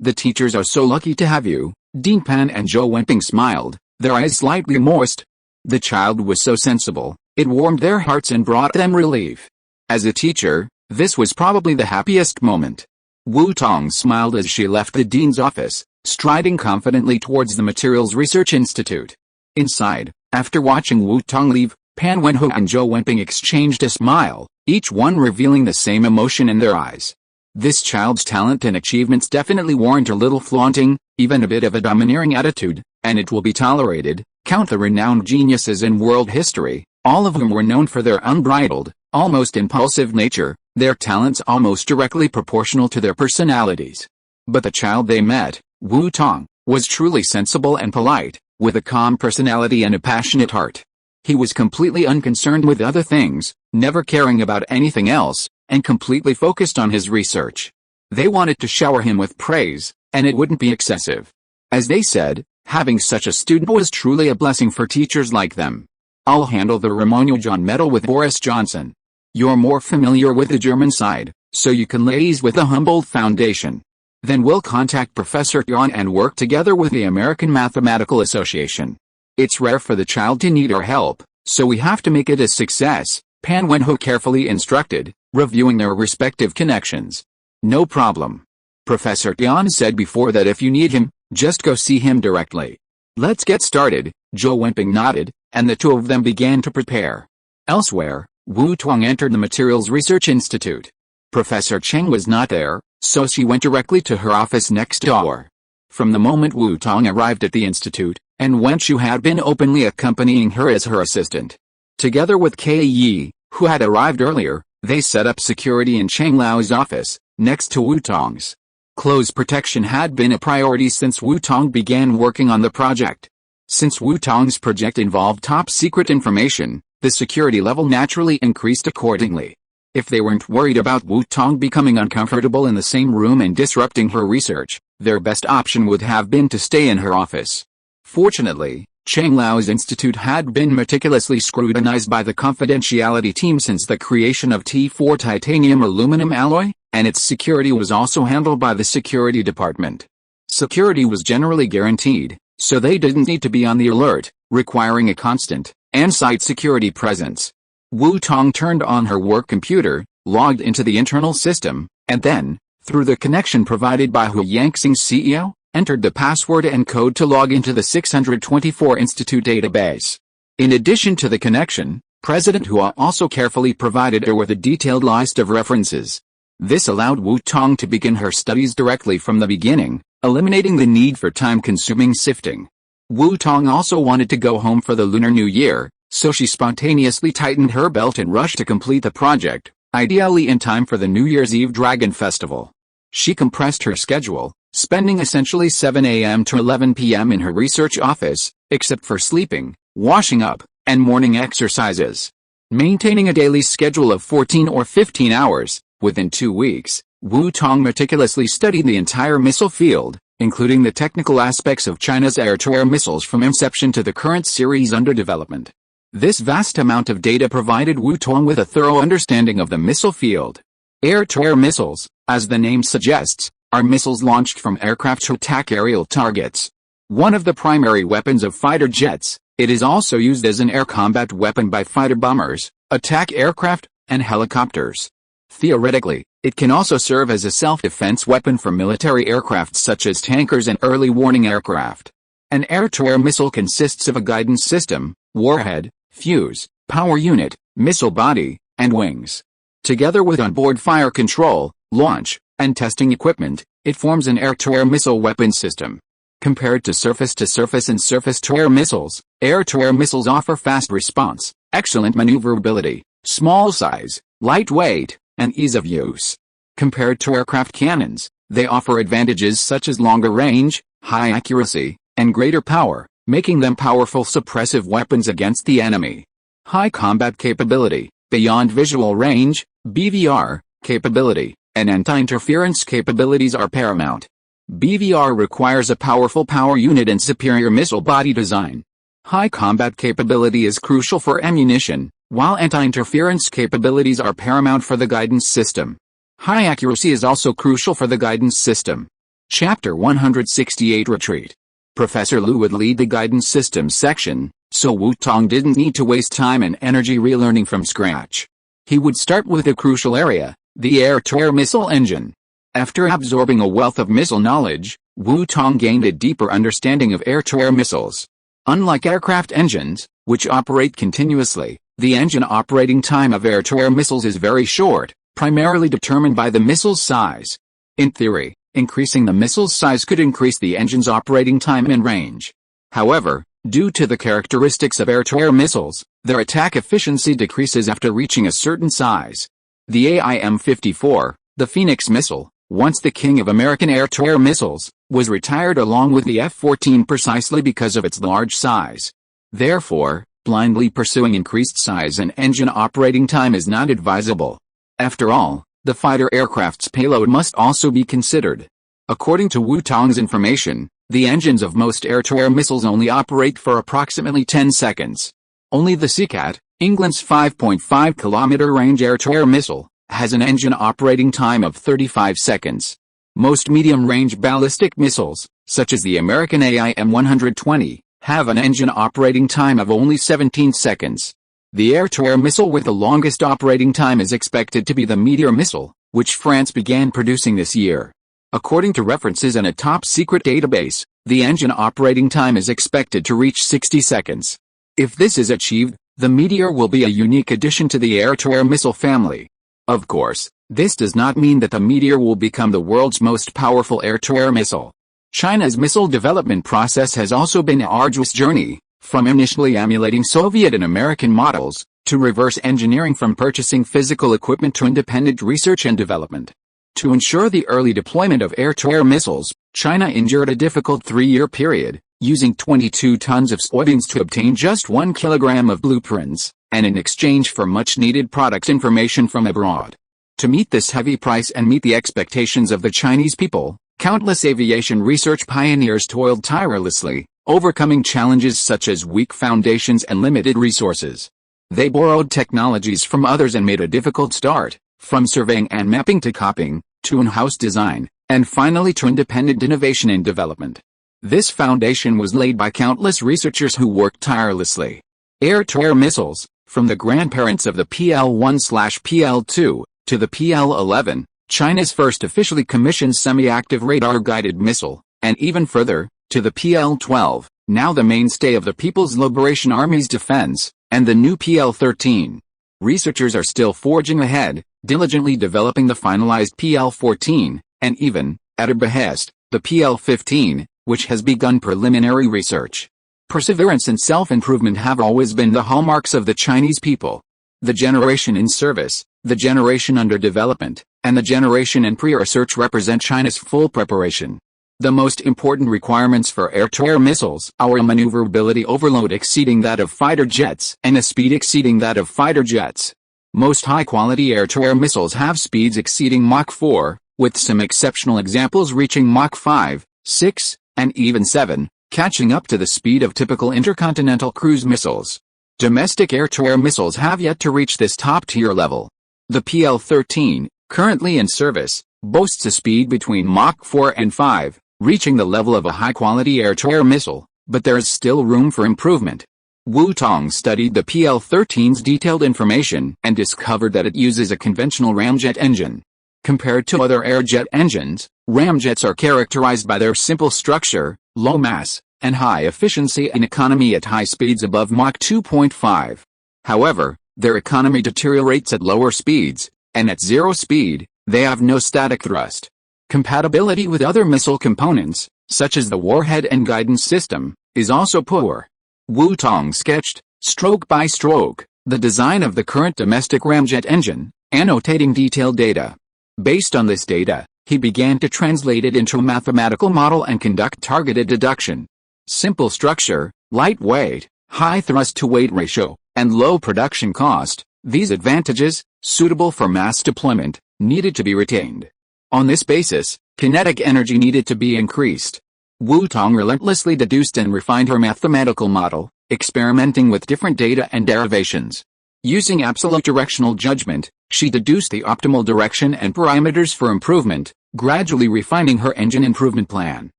The teachers are so lucky to have you. Dean Pan and Zhou Wenping smiled, their eyes slightly moist. The child was so sensible, it warmed their hearts and brought them relief. As a teacher, this was probably the happiest moment. Wu Tong smiled as she left the dean's office, striding confidently towards the Materials Research Institute. Inside, after watching Wu Tong leave, Pan Wenho and Zhou Wenping exchanged a smile, each one revealing the same emotion in their eyes. This child's talent and achievements definitely warrant a little flaunting, even a bit of a domineering attitude, and it will be tolerated. Count the renowned geniuses in world history, all of whom were known for their unbridled, almost impulsive nature, their talents almost directly proportional to their personalities. But the child they met, Wu Tong, was truly sensible and polite, with a calm personality and a passionate heart. He was completely unconcerned with other things, never caring about anything else, and completely focused on his research. They wanted to shower him with praise, and it wouldn't be excessive. As they said, having such a student was truly a blessing for teachers like them. I'll handle the Ramanujan medal with Boris Johnson. You're more familiar with the German side, so you can liaise with the Humboldt Foundation. Then we'll contact Professor Tian and work together with the American Mathematical Association. It's rare for the child to need our help, so we have to make it a success, Pan Wenho carefully instructed, reviewing their respective connections. No problem. Professor Tian said before that if you need him, just go see him directly. Let's get started. Zhou Wenping nodded, and the two of them began to prepare. Elsewhere, Wu Tong entered the Materials Research Institute. Professor Cheng was not there, so she went directly to her office next door. From the moment Wu Tong arrived at the institute, and Wen-Shu had been openly accompanying her as her assistant. Together with Kei Yi, who had arrived earlier, they set up security in Cheng Lao's office, next to Wu Tong's. Close protection had been a priority since Wu Tong began working on the project. Since Wu Tong's project involved top-secret information, the security level naturally increased accordingly. If they weren't worried about Wu Tong becoming uncomfortable in the same room and disrupting her research, their best option would have been to stay in her office. Fortunately, Cheng Lao's institute had been meticulously scrutinized by the confidentiality team since the creation of T4 titanium aluminum alloy, and its security was also handled by the security department. Security was generally guaranteed, so they didn't need to be on the alert, requiring a constant, on-site security presence. Wu Tong turned on her work computer, logged into the internal system, and then, through the connection provided by Hu Yangxing's CEO, entered the password and code to log into the 624 Institute database. In addition to the connection, President Hua also carefully provided her with a detailed list of references. This allowed Wu Tong to begin her studies directly from the beginning, eliminating the need for time-consuming sifting. Wu Tong also wanted to go home for the Lunar New Year, so she spontaneously tightened her belt and rushed to complete the project, ideally in time for the New Year's Eve Dragon Festival. She compressed her schedule, spending essentially 7 a.m. to 11 p.m. in her research office, except for sleeping, washing up, and morning exercises. Maintaining a daily schedule of 14 or 15 hours, within 2 weeks, Wu Tong meticulously studied the entire missile field, including the technical aspects of China's air-to-air missiles from inception to the current series under development. This vast amount of data provided Wu Tong with a thorough understanding of the missile field. Air-to-air missiles, as the name suggests, are missiles launched from aircraft to attack aerial targets. One of the primary weapons of fighter jets, it is also used as an air combat weapon by fighter bombers, attack aircraft, and helicopters. Theoretically, it can also serve as a self-defense weapon for military aircraft such as tankers and early warning aircraft. An air-to-air missile consists of a guidance system, warhead, fuse, power unit, missile body, and wings. Together with onboard fire control, launch, and testing equipment, it forms an air-to-air missile weapon system. Compared to surface-to-surface and surface-to-air missiles, air-to-air missiles offer fast response, excellent maneuverability, small size, lightweight, and ease of use. Compared to aircraft cannons, they offer advantages such as longer range, high accuracy, and greater power, making them powerful suppressive weapons against the enemy. High combat capability, beyond visual range, BVR, capability, and anti-interference capabilities are paramount. BVR requires a powerful power unit and superior missile body design. High combat capability is crucial for ammunition, while anti-interference capabilities are paramount for the guidance system. High accuracy is also crucial for the guidance system. Chapter 168 Retreat. Professor Liu would lead the guidance systems section, so Wu Tong didn't need to waste time and energy relearning from scratch. He would start with a crucial area, the air-to-air missile engine. After absorbing a wealth of missile knowledge, Wu Tong gained a deeper understanding of air-to-air missiles. Unlike aircraft engines, which operate continuously, the engine operating time of air-to-air missiles is very short, primarily determined by the missile's size. In theory, increasing the missile's size could increase the engine's operating time and range. However, due to the characteristics of air-to-air missiles, their attack efficiency decreases after reaching a certain size. The AIM-54, the Phoenix missile, once the king of American air-to-air missiles, was retired along with the F-14 precisely because of its large size. Therefore, blindly pursuing increased size and engine operating time is not advisable. After all, the fighter aircraft's payload must also be considered. According to Wu Tong's information, the engines of most air-to-air missiles only operate for approximately 10 seconds. Only the Seacat, England's 5.5-kilometer range air-to-air missile, has an engine operating time of 35 seconds. Most medium-range ballistic missiles, such as the American AIM-120, have an engine operating time of only 17 seconds. The air-to-air missile with the longest operating time is expected to be the Meteor missile, which France began producing this year. According to references in a top-secret database, the engine operating time is expected to reach 60 seconds. If this is achieved, the Meteor will be a unique addition to the air-to-air missile family. Of course, this does not mean that the Meteor will become the world's most powerful air-to-air missile. China's missile development process has also been an arduous journey, from initially emulating Soviet and American models, to reverse engineering from purchasing physical equipment to independent research and development. To ensure the early deployment of air-to-air missiles, China endured a difficult 3-year period, using 22 tons of soybeans to obtain just 1 kilogram of blueprints, and in exchange for much-needed product information from abroad. To meet this heavy price and meet the expectations of the Chinese people, countless aviation research pioneers toiled tirelessly, overcoming challenges such as weak foundations and limited resources. They borrowed technologies from others and made a difficult start, from surveying and mapping to copying, to in-house design, and finally to independent innovation and development. This foundation was laid by countless researchers who worked tirelessly. Air-to-air missiles, from the grandparents of the PL-1/PL-2, to the PL-11, China's first officially commissioned semi-active radar-guided missile, and even further, to the PL-12, now the mainstay of the People's Liberation Army's defense, and the new PL-13. Researchers are still forging ahead, diligently developing the finalized PL-14, and even, at a behest, the PL-15, which has begun preliminary research. Perseverance and self-improvement have always been the hallmarks of the Chinese people. The generation in service, the generation under development, and the generation in pre-research represent China's full preparation. The most important requirements for air-to-air missiles are a maneuverability overload exceeding that of fighter jets and a speed exceeding that of fighter jets. Most high-quality air-to-air missiles have speeds exceeding Mach 4, with some exceptional examples reaching Mach 5, 6, and even 7, catching up to the speed of typical intercontinental cruise missiles. Domestic air-to-air missiles have yet to reach this top-tier level. The PL-13, currently in service, boasts a speed between Mach 4 and 5, reaching the level of a high-quality air-to-air missile, but there is still room for improvement. Wu Tong studied the PL-13's detailed information and discovered that it uses a conventional ramjet engine. Compared to other airjet engines, ramjets are characterized by their simple structure, low mass, and high efficiency and economy at high speeds above Mach 2.5. However, their economy deteriorates at lower speeds, and at zero speed, they have no static thrust. Compatibility with other missile components, such as the warhead and guidance system, is also poor. Wu Tong sketched, stroke by stroke, the design of the current domestic ramjet engine, annotating detailed data. Based on this data, he began to translate it into a mathematical model and conduct targeted deduction. Simple structure, lightweight, high thrust-to-weight ratio, and low production cost, these advantages, suitable for mass deployment, needed to be retained. On this basis, kinetic energy needed to be increased. Wu Tong relentlessly deduced and refined her mathematical model, experimenting with different data and derivations. Using absolute directional judgment, she deduced the optimal direction and parameters for improvement, gradually refining her engine improvement plan.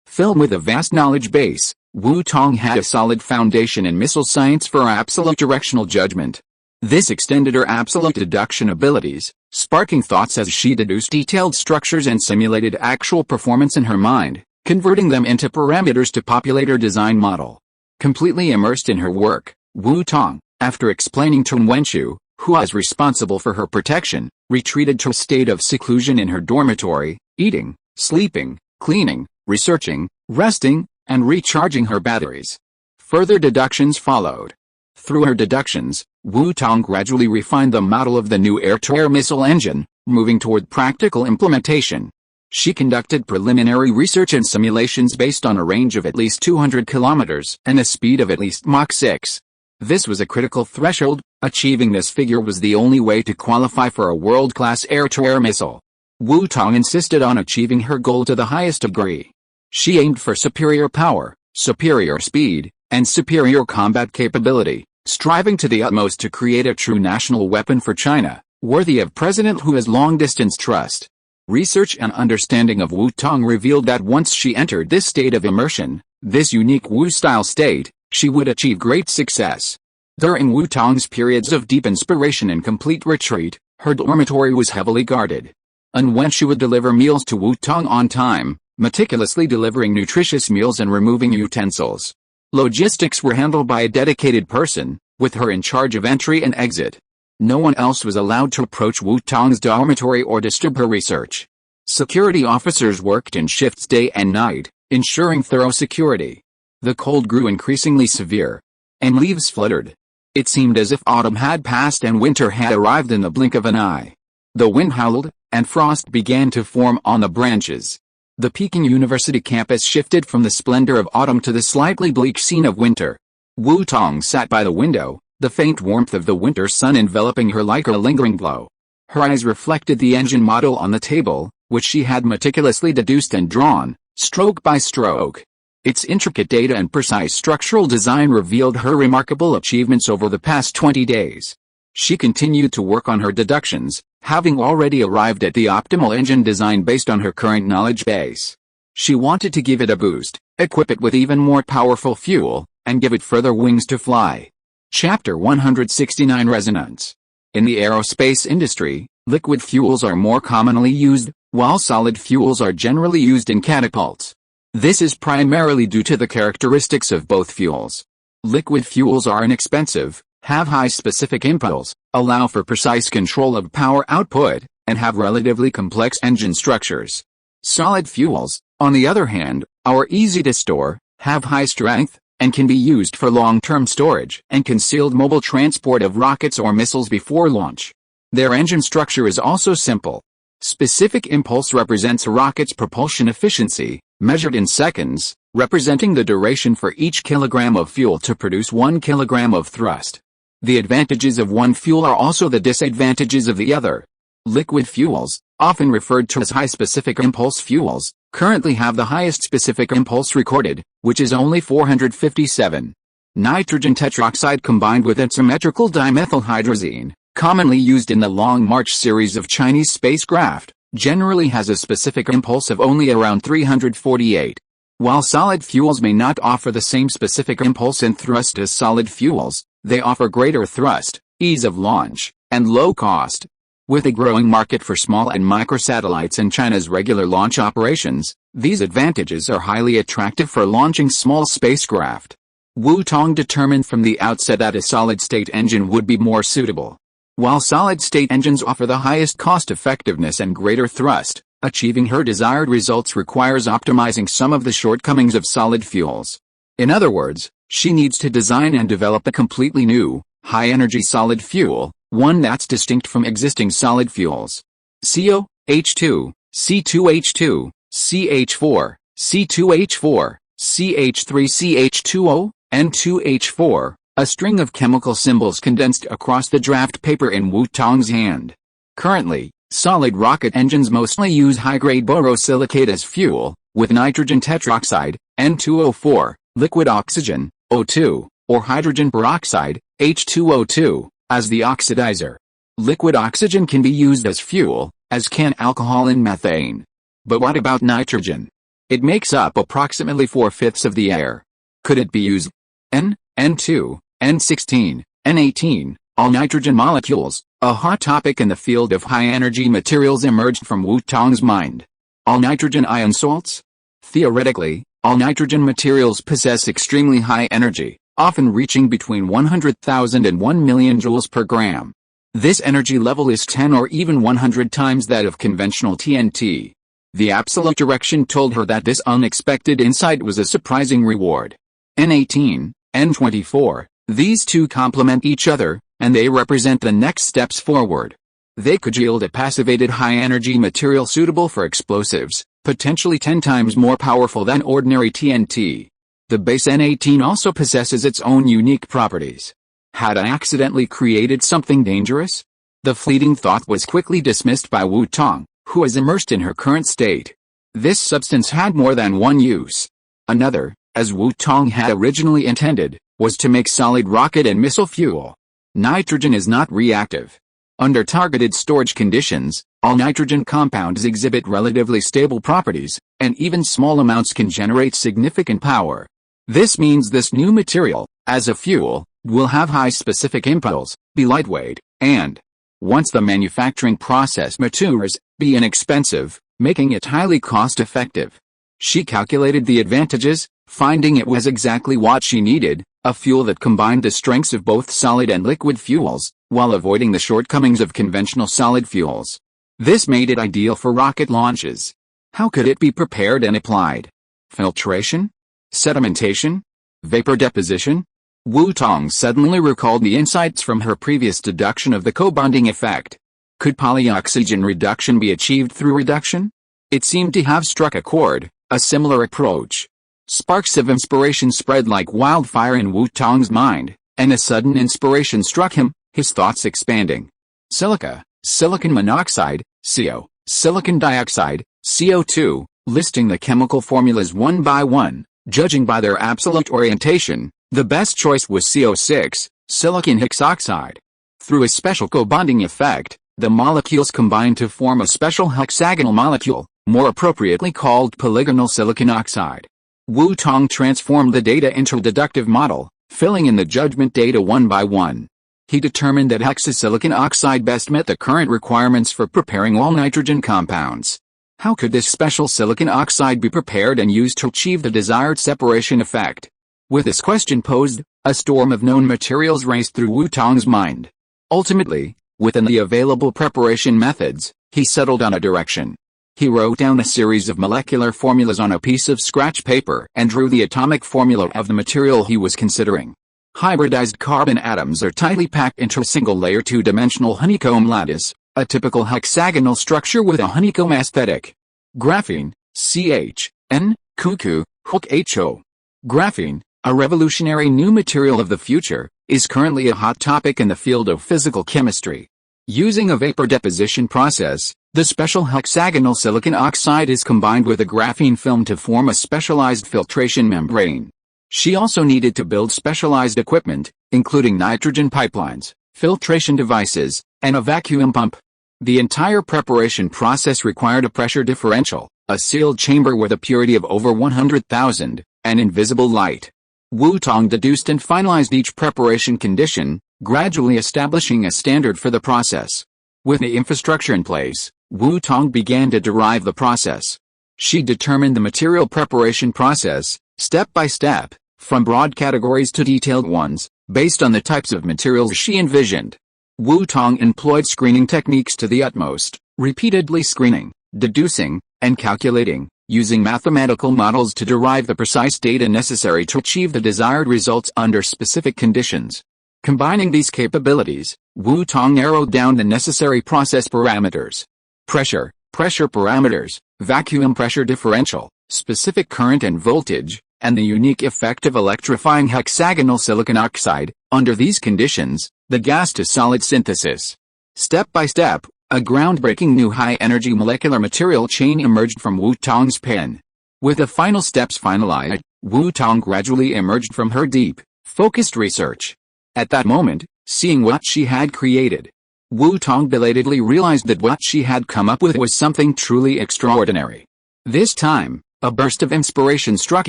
Filled with a vast knowledge base, Wu Tong had a solid foundation in missile science for her absolute directional judgment. This extended her absolute deduction abilities, sparking thoughts as she deduced detailed structures and simulated actual performance in her mind, converting them into parameters to populate her design model. Completely immersed in her work, Wu Tong, after explaining to Wenchu, who was responsible for her protection, retreated to a state of seclusion in her dormitory, eating, sleeping, cleaning, researching, resting, and recharging her batteries. Further deductions followed. Through her deductions, Wu Tong gradually refined the model of the new air-to-air missile engine, moving toward practical implementation. She conducted preliminary research and simulations based on a range of at least 200 kilometers and a speed of at least Mach 6. This was a critical threshold. Achieving this figure was the only way to qualify for a world-class air-to-air missile. Wu Tong insisted on achieving her goal to the highest degree. She aimed for superior power, superior speed, and superior combat capability, striving to the utmost to create a true national weapon for China, worthy of President Hu's long-distance trust. Research and understanding of Wu Tong revealed that once she entered this state of immersion, this unique Wu-style state, she would achieve great success. During Wu Tong's periods of deep inspiration and complete retreat, her dormitory was heavily guarded. And when she would deliver meals to Wu Tong on time, meticulously delivering nutritious meals and removing utensils. Logistics were handled by a dedicated person, with her in charge of entry and exit. No one else was allowed to approach Wu Tong's dormitory or disturb her research. Security officers worked in shifts day and night, ensuring thorough security. The cold grew increasingly severe, and leaves fluttered. It seemed as if autumn had passed and winter had arrived in the blink of an eye. The wind howled, and frost began to form on the branches. The Peking University campus shifted from the splendor of autumn to the slightly bleak scene of winter. Wu Tong sat by the window, the faint warmth of the winter sun enveloping her like a lingering glow. Her eyes reflected the engine model on the table, which she had meticulously deduced and drawn, stroke by stroke. Its intricate data and precise structural design revealed her remarkable achievements over the past 20 days. She continued to work on her deductions, having already arrived at the optimal engine design based on her current knowledge base. She wanted to give it a boost, equip it with even more powerful fuel, and give it further wings to fly. Chapter 169 Resonance. In the aerospace industry, liquid fuels are more commonly used, while solid fuels are generally used in catapults. This is primarily due to the characteristics of both fuels. Liquid fuels are inexpensive, have high specific impulse, allow for precise control of power output, and have relatively complex engine structures. Solid fuels, on the other hand, are easy to store, have high strength, and can be used for long-term storage and concealed mobile transport of rockets or missiles before launch. Their engine structure is also simple. Specific impulse represents a rocket's propulsion efficiency, measured in seconds, representing the duration for each kilogram of fuel to produce 1 kilogram of thrust. The advantages of one fuel are also the disadvantages of the other. Liquid fuels, often referred to as high specific impulse fuels, currently have the highest specific impulse recorded, which is only 457. Nitrogen tetroxide combined with its symmetrical dimethylhydrazine, commonly used in the Long March series of Chinese spacecraft, generally has a specific impulse of only around 348. While solid fuels may not offer the same specific impulse and thrust as solid fuels, they offer greater thrust, ease of launch, and low cost. With a growing market for small and microsatellites and China's regular launch operations, these advantages are highly attractive for launching small spacecraft. Wu Tong determined from the outset that a solid-state engine would be more suitable. While solid-state engines offer the highest cost-effectiveness and greater thrust, achieving her desired results requires optimizing some of the shortcomings of solid fuels. In other words, she needs to design and develop a completely new, high-energy solid fuel, one that's distinct from existing solid fuels. CO, H2, C2H2, CH4, C2H4, CH3, CH2O, N2H4, a string of chemical symbols condensed across the draft paper in Wu Tong's hand. Currently, solid rocket engines mostly use high-grade borosilicate as fuel, with nitrogen tetroxide, N2O4, liquid oxygen, O2, or hydrogen peroxide, H2O2, as the oxidizer. Liquid oxygen can be used as fuel, as can alcohol and methane. But what about nitrogen? It makes up approximately 4/5 of the air. Could it be used? N2, N16, N18, all nitrogen molecules, a hot topic in the field of high-energy materials emerged from Wu Tong's mind. All nitrogen ion salts? Theoretically, all nitrogen materials possess extremely high energy, often reaching between 100,000 and 1 million joules per gram. This energy level is 10 or even 100 times that of conventional TNT. The absolute direction told her that this unexpected insight was a surprising reward. N18, N24, these two complement each other, and they represent the next steps forward. They could yield a passivated high-energy material suitable for explosives, potentially 10 times more powerful than ordinary TNT. The base N18 also possesses its own unique properties. Had I accidentally created something dangerous? The fleeting thought was quickly dismissed by Wu Tong, who was immersed in her current state. This substance had more than one use. Another, as Wu Tong had originally intended, was to make solid rocket and missile fuel. Nitrogen is not reactive. Under targeted storage conditions, all nitrogen compounds exhibit relatively stable properties, and even small amounts can generate significant power. This means this new material, as a fuel, will have high specific impulse, be lightweight, and, once the manufacturing process matures, be inexpensive, making it highly cost-effective. She calculated the advantages, finding it was exactly what she needed, a fuel that combined the strengths of both solid and liquid fuels, while avoiding the shortcomings of conventional solid fuels. This made it ideal for rocket launches. How could it be prepared and applied? Filtration? Sedimentation? Vapor deposition? Wu Tong suddenly recalled the insights from her previous deduction of the co-bonding effect. Could polyoxygen reduction be achieved through reduction? It seemed to have struck a chord, a similar approach. Sparks of inspiration spread like wildfire in Wu Tong's mind, and a sudden inspiration struck him, his thoughts expanding. Silica, silicon monoxide, CO, silicon dioxide, CO2, listing the chemical formulas one by one, judging by their absolute orientation, the best choice was CO6, silicon hexoxide. Through a special co-bonding effect, the molecules combine to form a special hexagonal molecule, more appropriately called polygonal silicon oxide. Wu Tong transformed the data into a deductive model, filling in the judgment data one by one. He determined that hexasilicon oxide best met the current requirements for preparing all nitrogen compounds. How could this special silicon oxide be prepared and used to achieve the desired separation effect? With this question posed, a storm of known materials raced through Wu Tong's mind. Ultimately, within the available preparation methods, he settled on a direction. He wrote down a series of molecular formulas on a piece of scratch paper and drew the atomic formula of the material he was considering. Hybridized carbon atoms are tightly packed into a single-layer two-dimensional honeycomb lattice, a typical hexagonal structure with a honeycomb aesthetic. Graphene, CH, N, cuckoo, hook HO. Graphene, a revolutionary new material of the future, is currently a hot topic in the field of physical chemistry. Using a vapor deposition process, the special hexagonal silicon oxide is combined with a graphene film to form a specialized filtration membrane. She also needed to build specialized equipment, including nitrogen pipelines, filtration devices, and a vacuum pump. The entire preparation process required a pressure differential, a sealed chamber with a purity of over 100,000, and invisible light. Wu Tong deduced and finalized each preparation condition, gradually establishing a standard for the process. With the infrastructure in place, Wu Tong began to derive the process. She determined the material preparation process, step by step, from broad categories to detailed ones, based on the types of materials she envisioned. Wu Tong employed screening techniques to the utmost, repeatedly screening, deducing, and calculating, using mathematical models to derive the precise data necessary to achieve the desired results under specific conditions. Combining these capabilities, Wu Tong narrowed down the necessary process parameters. Pressure parameters, vacuum pressure differential, specific current and voltage, and the unique effect of electrifying hexagonal silicon oxide. Under these conditions, the gas-to-solid synthesis. Step by step, a groundbreaking new high-energy molecular material chain emerged from Wu Tong's pen. With the final steps finalized, Wu Tong gradually emerged from her deep, focused research. At that moment, seeing what she had created, Wu Tong belatedly realized that what she had come up with was something truly extraordinary. This time, a burst of inspiration struck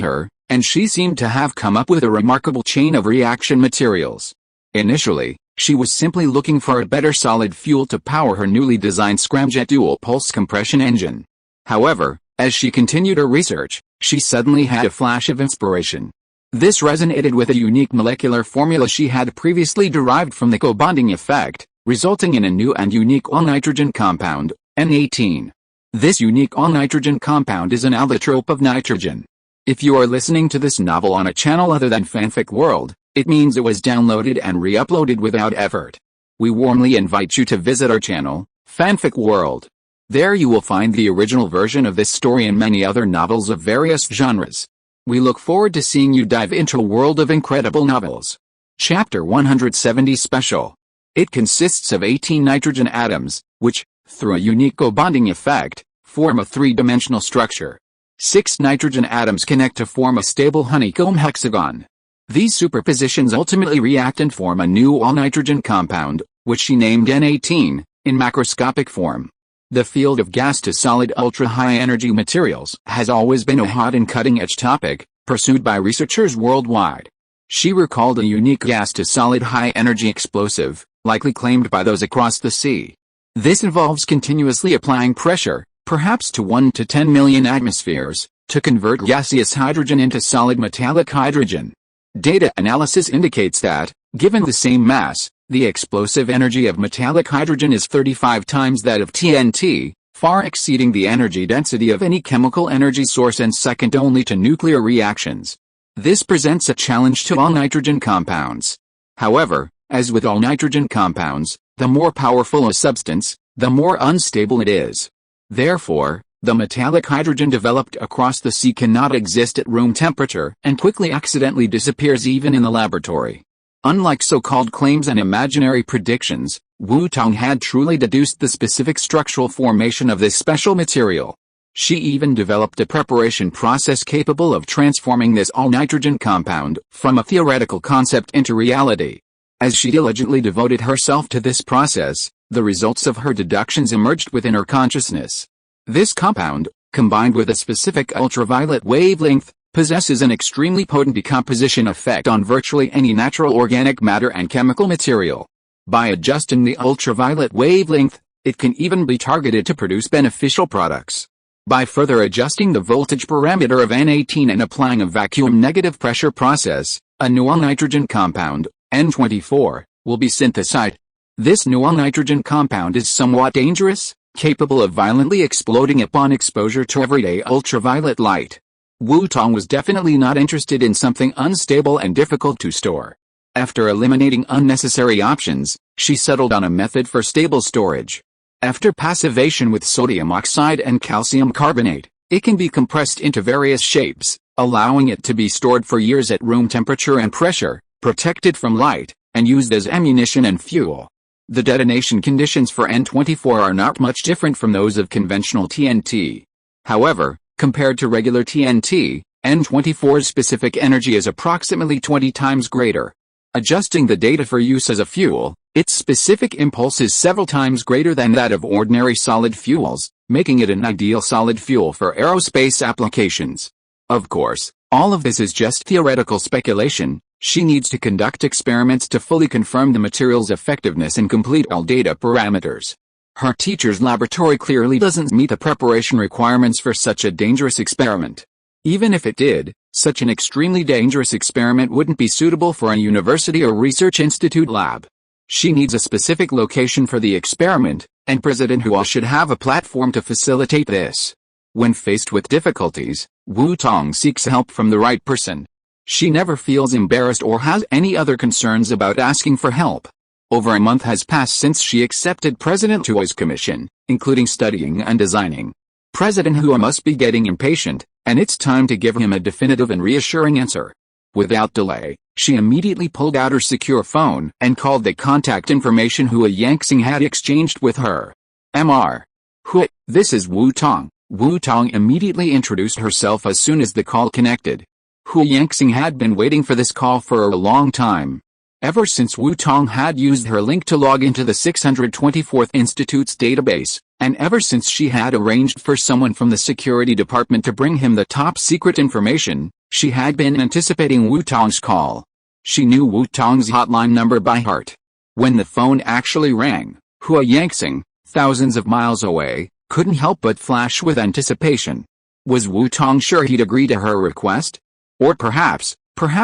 her, and she seemed to have come up with a remarkable chain of reaction materials. Initially, she was simply looking for a better solid fuel to power her newly designed scramjet dual-pulse compression engine. However, as she continued her research, she suddenly had a flash of inspiration. This resonated with a unique molecular formula she had previously derived from the co-bonding effect, resulting in a new and unique all-nitrogen compound, N18. This unique all-nitrogen compound is an allotrope of nitrogen. If you are listening to this novel on a channel other than Fanfic World, it means it was downloaded and re-uploaded without effort. We warmly invite you to visit our channel, Fanfic World. There you will find the original version of this story and many other novels of various genres. We look forward to seeing you dive into a world of incredible novels. Chapter 170 Special. It consists of 18 nitrogen atoms, which, through a unique co-bonding effect, form a three-dimensional structure. 6 nitrogen atoms connect to form a stable honeycomb hexagon. These superpositions ultimately react and form a new all-nitrogen compound, which she named N18, in macroscopic form. The field of gas-to-solid ultra-high-energy materials has always been a hot and cutting-edge topic, pursued by researchers worldwide. She recalled a unique gas-to-solid high-energy explosive, likely claimed by those across the sea. This involves continuously applying pressure, perhaps to 1 to 10 million atmospheres, to convert gaseous hydrogen into solid metallic hydrogen. Data analysis indicates that, given the same mass, the explosive energy of metallic hydrogen is 35 times that of TNT, far exceeding the energy density of any chemical energy source and second only to nuclear reactions. This presents a challenge to all nitrogen compounds. However, as with all nitrogen compounds, the more powerful a substance, the more unstable it is. Therefore, the metallic hydrogen developed across the sea cannot exist at room temperature and quickly accidentally disappears even in the laboratory. Unlike so-called claims and imaginary predictions, Wu Tong had truly deduced the specific structural formation of this special material. She even developed a preparation process capable of transforming this all-nitrogen compound from a theoretical concept into reality. As she diligently devoted herself to this process, the results of her deductions emerged within her consciousness. This compound, combined with a specific ultraviolet wavelength, possesses an extremely potent decomposition effect on virtually any natural organic matter and chemical material. By adjusting the ultraviolet wavelength, it can even be targeted to produce beneficial products. By further adjusting the voltage parameter of N18 and applying a vacuum negative pressure process, a new all-nitrogen compound, N24, will be synthesized. This new all-nitrogen compound is somewhat dangerous, capable of violently exploding upon exposure to everyday ultraviolet light. Wu Tong was definitely not interested in something unstable and difficult to store. After eliminating unnecessary options, she settled on a method for stable storage. After passivation with sodium oxide and calcium carbonate, it can be compressed into various shapes, allowing it to be stored for years at room temperature and pressure, protected from light, and used as ammunition and fuel. The detonation conditions for N24 are not much different from those of conventional TNT. However, compared to regular TNT, N24's specific energy is approximately 20 times greater. Adjusting the data for use as a fuel, its specific impulse is several times greater than that of ordinary solid fuels, making it an ideal solid fuel for aerospace applications. Of course, all of this is just theoretical speculation. She needs to conduct experiments to fully confirm the material's effectiveness and complete all data parameters. Her teacher's laboratory clearly doesn't meet the preparation requirements for such a dangerous experiment. Even if it did, such an extremely dangerous experiment wouldn't be suitable for a university or research institute lab. She needs a specific location for the experiment, and President Hu should have a platform to facilitate this. When faced with difficulties, Wu Tong seeks help from the right person. She never feels embarrassed or has any other concerns about asking for help. Over a month has passed since she accepted President Hu's commission, including studying and designing. President Hu must be getting impatient, and it's time to give him a definitive and reassuring answer. Without delay, she immediately pulled out her secure phone and called the contact information Hua Yangxing had exchanged with her. Mr. Hu, this is Wu Tong. Wu Tong immediately introduced herself as soon as the call connected. Hua Yangxing had been waiting for this call for a long time. Ever since Wu Tong had used her link to log into the 624th Institute's database, and ever since she had arranged for someone from the security department to bring him the top-secret information, she had been anticipating Wu Tong's call. She knew Wu Tong's hotline number by heart. When the phone actually rang, Hua Yangxing, thousands of miles away, couldn't help but flash with anticipation. Was Wu Tong sure he'd agree to her request? Or perhaps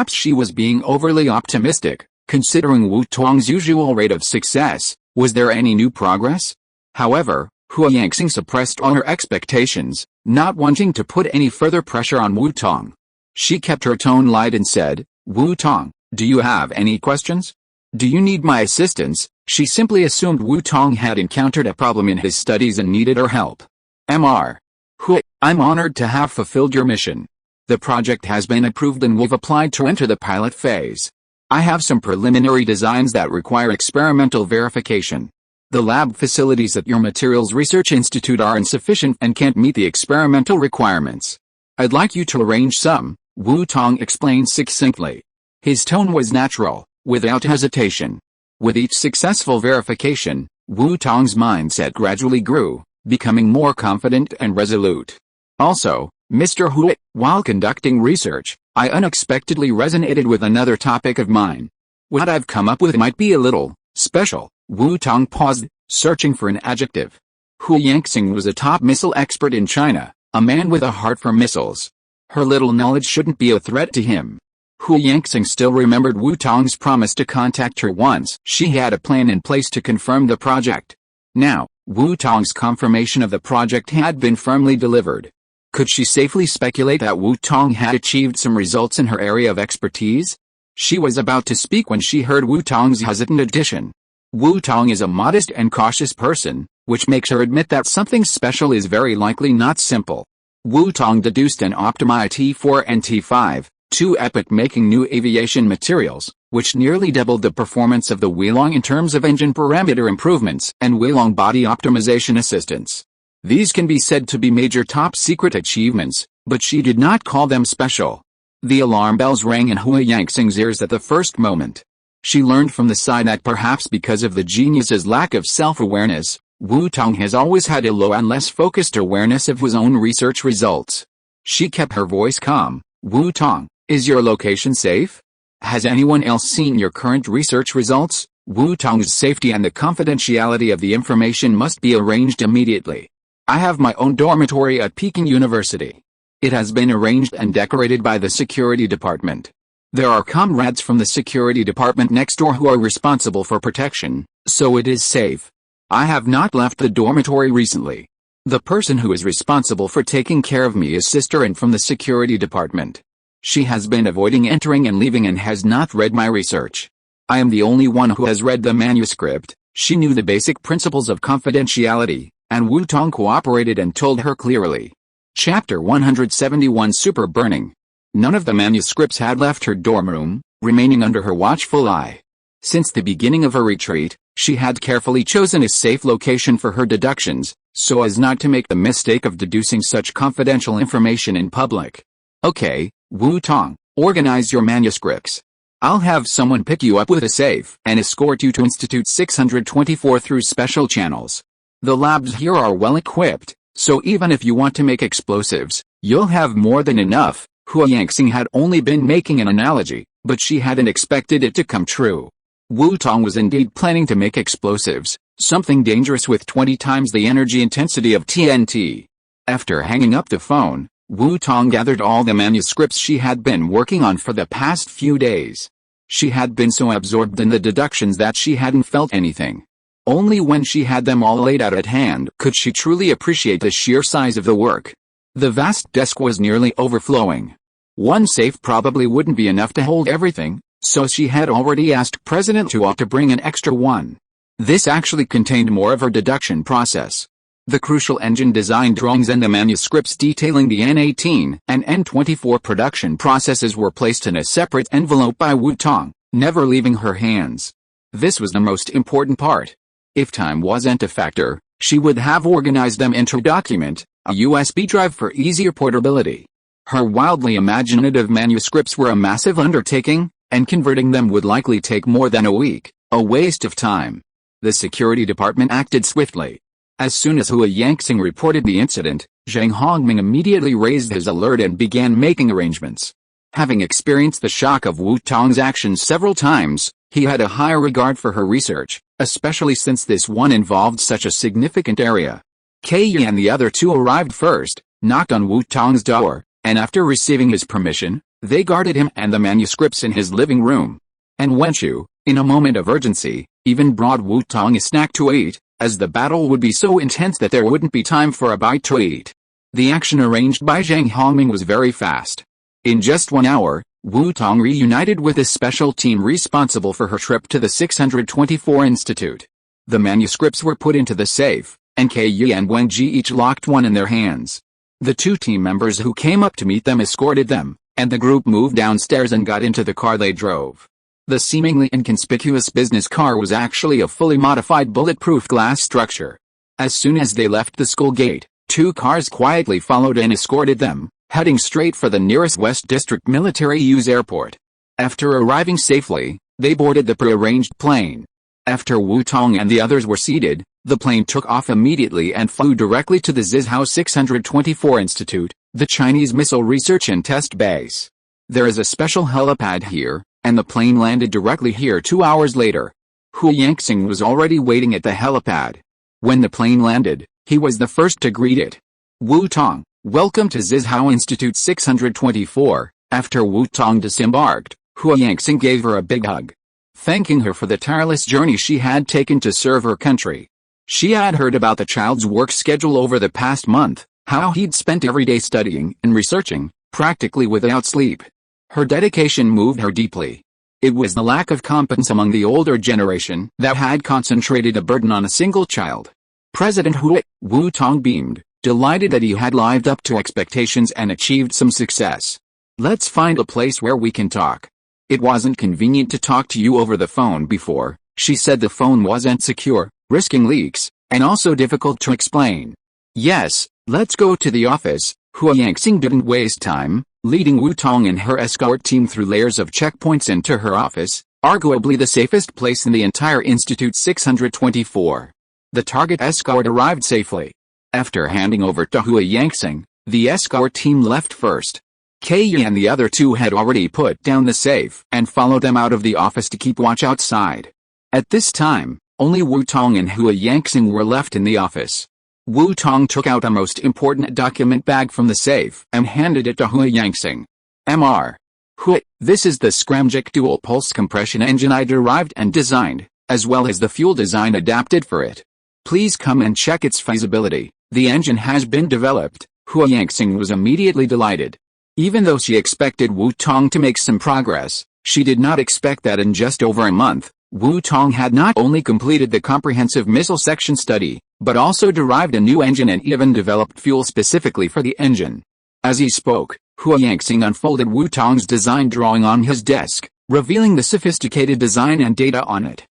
she was being overly optimistic, considering Wu Tong's usual rate of success. Was there any new progress? However, Hua Yangxing suppressed all her expectations, not wanting to put any further pressure on Wu Tong. She kept her tone light and said, Wu Tong, do you have any questions? Do you need my assistance? She simply assumed Wu Tong had encountered a problem in his studies and needed her help. Mr. Hu, I'm honored to have fulfilled your mission. The project has been approved and we've applied to enter the pilot phase. I have some preliminary designs that require experimental verification. The lab facilities at your Materials Research Institute are insufficient and can't meet the experimental requirements. I'd like you to arrange some, Wu Tong explained succinctly. His tone was natural, without hesitation. With each successful verification, Wu Tong's mindset gradually grew, becoming more confident and resolute. Also, Mr. Hu, while conducting research, I unexpectedly resonated with another topic of mine. What I've come up with might be a little special. Wu Tong paused, searching for an adjective. Hua Yangxing was a top missile expert in China, a man with a heart for missiles. Her little knowledge shouldn't be a threat to him. Hua Yangxing still remembered Wu Tong's promise to contact her once she had a plan in place to confirm the project. Now, Wu Tong's confirmation of the project had been firmly delivered. Could she safely speculate that Wu Tong had achieved some results in her area of expertise? She was about to speak when she heard Wu Tong's hesitant addition. Wu Tong is a modest and cautious person, which makes her admit that something special is very likely not simple. Wu Tong deduced an optimized T4 and T5, two epoch-making new aviation materials, which nearly doubled the performance of the Huilong in terms of engine parameter improvements and Huilong body optimization assistance. These can be said to be major top-secret achievements, but she did not call them special. The alarm bells rang in Hua Yangxing's ears at the first moment. She learned from the side that perhaps because of the genius's lack of self-awareness, Wu Tong has always had a low and less focused awareness of his own research results. She kept her voice calm. Wu Tong, is your location safe? Has anyone else seen your current research results? Wu Tong's safety and the confidentiality of the information must be arranged immediately. I have my own dormitory at Peking University. It has been arranged and decorated by the security department. There are comrades from the security department next door who are responsible for protection, so it is safe. I have not left the dormitory recently. The person who is responsible for taking care of me is Sister and from the security department. She has been avoiding entering and leaving and has not read my research. I am the only one who has read the manuscript. She knew the basic principles of confidentiality, and Wu Tong cooperated and told her clearly. Chapter 171 Super Burning. None of the manuscripts had left her dorm room, remaining under her watchful eye. Since the beginning of her retreat, she had carefully chosen a safe location for her deductions, so as not to make the mistake of deducing such confidential information in public. Okay, Wu Tong, organize your manuscripts. I'll have someone pick you up with a safe and escort you to Institute 624 through special channels. The labs here are well equipped, so even if you want to make explosives, you'll have more than enough. Hua Yangxing had only been making an analogy, but she hadn't expected it to come true. Wu Tong was indeed planning to make explosives, something dangerous with 20 times the energy intensity of TNT. After hanging up the phone, Wu Tong gathered all the manuscripts she had been working on for the past few days. She had been so absorbed in the deductions that she hadn't felt anything. Only when she had them all laid out at hand could she truly appreciate the sheer size of the work. The vast desk was nearly overflowing. One safe probably wouldn't be enough to hold everything, so she had already asked President Tuo to bring an extra one. This actually contained more of her deduction process. The crucial engine design drawings and the manuscripts detailing the N18 and N24 production processes were placed in a separate envelope by Wu Tong, never leaving her hands. This was the most important part. If time wasn't a factor, she would have organized them into a document, a USB drive for easier portability. Her wildly imaginative manuscripts were a massive undertaking, and converting them would likely take more than a week, a waste of time. The security department acted swiftly. As soon as Hua Yangxing reported the incident, Zhang Hongming immediately raised his alert and began making arrangements. Having experienced the shock of Wu Tong's actions several times, he had a higher regard for her research, especially since this one involved such a significant area. Kei and the other two arrived first, knocked on Wu Tong's door, and after receiving his permission, they guarded him and the manuscripts in his living room. And Wenchu, in a moment of urgency, even brought Wu Tong a snack to eat, as the battle would be so intense that there wouldn't be time for a bite to eat. The action arranged by Zhang Hongming was very fast. In just 1 hour, Wu Tong reunited with a special team responsible for her trip to the 624 Institute. The manuscripts were put into the safe, and Kei and Wen Ji each locked one in their hands. The two team members who came up to meet them escorted them, and the group moved downstairs and got into the car they drove. The seemingly inconspicuous business car was actually a fully modified bulletproof glass structure. As soon as they left the school gate, 2 cars quietly followed and escorted them, heading straight for the nearest West District Military Use Airport. After arriving safely, they boarded the prearranged plane. After Wu Tong and the others were seated, the plane took off immediately and flew directly to the Zizhao 624 Institute, the Chinese Missile Research and Test Base. There is a special helipad here, and the plane landed directly here 2 hours later. Hua Yangxing was already waiting at the helipad. When the plane landed, he was the first to greet it. Wu Tong, welcome to Zizhao Institute 624. After Wu Tong disembarked, Hua Yangxing gave her a big hug, thanking her for the tireless journey she had taken to serve her country. She had heard about the child's work schedule over the past month, how he'd spent every day studying and researching, practically without sleep. Her dedication moved her deeply. It was the lack of competence among the older generation that had concentrated a burden on a single child. President Wu Tong beamed, delighted that he had lived up to expectations and achieved some success. Let's find a place where we can talk. It wasn't convenient to talk to you over the phone before. She said the phone wasn't secure, risking leaks, and also difficult to explain. Yes, let's go to the office. Hua Yangxing didn't waste time, leading Wu Tong and her escort team through layers of checkpoints into her office, arguably the safest place in the entire Institute 624. The target escort arrived safely. After handing over to Hua Yangxing, the escort team left first. Kei and the other two had already put down the safe and followed them out of the office to keep watch outside. At this time, only Wu Tong and Hua Yangxing were left in the office. Wu Tong took out a most important document bag from the safe and handed it to Hua Yangxing. Mr. Hua, this is the scramjet dual pulse compression engine I derived and designed, as well as the fuel design adapted for it. Please come and check its feasibility. The engine has been developed. Hua Yangxing was immediately delighted. Even though she expected Wu Tong to make some progress, she did not expect that in just over a month, Wu Tong had not only completed the comprehensive missile section study, but also derived a new engine and even developed fuel specifically for the engine. As he spoke, Hua Yangxing unfolded Wu Tong's design drawing on his desk, revealing the sophisticated design and data on it.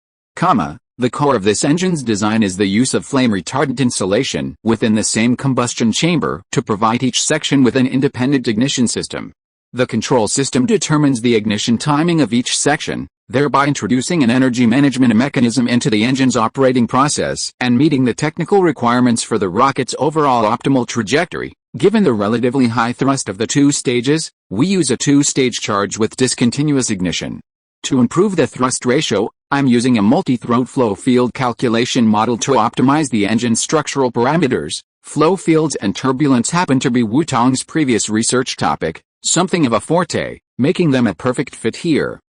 The core of this engine's design is the use of flame-retardant insulation within the same combustion chamber to provide each section with an independent ignition system. The control system determines the ignition timing of each section, thereby introducing an energy management mechanism into the engine's operating process and meeting the technical requirements for the rocket's overall optimal trajectory. Given the relatively high thrust of the two stages, we use a two-stage charge with discontinuous ignition. To improve the thrust ratio, I'm using a multi-throat flow field calculation model to optimize the engine's structural parameters. Flow fields and turbulence happen to be Tong's previous research topic, something of a forte, making them a perfect fit here.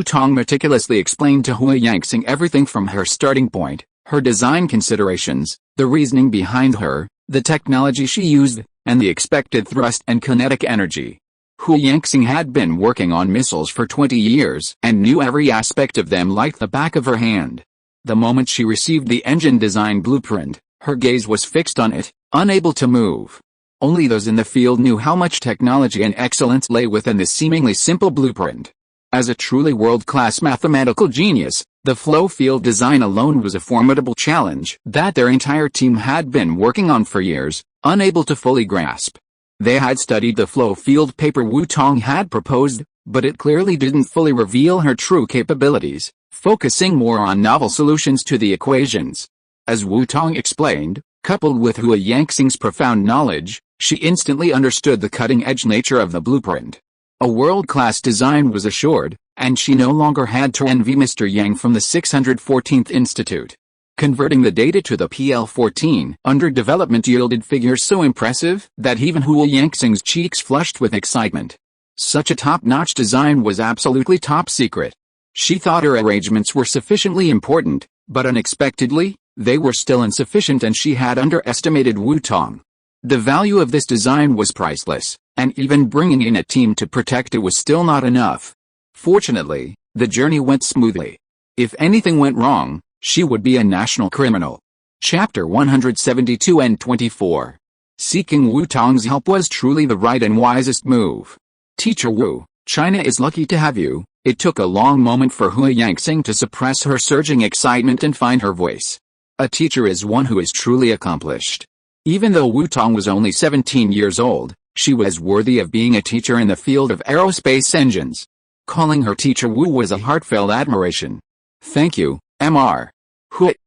Tong meticulously explained to Yangxing everything from her starting point, her design considerations, the reasoning behind her, the technology she used, and the expected thrust and kinetic energy. Yangxing had been working on missiles for 20 years and knew every aspect of them like the back of her hand. The moment she received the engine design blueprint, her gaze was fixed on it, unable to move. Only those in the field knew how much technology and excellence lay within this seemingly simple blueprint. As a truly world-class mathematical genius, the flow field design alone was a formidable challenge that their entire team had been working on for years, unable to fully grasp. They had studied the flow field paper Tong had proposed, but it clearly didn't fully reveal her true capabilities, focusing more on novel solutions to the equations. As Tong explained, coupled with Yangxing's profound knowledge, she instantly understood the cutting-edge nature of the blueprint. A world-class design was assured, and she no longer had to envy Mr. Yang from the 614th Institute. Converting the data to the PL-14 under development yielded figures so impressive that even Yangxing's cheeks flushed with excitement. Such a top-notch design was absolutely top secret. She thought her arrangements were sufficiently important, but unexpectedly, they were still insufficient and she had underestimated Tong. The value of this design was priceless, and even bringing in a team to protect it was still not enough. Fortunately, the journey went smoothly. If anything went wrong, she would be a national criminal. Chapter 172 and 24. Seeking Tong's help was truly the right and wisest move. Teacher Wu, China is lucky to have you. It took a long moment for Yangxing to suppress her surging excitement and find her voice. A teacher is one who is truly accomplished. Even though Tong was only 17 years old, she was worthy of being a teacher in the field of aerospace engines. Calling her Teacher Wu was a heartfelt admiration. Thank you, Mr.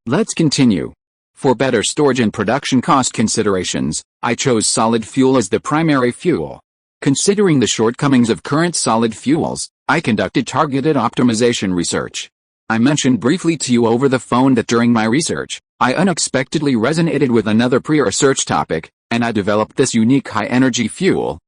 Let's continue. For better storage and production cost considerations, I chose solid fuel as the primary fuel. Considering the shortcomings of current solid fuels, I conducted targeted optimization research. I mentioned briefly to you over the phone that during my research, I unexpectedly resonated with another pre-research topic, and I developed this unique high-energy fuel.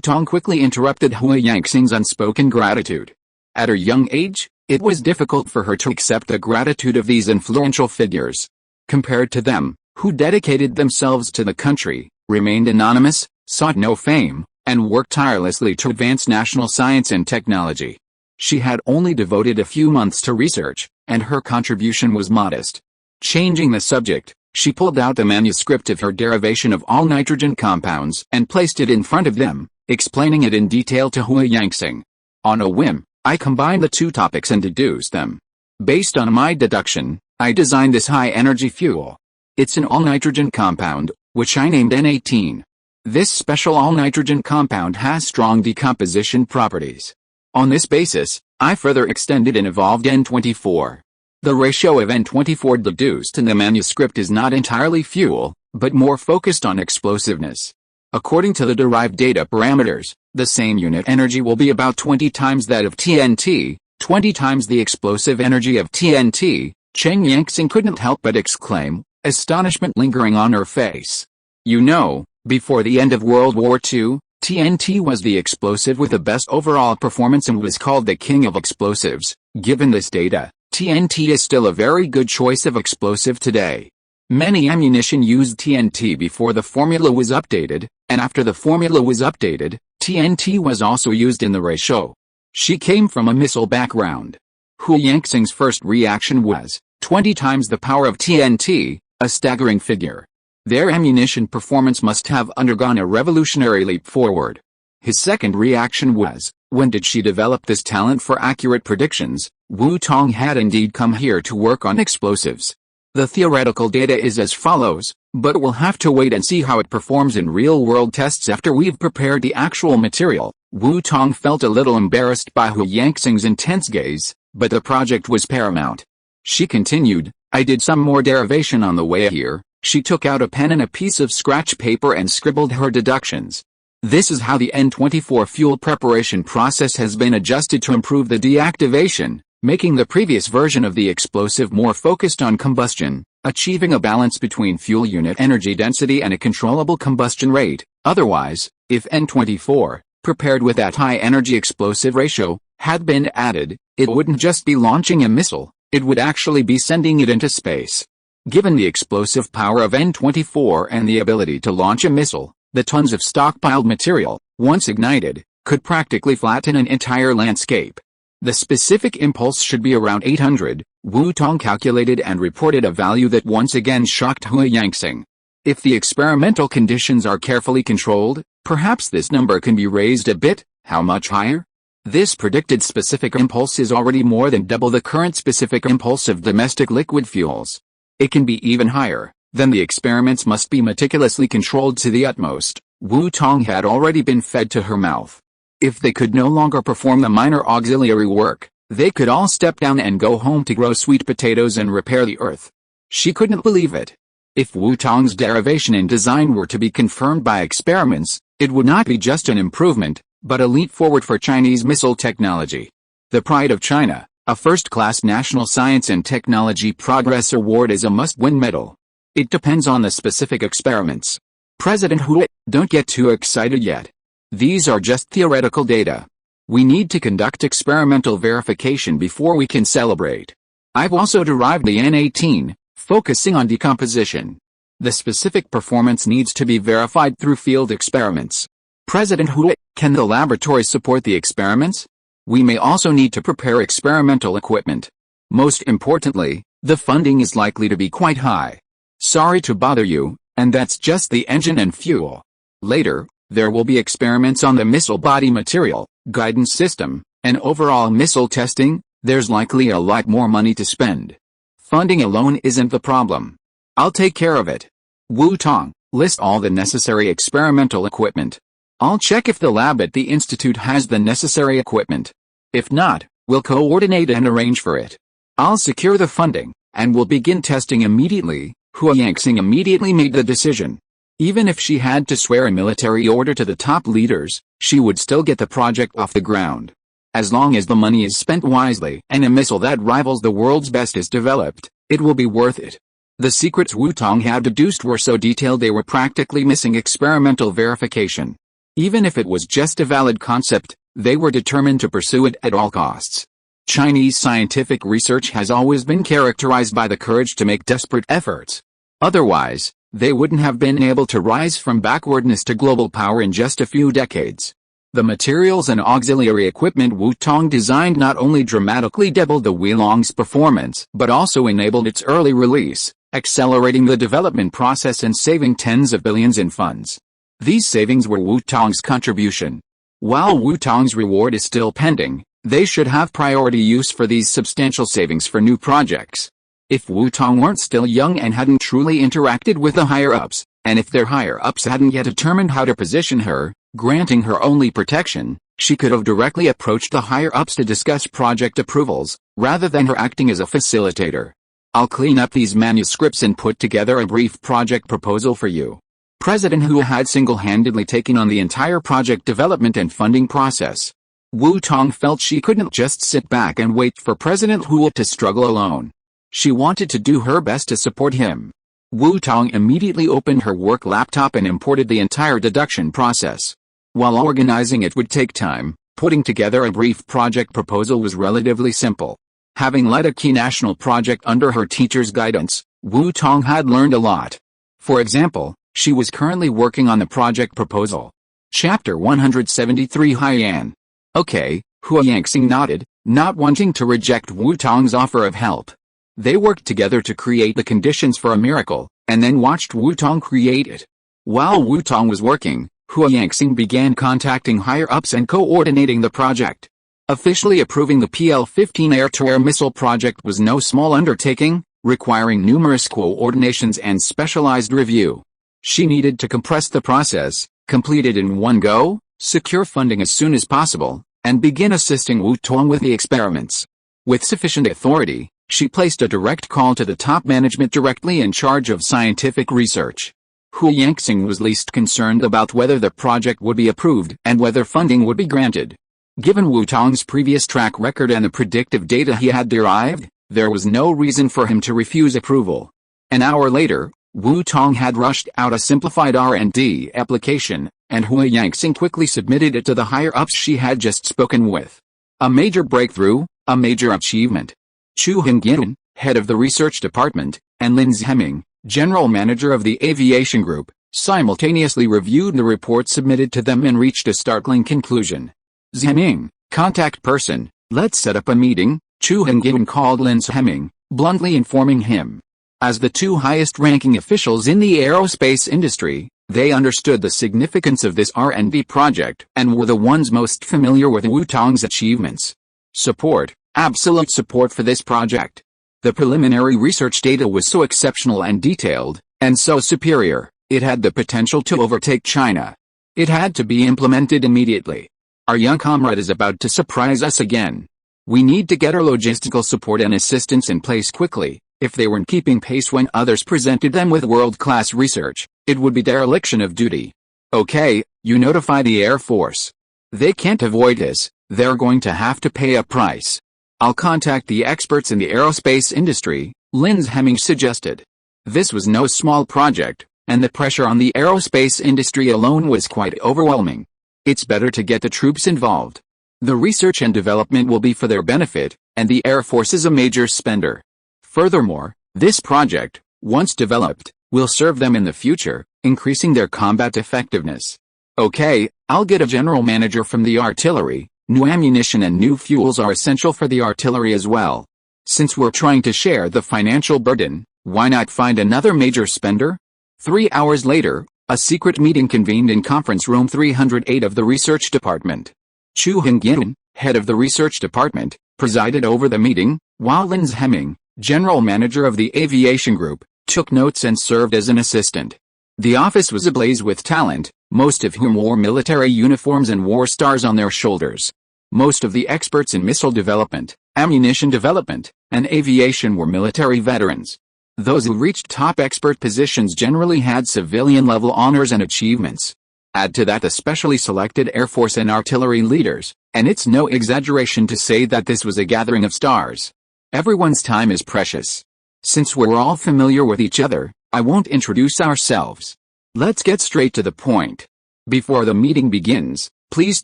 Tong quickly interrupted Yangxing's unspoken gratitude. At her young age, it was difficult for her to accept the gratitude of these influential figures. Compared to them, who dedicated themselves to the country, remained anonymous, sought no fame, and worked tirelessly to advance national science and technology. She had only devoted a few months to research, and her contribution was modest. Changing the subject, she pulled out the manuscript of her derivation of all nitrogen compounds and placed it in front of them, explaining it in detail to Yangxing. On a whim, I combined the two topics and deduced them. Based on my deduction, I designed this high-energy fuel. It's an all-nitrogen compound, which I named N18. This special all-nitrogen compound has strong decomposition properties. On this basis, I further extended and evolved N24. The ratio of N24 deduced in the manuscript is not entirely fuel, but more focused on explosiveness. According to the derived data parameters, the same unit energy will be about 20 times that of TNT, 20 times the explosive energy of TNT. Cheng Yangxing couldn't help but exclaim, astonishment lingering on her face. You know, before the end of World War II, TNT was the explosive with the best overall performance and was called the king of explosives. Given this data, TNT is still a very good choice of explosive today. Many ammunition used TNT before the formula was updated, and after the formula was updated, TNT was also used in the ratio. She came from a missile background. Yangxing's first reaction was, 20 times the power of TNT, a staggering figure. Their ammunition performance must have undergone a revolutionary leap forward. His second reaction was, when did she develop this talent for accurate predictions? Wu Tong had indeed come here to work on explosives. The theoretical data is as follows, but we'll have to wait and see how it performs in real-world tests after we've prepared the actual material. Wu Tong felt a little embarrassed by Hu Yangxing's intense gaze, but the project was paramount. She continued, I did some more derivation on the way here. She took out a pen and a piece of scratch paper and scribbled her deductions. This is how the N24 fuel preparation process has been adjusted to improve the deactivation, making the previous version of the explosive more focused on combustion, achieving a balance between fuel unit energy density and a controllable combustion rate. Otherwise, if N24, prepared with that high energy explosive ratio, had been added, it wouldn't just be launching a missile, it would actually be sending it into space. Given the explosive power of N24 and the ability to launch a missile, the tons of stockpiled material, once ignited, could practically flatten an entire landscape. The specific impulse should be around 800, Wu Tong calculated and reported a value that once again shocked Hu Yangxing. If the experimental conditions are carefully controlled, perhaps this number can be raised a bit. How much higher? This predicted specific impulse is already more than double the current specific impulse of domestic liquid fuels. It can be even higher. Then the experiments must be meticulously controlled to the utmost. Wu Tong had already been fed to her mouth. If they could no longer perform the minor auxiliary work, they could all step down and go home to grow sweet potatoes and repair the earth. She couldn't believe it. If Wu Tong's derivation and design were to be confirmed by experiments, it would not be just an improvement, but a leap forward for Chinese missile technology. The pride of China, a first-class National Science and Technology Progress Award is a must-win medal. It depends on the specific experiments. President Hu, don't get too excited yet. These are just theoretical data. We need to conduct experimental verification before we can celebrate. I've also derived the N18, focusing on decomposition. The specific performance needs to be verified through field experiments. President Hu, can the laboratory support the experiments? We may also need to prepare experimental equipment. Most importantly, the funding is likely to be quite high. Sorry to bother you, and that's just the engine and fuel. Later, there will be experiments on the missile body material, guidance system, and overall missile testing. There's likely a lot more money to spend. Funding alone isn't the problem. I'll take care of it. Wu Tong, list all the necessary experimental equipment. I'll check if the lab at the institute has the necessary equipment. If not, we'll coordinate and arrange for it. I'll secure the funding, and we'll begin testing immediately. Hu Yangxing immediately made the decision. Even if she had to swear a military order to the top leaders, she would still get the project off the ground. As long as the money is spent wisely and a missile that rivals the world's best is developed, it will be worth it. The secrets Wu Tong had deduced were so detailed they were practically missing experimental verification. Even if it was just a valid concept, they were determined to pursue it at all costs. Chinese scientific research has always been characterized by the courage to make desperate efforts. Otherwise, they wouldn't have been able to rise from backwardness to global power in just a few decades. The materials and auxiliary equipment Wu Tong designed not only dramatically doubled the Huilong's performance, but also enabled its early release, accelerating the development process and saving tens of billions in funds. These savings were Wu Tong's contribution. While Wu Tong's reward is still pending, they should have priority use for these substantial savings for new projects. If Wu Tong weren't still young and hadn't truly interacted with the higher-ups, and if their higher-ups hadn't yet determined how to position her, granting her only protection, she could have directly approached the higher-ups to discuss project approvals, rather than her acting as a facilitator. I'll clean up these manuscripts and put together a brief project proposal for you. President Hu had single-handedly taken on the entire project development and funding process. Wu Tong felt she couldn't just sit back and wait for President Hu to struggle alone. She wanted to do her best to support him. Wu Tong immediately opened her work laptop and imported the entire deduction process. While organizing it would take time, putting together a brief project proposal was relatively simple. Having led a key national project under her teacher's guidance, Wu Tong had learned a lot. For example, she was currently working on the project proposal. Chapter 173 Haiyan. Okay, Hu Yangxing nodded, not wanting to reject Wu Tong's offer of help. They worked together to create the conditions for a miracle, and then watched Wu Tong create it. While Wu Tong was working, Hu Yangxing began contacting higher-ups and coordinating the project. Officially approving the PL-15 air-to-air missile project was no small undertaking, requiring numerous coordinations and specialized review. She needed to compress the process, complete it in one go, secure funding as soon as possible, and begin assisting Wu Tong with the experiments. With sufficient authority, she placed a direct call to the top management directly in charge of scientific research. Hu Yangxing was least concerned about whether the project would be approved and whether funding would be granted. Given Wu Tong's previous track record and the predictive data he had derived, there was no reason for him to refuse approval. An hour later, Wu Tong had rushed out a simplified R&D application, and Hu Yangxing quickly submitted it to the higher-ups she had just spoken with. A major breakthrough, a major achievement. Chu Hengyin, head of the research department, and Lin Zheming, general manager of the aviation group, simultaneously reviewed the report submitted to them and reached a startling conclusion. Zheming, contact person, let's set up a meeting, Chu Hengyin called Lin Zheming, bluntly informing him. As the two highest-ranking officials in the aerospace industry, they understood the significance of this R&D project and were the ones most familiar with Wu Tong's achievements. Support, absolute support for this project. The preliminary research data was so exceptional and detailed, and so superior, it had the potential to overtake China. It had to be implemented immediately. Our young comrade is about to surprise us again. We need to get our logistical support and assistance in place quickly. If they weren't keeping pace when others presented them with world-class research, it would be dereliction of duty. Okay, you notify the Air Force. They can't avoid this, they're going to have to pay a price. I'll contact the experts in the aerospace industry, Lin Zheming suggested. This was no small project, and the pressure on the aerospace industry alone was quite overwhelming. It's better to get the troops involved. The research and development will be for their benefit, and the Air Force is a major spender. Furthermore, this project, once developed, will serve them in the future, increasing their combat effectiveness. Okay, I'll get a general manager from the artillery. New ammunition and new fuels are essential for the artillery as well. Since we're trying to share the financial burden, why not find another major spender? 3 hours later, a secret meeting convened in conference room 308 of the research department. Chu Hengyin, head of the research department, presided over the meeting, while Lin Zheming, general manager of the aviation group, took notes and served as an assistant. The office was ablaze with talent, most of whom wore military uniforms and wore stars on their shoulders. Most of the experts in missile development, ammunition development, and aviation were military veterans. Those who reached top expert positions generally had civilian-level honors and achievements. Add to that the specially selected Air Force and artillery leaders, and it's no exaggeration to say that this was a gathering of stars. Everyone's time is precious. Since we're all familiar with each other, I won't introduce ourselves. Let's get straight to the point. Before the meeting begins, please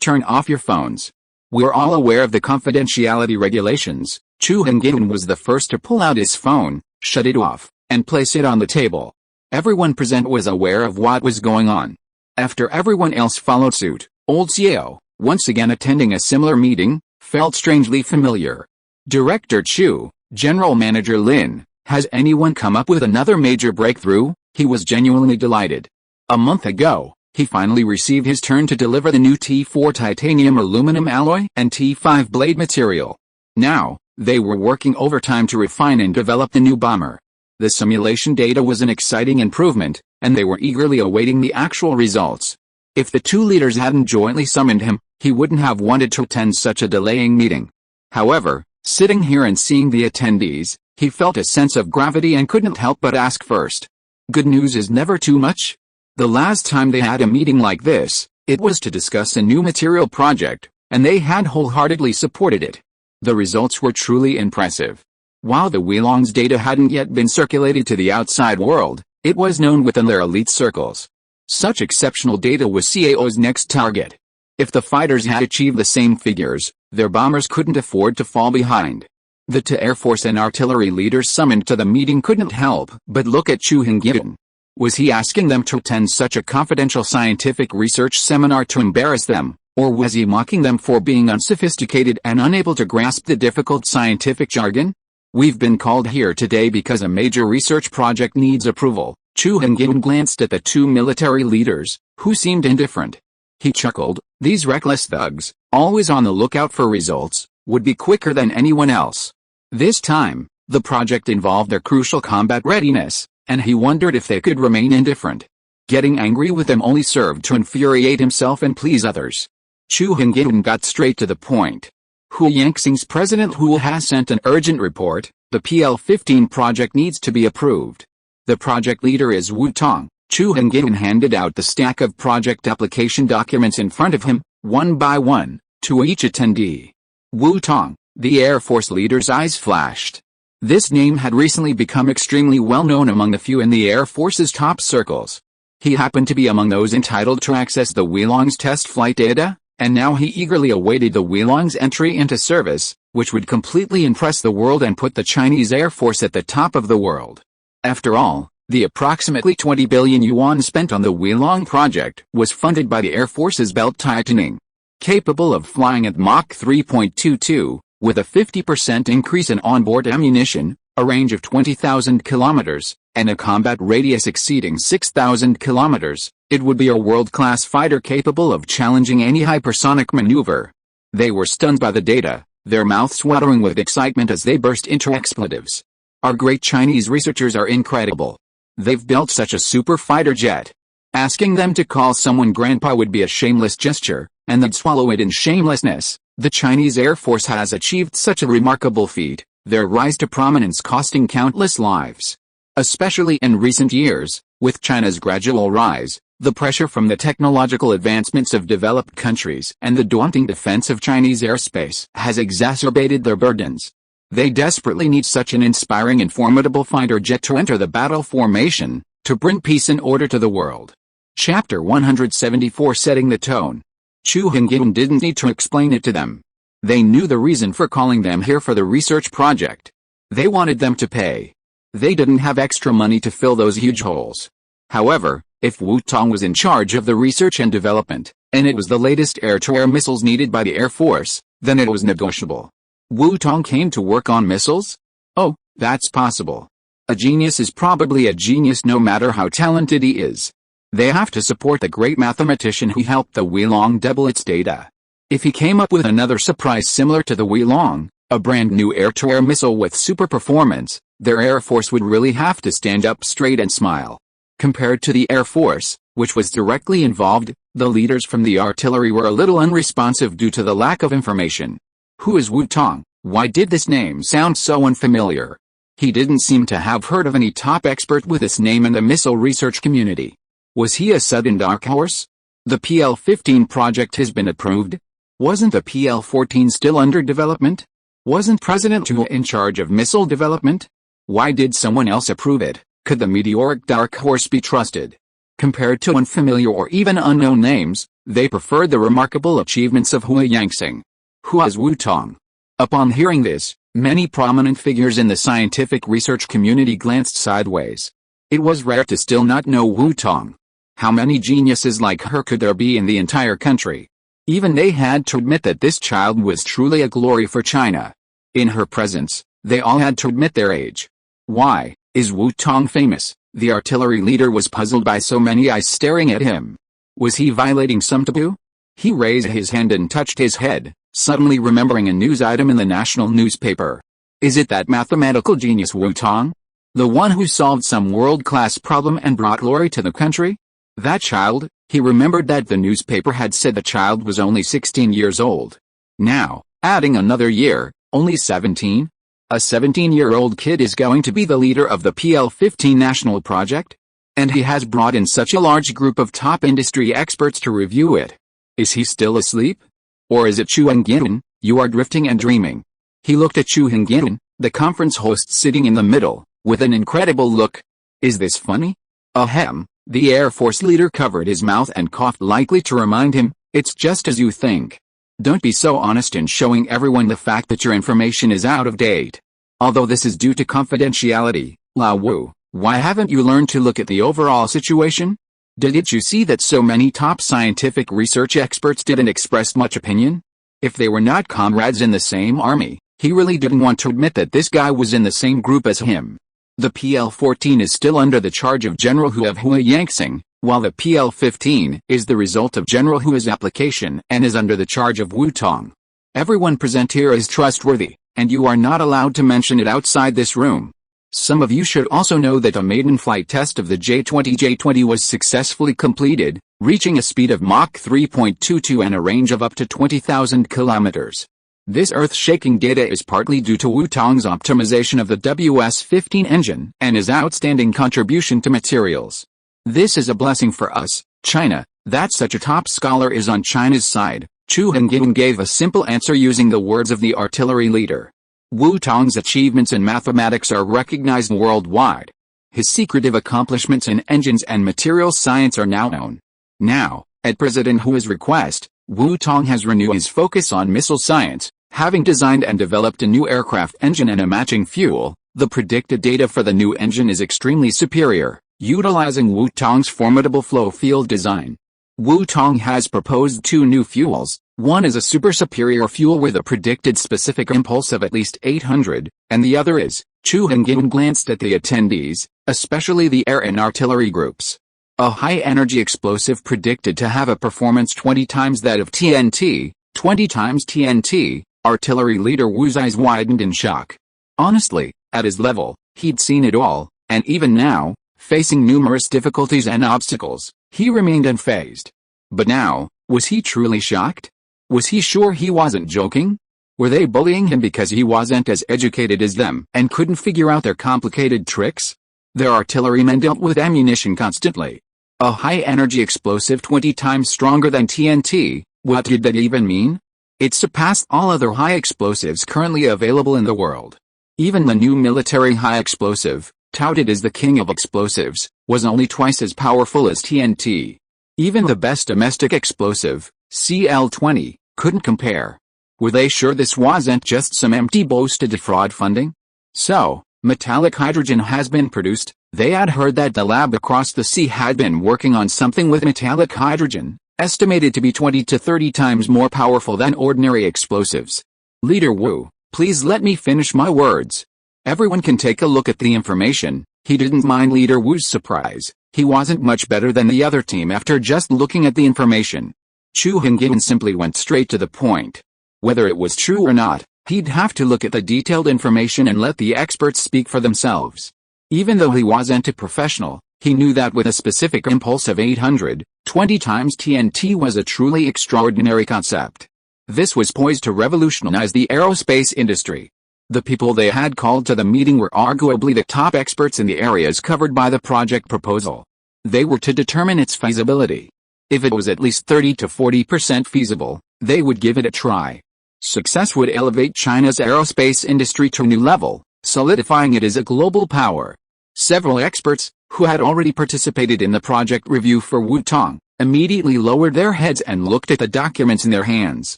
turn off your phones. We're all aware of the confidentiality regulations. Chu Hengyin was the first to pull out his phone, shut it off, and place it on the table. Everyone present was aware of what was going on. After everyone else followed suit, old Xiao, once again attending a similar meeting, felt strangely familiar. Director Chu, General Manager Lin, has anyone come up with another major breakthrough? He was genuinely delighted. A month ago, he finally received his turn to deliver the new T4 titanium aluminum alloy and T5 blade material. Now, they were working overtime to refine and develop the new bomber. The simulation data was an exciting improvement, and they were eagerly awaiting the actual results. If the two leaders hadn't jointly summoned him, he wouldn't have wanted to attend such a delaying meeting. However, sitting here and seeing the attendees, he felt a sense of gravity and couldn't help but ask first. Good news is never too much? The last time they had a meeting like this, it was to discuss a new material project, and they had wholeheartedly supported it. The results were truly impressive. While the Weilong's data hadn't yet been circulated to the outside world, it was known within their elite circles. Such exceptional data was CAO's next target. If the fighters had achieved the same figures, their bombers couldn't afford to fall behind. The two Air Force and artillery leaders summoned to the meeting couldn't help but look at Chu Hengyin. Was he asking them to attend such a confidential scientific research seminar to embarrass them, or was he mocking them for being unsophisticated and unable to grasp the difficult scientific jargon? We've been called here today because a major research project needs approval. Chu Hengyin glanced at the two military leaders, Hu seemed indifferent. He chuckled, these reckless thugs, always on the lookout for results, would be quicker than anyone else. This time, the project involved their crucial combat readiness, and he wondered if they could remain indifferent. Getting angry with them only served to infuriate himself and please others. Chu Hengin got straight to the point. Huayangsing's president Hu has sent an urgent report. The PL-15 project needs to be approved. The project leader is Wu Tong. Chu Hengin handed out the stack of project application documents in front of him, one by one, to each attendee. Wu Tong, the Air Force leader's eyes flashed. This name had recently become extremely well known among the few in the Air Force's top circles. He happened to be among those entitled to access the Huilong's test flight data, and now he eagerly awaited the Huilong's entry into service, which would completely impress the world and put the Chinese Air Force at the top of the world. After all, the approximately 20 billion yuan spent on the Huilong project was funded by the Air Force's belt-tightening. Capable of flying at Mach 3.22, with a 50% increase in onboard ammunition, a range of 20,000 kilometers, and a combat radius exceeding 6,000 kilometers, it would be a world-class fighter capable of challenging any hypersonic maneuver. They were stunned by the data, their mouths watering with excitement as they burst into expletives. Our great Chinese researchers are incredible. They've built such a super fighter jet. Asking them to call someone grandpa would be a shameless gesture, and they'd swallow it in shamelessness. The Chinese Air Force has achieved such a remarkable feat, their rise to prominence costing countless lives. Especially in recent years, with China's gradual rise, the pressure from the technological advancements of developed countries and the daunting defense of Chinese airspace has exacerbated their burdens. They desperately need such an inspiring and formidable fighter jet to enter the battle formation, to bring peace and order to the world. Chapter 174 Setting the Tone. Chu Hengin didn't need to explain it to them. They knew the reason for calling them here for the research project. They wanted them to pay. They didn't have extra money to fill those huge holes. However, if Wu Tong was in charge of the research and development, and it was the latest air-to-air missiles needed by the Air Force, then it was negotiable. Wu Tong came to work on missiles? Oh, that's possible. A genius is probably a genius no matter how talented he is. They have to support the great mathematician who helped the Huilong double its data. If he came up with another surprise similar to the Huilong, a brand new air-to-air missile with super performance, their Air Force would really have to stand up straight and smile. Compared to the Air Force, which was directly involved, the leaders from the artillery were a little unresponsive due to the lack of information. Who is Wu Tong? Why did this name sound so unfamiliar? He didn't seem to have heard of any top expert with this name in the missile research community. Was he a sudden dark horse? The PL-15 project has been approved. Wasn't the PL-14 still under development? Wasn't President Hu in charge of missile development? Why did someone else approve it? Could the meteoric dark horse be trusted? Compared to unfamiliar or even unknown names, they preferred the remarkable achievements of Huayangsing. Who is Wu Tong? Upon hearing this, many prominent figures in the scientific research community glanced sideways. It was rare to still not know Wu Tong. How many geniuses like her could there be in the entire country? Even they had to admit that this child was truly a glory for China. In her presence, they all had to admit their age. Why is Wu Tong famous? The artillery leader was puzzled by so many eyes staring at him. Was he violating some taboo? He raised his hand and touched his head, suddenly remembering a news item in the national newspaper. Is it that mathematical genius Wu Tong? The one who solved some world-class problem and brought glory to the country? That child, he remembered that the newspaper had said the child was only 16 years old. Now, adding another year, only 17? A 17-year-old kid is going to be the leader of the PL-15 national project? And he has brought in such a large group of top industry experts to review it. Is he still asleep? Or is it Chu Hengin? You are drifting and dreaming. He looked at Chu Hengin, the conference host sitting in the middle, with an incredible look. Is this funny? Ahem. The Air Force leader covered his mouth and coughed lightly to remind him, it's just as you think. Don't be so honest in showing everyone the fact that your information is out of date. Although this is due to confidentiality, Lao Wu, why haven't you learned to look at the overall situation? Didn't you see that so many top scientific research experts didn't express much opinion? If they were not comrades in the same army, he really didn't want to admit that this guy was in the same group as him. The PL-14 is still under the charge of General Hu of Huayangsing, while the PL-15 is the result of General Hu's application and is under the charge of Wu Tong. Everyone present here is trustworthy, and you are not allowed to mention it outside this room. Some of you should also know that a maiden flight test of the J-20 was successfully completed, reaching a speed of Mach 3.22 and a range of up to 20,000 kilometers. This earth-shaking data is partly due to Wu Tong's optimization of the WS-15 engine and his outstanding contribution to materials. This is a blessing for us, China, that such a top scholar is on China's side. Chu Hengyin gave a simple answer using the words of the artillery leader. Wu Tong's achievements in mathematics are recognized worldwide. His secretive accomplishments in engines and materials science are now known. Now, at President Hu's request, Wu Tong has renewed his focus on missile science, having designed and developed a new aircraft engine and a matching fuel. The predicted data for the new engine is extremely superior, utilizing Wu Tong's formidable flow field design. Wu Tong has proposed two new fuels. One is a super superior fuel with a predicted specific impulse of at least 800, and the other is, Chu Hengyin glanced at the attendees, especially the air and artillery groups. A high-energy explosive predicted to have a performance 20 times that of TNT, 20 times TNT, artillery leader Wu's eyes widened in shock. Honestly, at his level, he'd seen it all, and even now, facing numerous difficulties and obstacles, he remained unfazed. But now, was he truly shocked? Was he sure he wasn't joking? Were they bullying him because he wasn't as educated as them and couldn't figure out their complicated tricks? Their artillerymen dealt with ammunition constantly. A high-energy explosive 20 times stronger than TNT, what did that even mean? It surpassed all other high explosives currently available in the world. Even the new military high explosive, touted as the king of explosives, was only twice as powerful as TNT. Even the best domestic explosive, CL-20, couldn't compare. Were they sure this wasn't just some empty boast to defraud funding? So, metallic hydrogen has been produced. They had heard that the lab across the sea had been working on something with metallic hydrogen, estimated to be 20 to 30 times more powerful than ordinary explosives. Leader Wu, please let me finish my words. Everyone can take a look at the information. He didn't mind Leader Wu's surprise. He wasn't much better than the other team after just looking at the information. Chu Hengyin simply went straight to the point. Whether it was true or not, he'd have to look at the detailed information and let the experts speak for themselves. Even though he wasn't a professional, he knew that with a specific impulse of 800, 20 times TNT was a truly extraordinary concept. This was poised to revolutionize the aerospace industry. The people they had called to the meeting were arguably the top experts in the areas covered by the project proposal. They were to determine its feasibility. If it was at least 30 to 40% feasible, they would give it a try. Success would elevate China's aerospace industry to a new level, solidifying it as a global power. Several experts, who had already participated in the project review for Wu Tong, immediately lowered their heads and looked at the documents in their hands.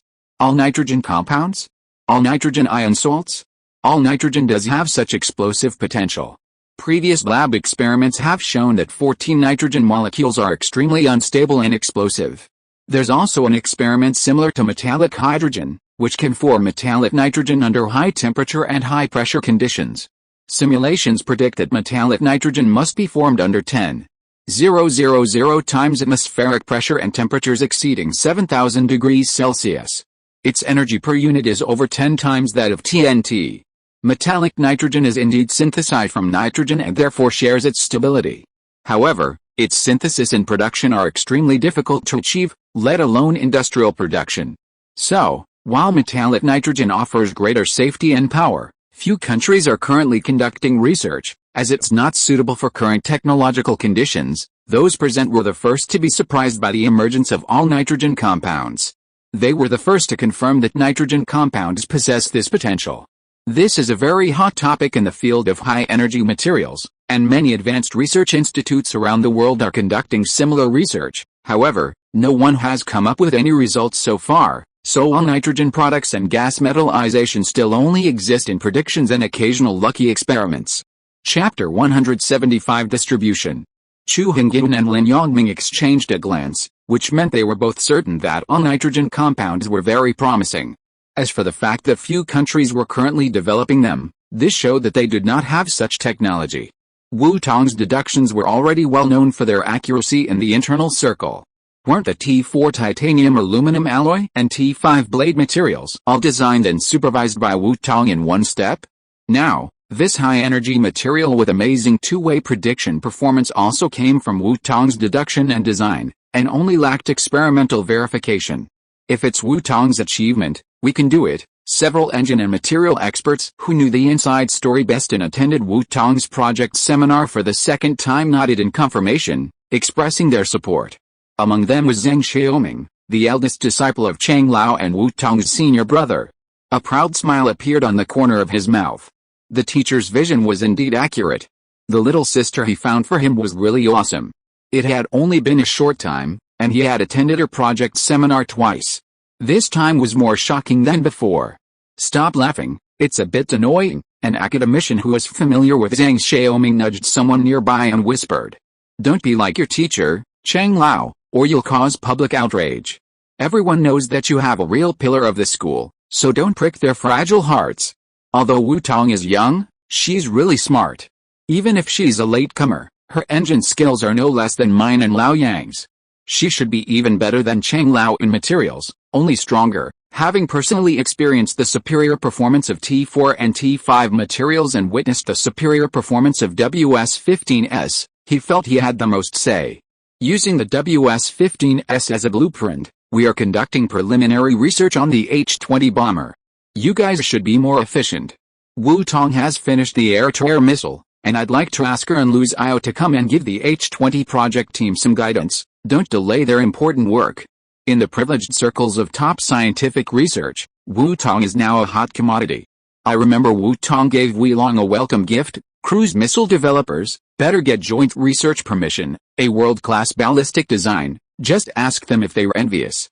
All nitrogen compounds? All nitrogen ion salts? All nitrogen does have such explosive potential. Previous lab experiments have shown that 14 nitrogen molecules are extremely unstable and explosive. There's also an experiment similar to metallic hydrogen, which can form metallic nitrogen under high temperature and high pressure conditions. Simulations predict that metallic nitrogen must be formed under 10,000 times atmospheric pressure and temperatures exceeding 7,000 degrees Celsius. Its energy per unit is over 10 times that of TNT. Metallic nitrogen is indeed synthesized from nitrogen and therefore shares its stability. However, its synthesis and production are extremely difficult to achieve, let alone industrial production. So, while metallic nitrogen offers greater safety and power, few countries are currently conducting research, as it's not suitable for current technological conditions. Those present were the first to be surprised by the emergence of all nitrogen compounds. They were the first to confirm that nitrogen compounds possess this potential. This is a very hot topic in the field of high-energy materials, and many advanced research institutes around the world are conducting similar research. However, no one has come up with any results so far, so all nitrogen products and gas metallization still only exist in predictions and occasional lucky experiments. Chapter 175 Distribution. Chu Hengyin and Lin Yongming exchanged a glance, which meant they were both certain that all nitrogen compounds were very promising. As for the fact that few countries were currently developing them, this showed that they did not have such technology. Wu Tong's deductions were already well known for their accuracy in the internal circle. Weren't the T4 titanium aluminum alloy and T5 blade materials all designed and supervised by Wu Tong in one step? Now, this high-energy material with amazing two-way prediction performance also came from Wu Tong's deduction and design, and only lacked experimental verification. If it's Wu Tong's achievement, we can do it. Several engine and material experts who knew the inside story best and attended Wu Tong's project seminar for the second time nodded in confirmation, expressing their support. Among them was Zheng Xiaoming, the eldest disciple of Chang Lao and Wu Tong's senior brother. A proud smile appeared on the corner of his mouth. The teacher's vision was indeed accurate. The little sister he found for him was really awesome. It had only been a short time, and he had attended her project seminar twice. This time was more shocking than before. Stop laughing, it's a bit annoying, an academician who was familiar with Zhang Xiaoming nudged someone nearby and whispered. Don't be like your teacher, Chang Lao, or you'll cause public outrage. Everyone knows that you have a real pillar of the school, so don't prick their fragile hearts. Although Wu Tong is young, she's really smart. Even if she's a latecomer, her engine skills are no less than mine and Lao Yang's. She should be even better than Chang Lao in materials, only stronger. Having personally experienced the superior performance of T4 and T5 materials and witnessed the superior performance of WS-15S, he felt he had the most say. Using the WS-15S as a blueprint, we are conducting preliminary research on the H-20 bomber. You guys should be more efficient. Wu Tong has finished the air-to-air missile, and I'd like to ask her and Lu Xiao to come and give the H-20 project team some guidance. Don't delay their important work. In the privileged circles of top scientific research, Wu Tong is now a hot commodity. I remember Wu Tong gave Wei Long a welcome gift. Cruise missile developers better get joint research permission, a world-class ballistic design. Just ask them if they were envious.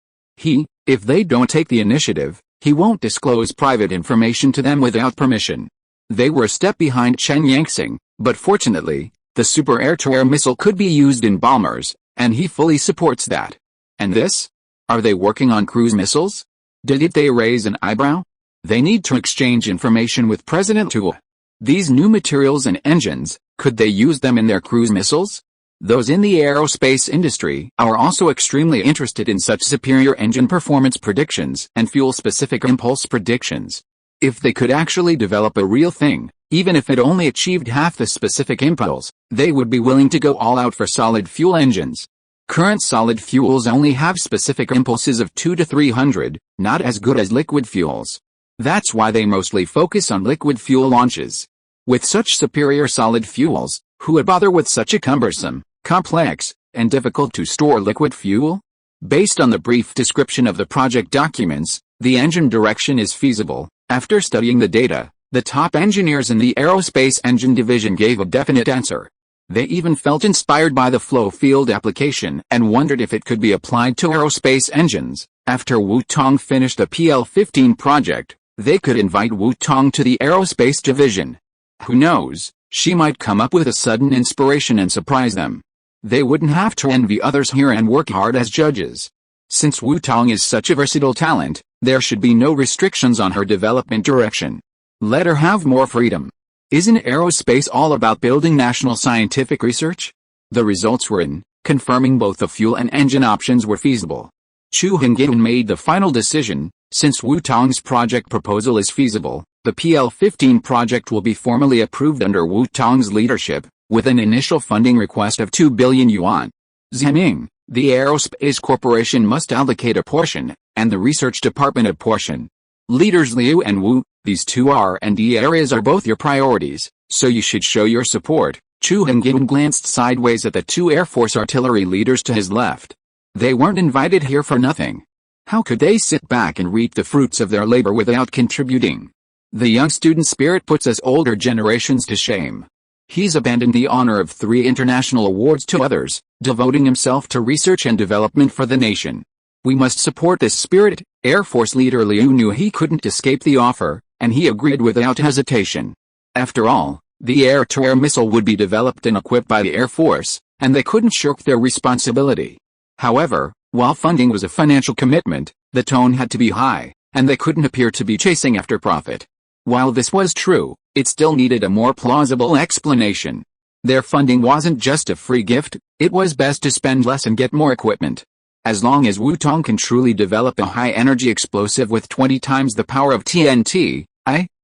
If they don't take the initiative, he won't disclose private information to them without permission. They were a step behind Chen Yangxing, but fortunately, the super air-to-air missile could be used in bombers, and he fully supports that. And this? Are they working on cruise missiles? Did they raise an eyebrow? They need to exchange information with President Tu. These new materials and engines, could they use them in their cruise missiles? Those in the aerospace industry are also extremely interested in such superior engine performance predictions and fuel-specific impulse predictions. If they could actually develop a real thing, even if it only achieved half the specific impulse, they would be willing to go all out for solid fuel engines. Current solid fuels only have specific impulses of 2 to 300, not as good as liquid fuels. That's why they mostly focus on liquid fuel launches. With such superior solid fuels, who would bother with such a cumbersome, complex, and difficult to store liquid fuel? Based on the brief description of the project documents, the engine direction is feasible. After studying the data, the top engineers in the aerospace engine division gave a definite answer. They even felt inspired by the flow field application and wondered if it could be applied to aerospace engines. After Wu Tong finished the PL-15 project, they could invite Wu Tong to the aerospace division. Who knows, she might come up with a sudden inspiration and surprise them. They wouldn't have to envy others here and work hard as judges. Since Wu Tong is such a versatile talent, there should be no restrictions on her development direction. Let her have more freedom. Isn't aerospace all about building national scientific research? The results were in, confirming both the fuel and engine options were feasible. Chu Hengyan made the final decision. Since Wu Tong's project proposal is feasible, the PL-15 project will be formally approved under Wu Tong's leadership, with an initial funding request of 2 billion yuan. Zheming, the aerospace corporation must allocate a portion, and the research department a portion. Leaders Liu and Wu, these two R&D areas are both your priorities, so you should show your support. Chu Hengyan glanced sideways at the two Air Force artillery leaders to his left. They weren't invited here for nothing. How could they sit back and reap the fruits of their labor without contributing? The young student spirit puts us older generations to shame. He's abandoned the honor of 3 international awards to others, devoting himself to research and development for the nation. We must support this spirit. Air Force leader Liu knew he couldn't escape the offer, and he agreed without hesitation. After all, the air-to-air missile would be developed and equipped by the Air Force, and they couldn't shirk their responsibility. However, while funding was a financial commitment, the tone had to be high, and they couldn't appear to be chasing after profit. While this was true, it still needed a more plausible explanation. Their funding wasn't just a free gift, it was best to spend less and get more equipment. As long as Wu-Tong can truly develop a high-energy explosive with 20 times the power of TNT,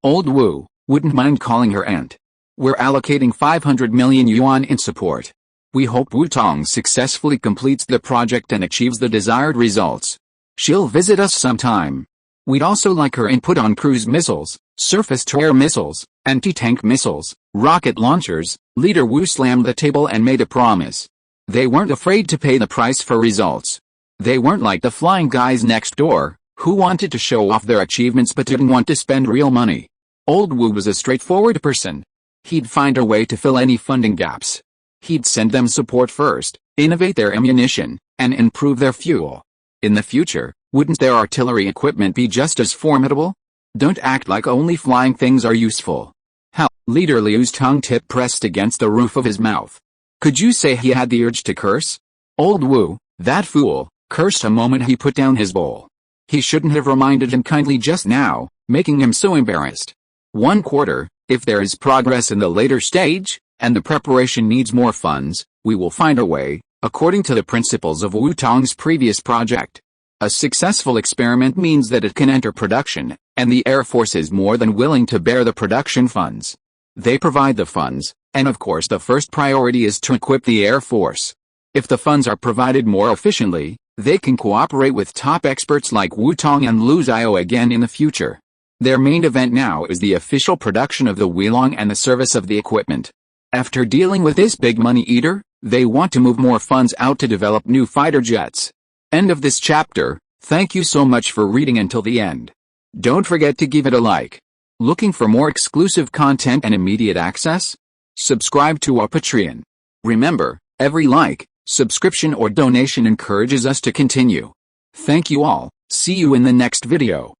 Old Wu, wouldn't mind calling her aunt. We're allocating 500 million yuan in support. We hope Wu-Tong successfully completes the project and achieves the desired results. She'll visit us sometime. We'd also like her input on cruise missiles, surface-to-air missiles, anti-tank missiles, rocket launchers. Leader Wu slammed the table and made a promise. They weren't afraid to pay the price for results. They weren't like the flying guys next door, who wanted to show off their achievements but didn't want to spend real money. Old Wu was a straightforward person. He'd find a way to fill any funding gaps. He'd send them support first, innovate their ammunition, and improve their fuel. In the future, wouldn't their artillery equipment be just as formidable? Don't act like only flying things are useful. Hell, Leader Liu's tongue tip pressed against the roof of his mouth. Could you say he had the urge to curse? Old Wu, that fool, cursed the moment he put down his bowl. He shouldn't have reminded him kindly just now, making him so embarrassed. 1/4, if there is progress in the later stage, and the preparation needs more funds, we will find a way, according to the principles of Wu-Tong's previous project. A successful experiment means that it can enter production, and the Air Force is more than willing to bear the production funds. They provide the funds, and of course the first priority is to equip the Air Force. If the funds are provided more efficiently, they can cooperate with top experts like Wu-Tong and Lu Xiao again in the future. Their main event now is the official production of the Weilong and the service of the equipment. After dealing with this big money eater, they want to move more funds out to develop new fighter jets. End of this chapter. Thank you so much for reading until the end. Don't forget to give it a like. Looking for more exclusive content and immediate access? Subscribe to our Patreon. Remember, every like, subscription or donation encourages us to continue. Thank you all. See you in the next video.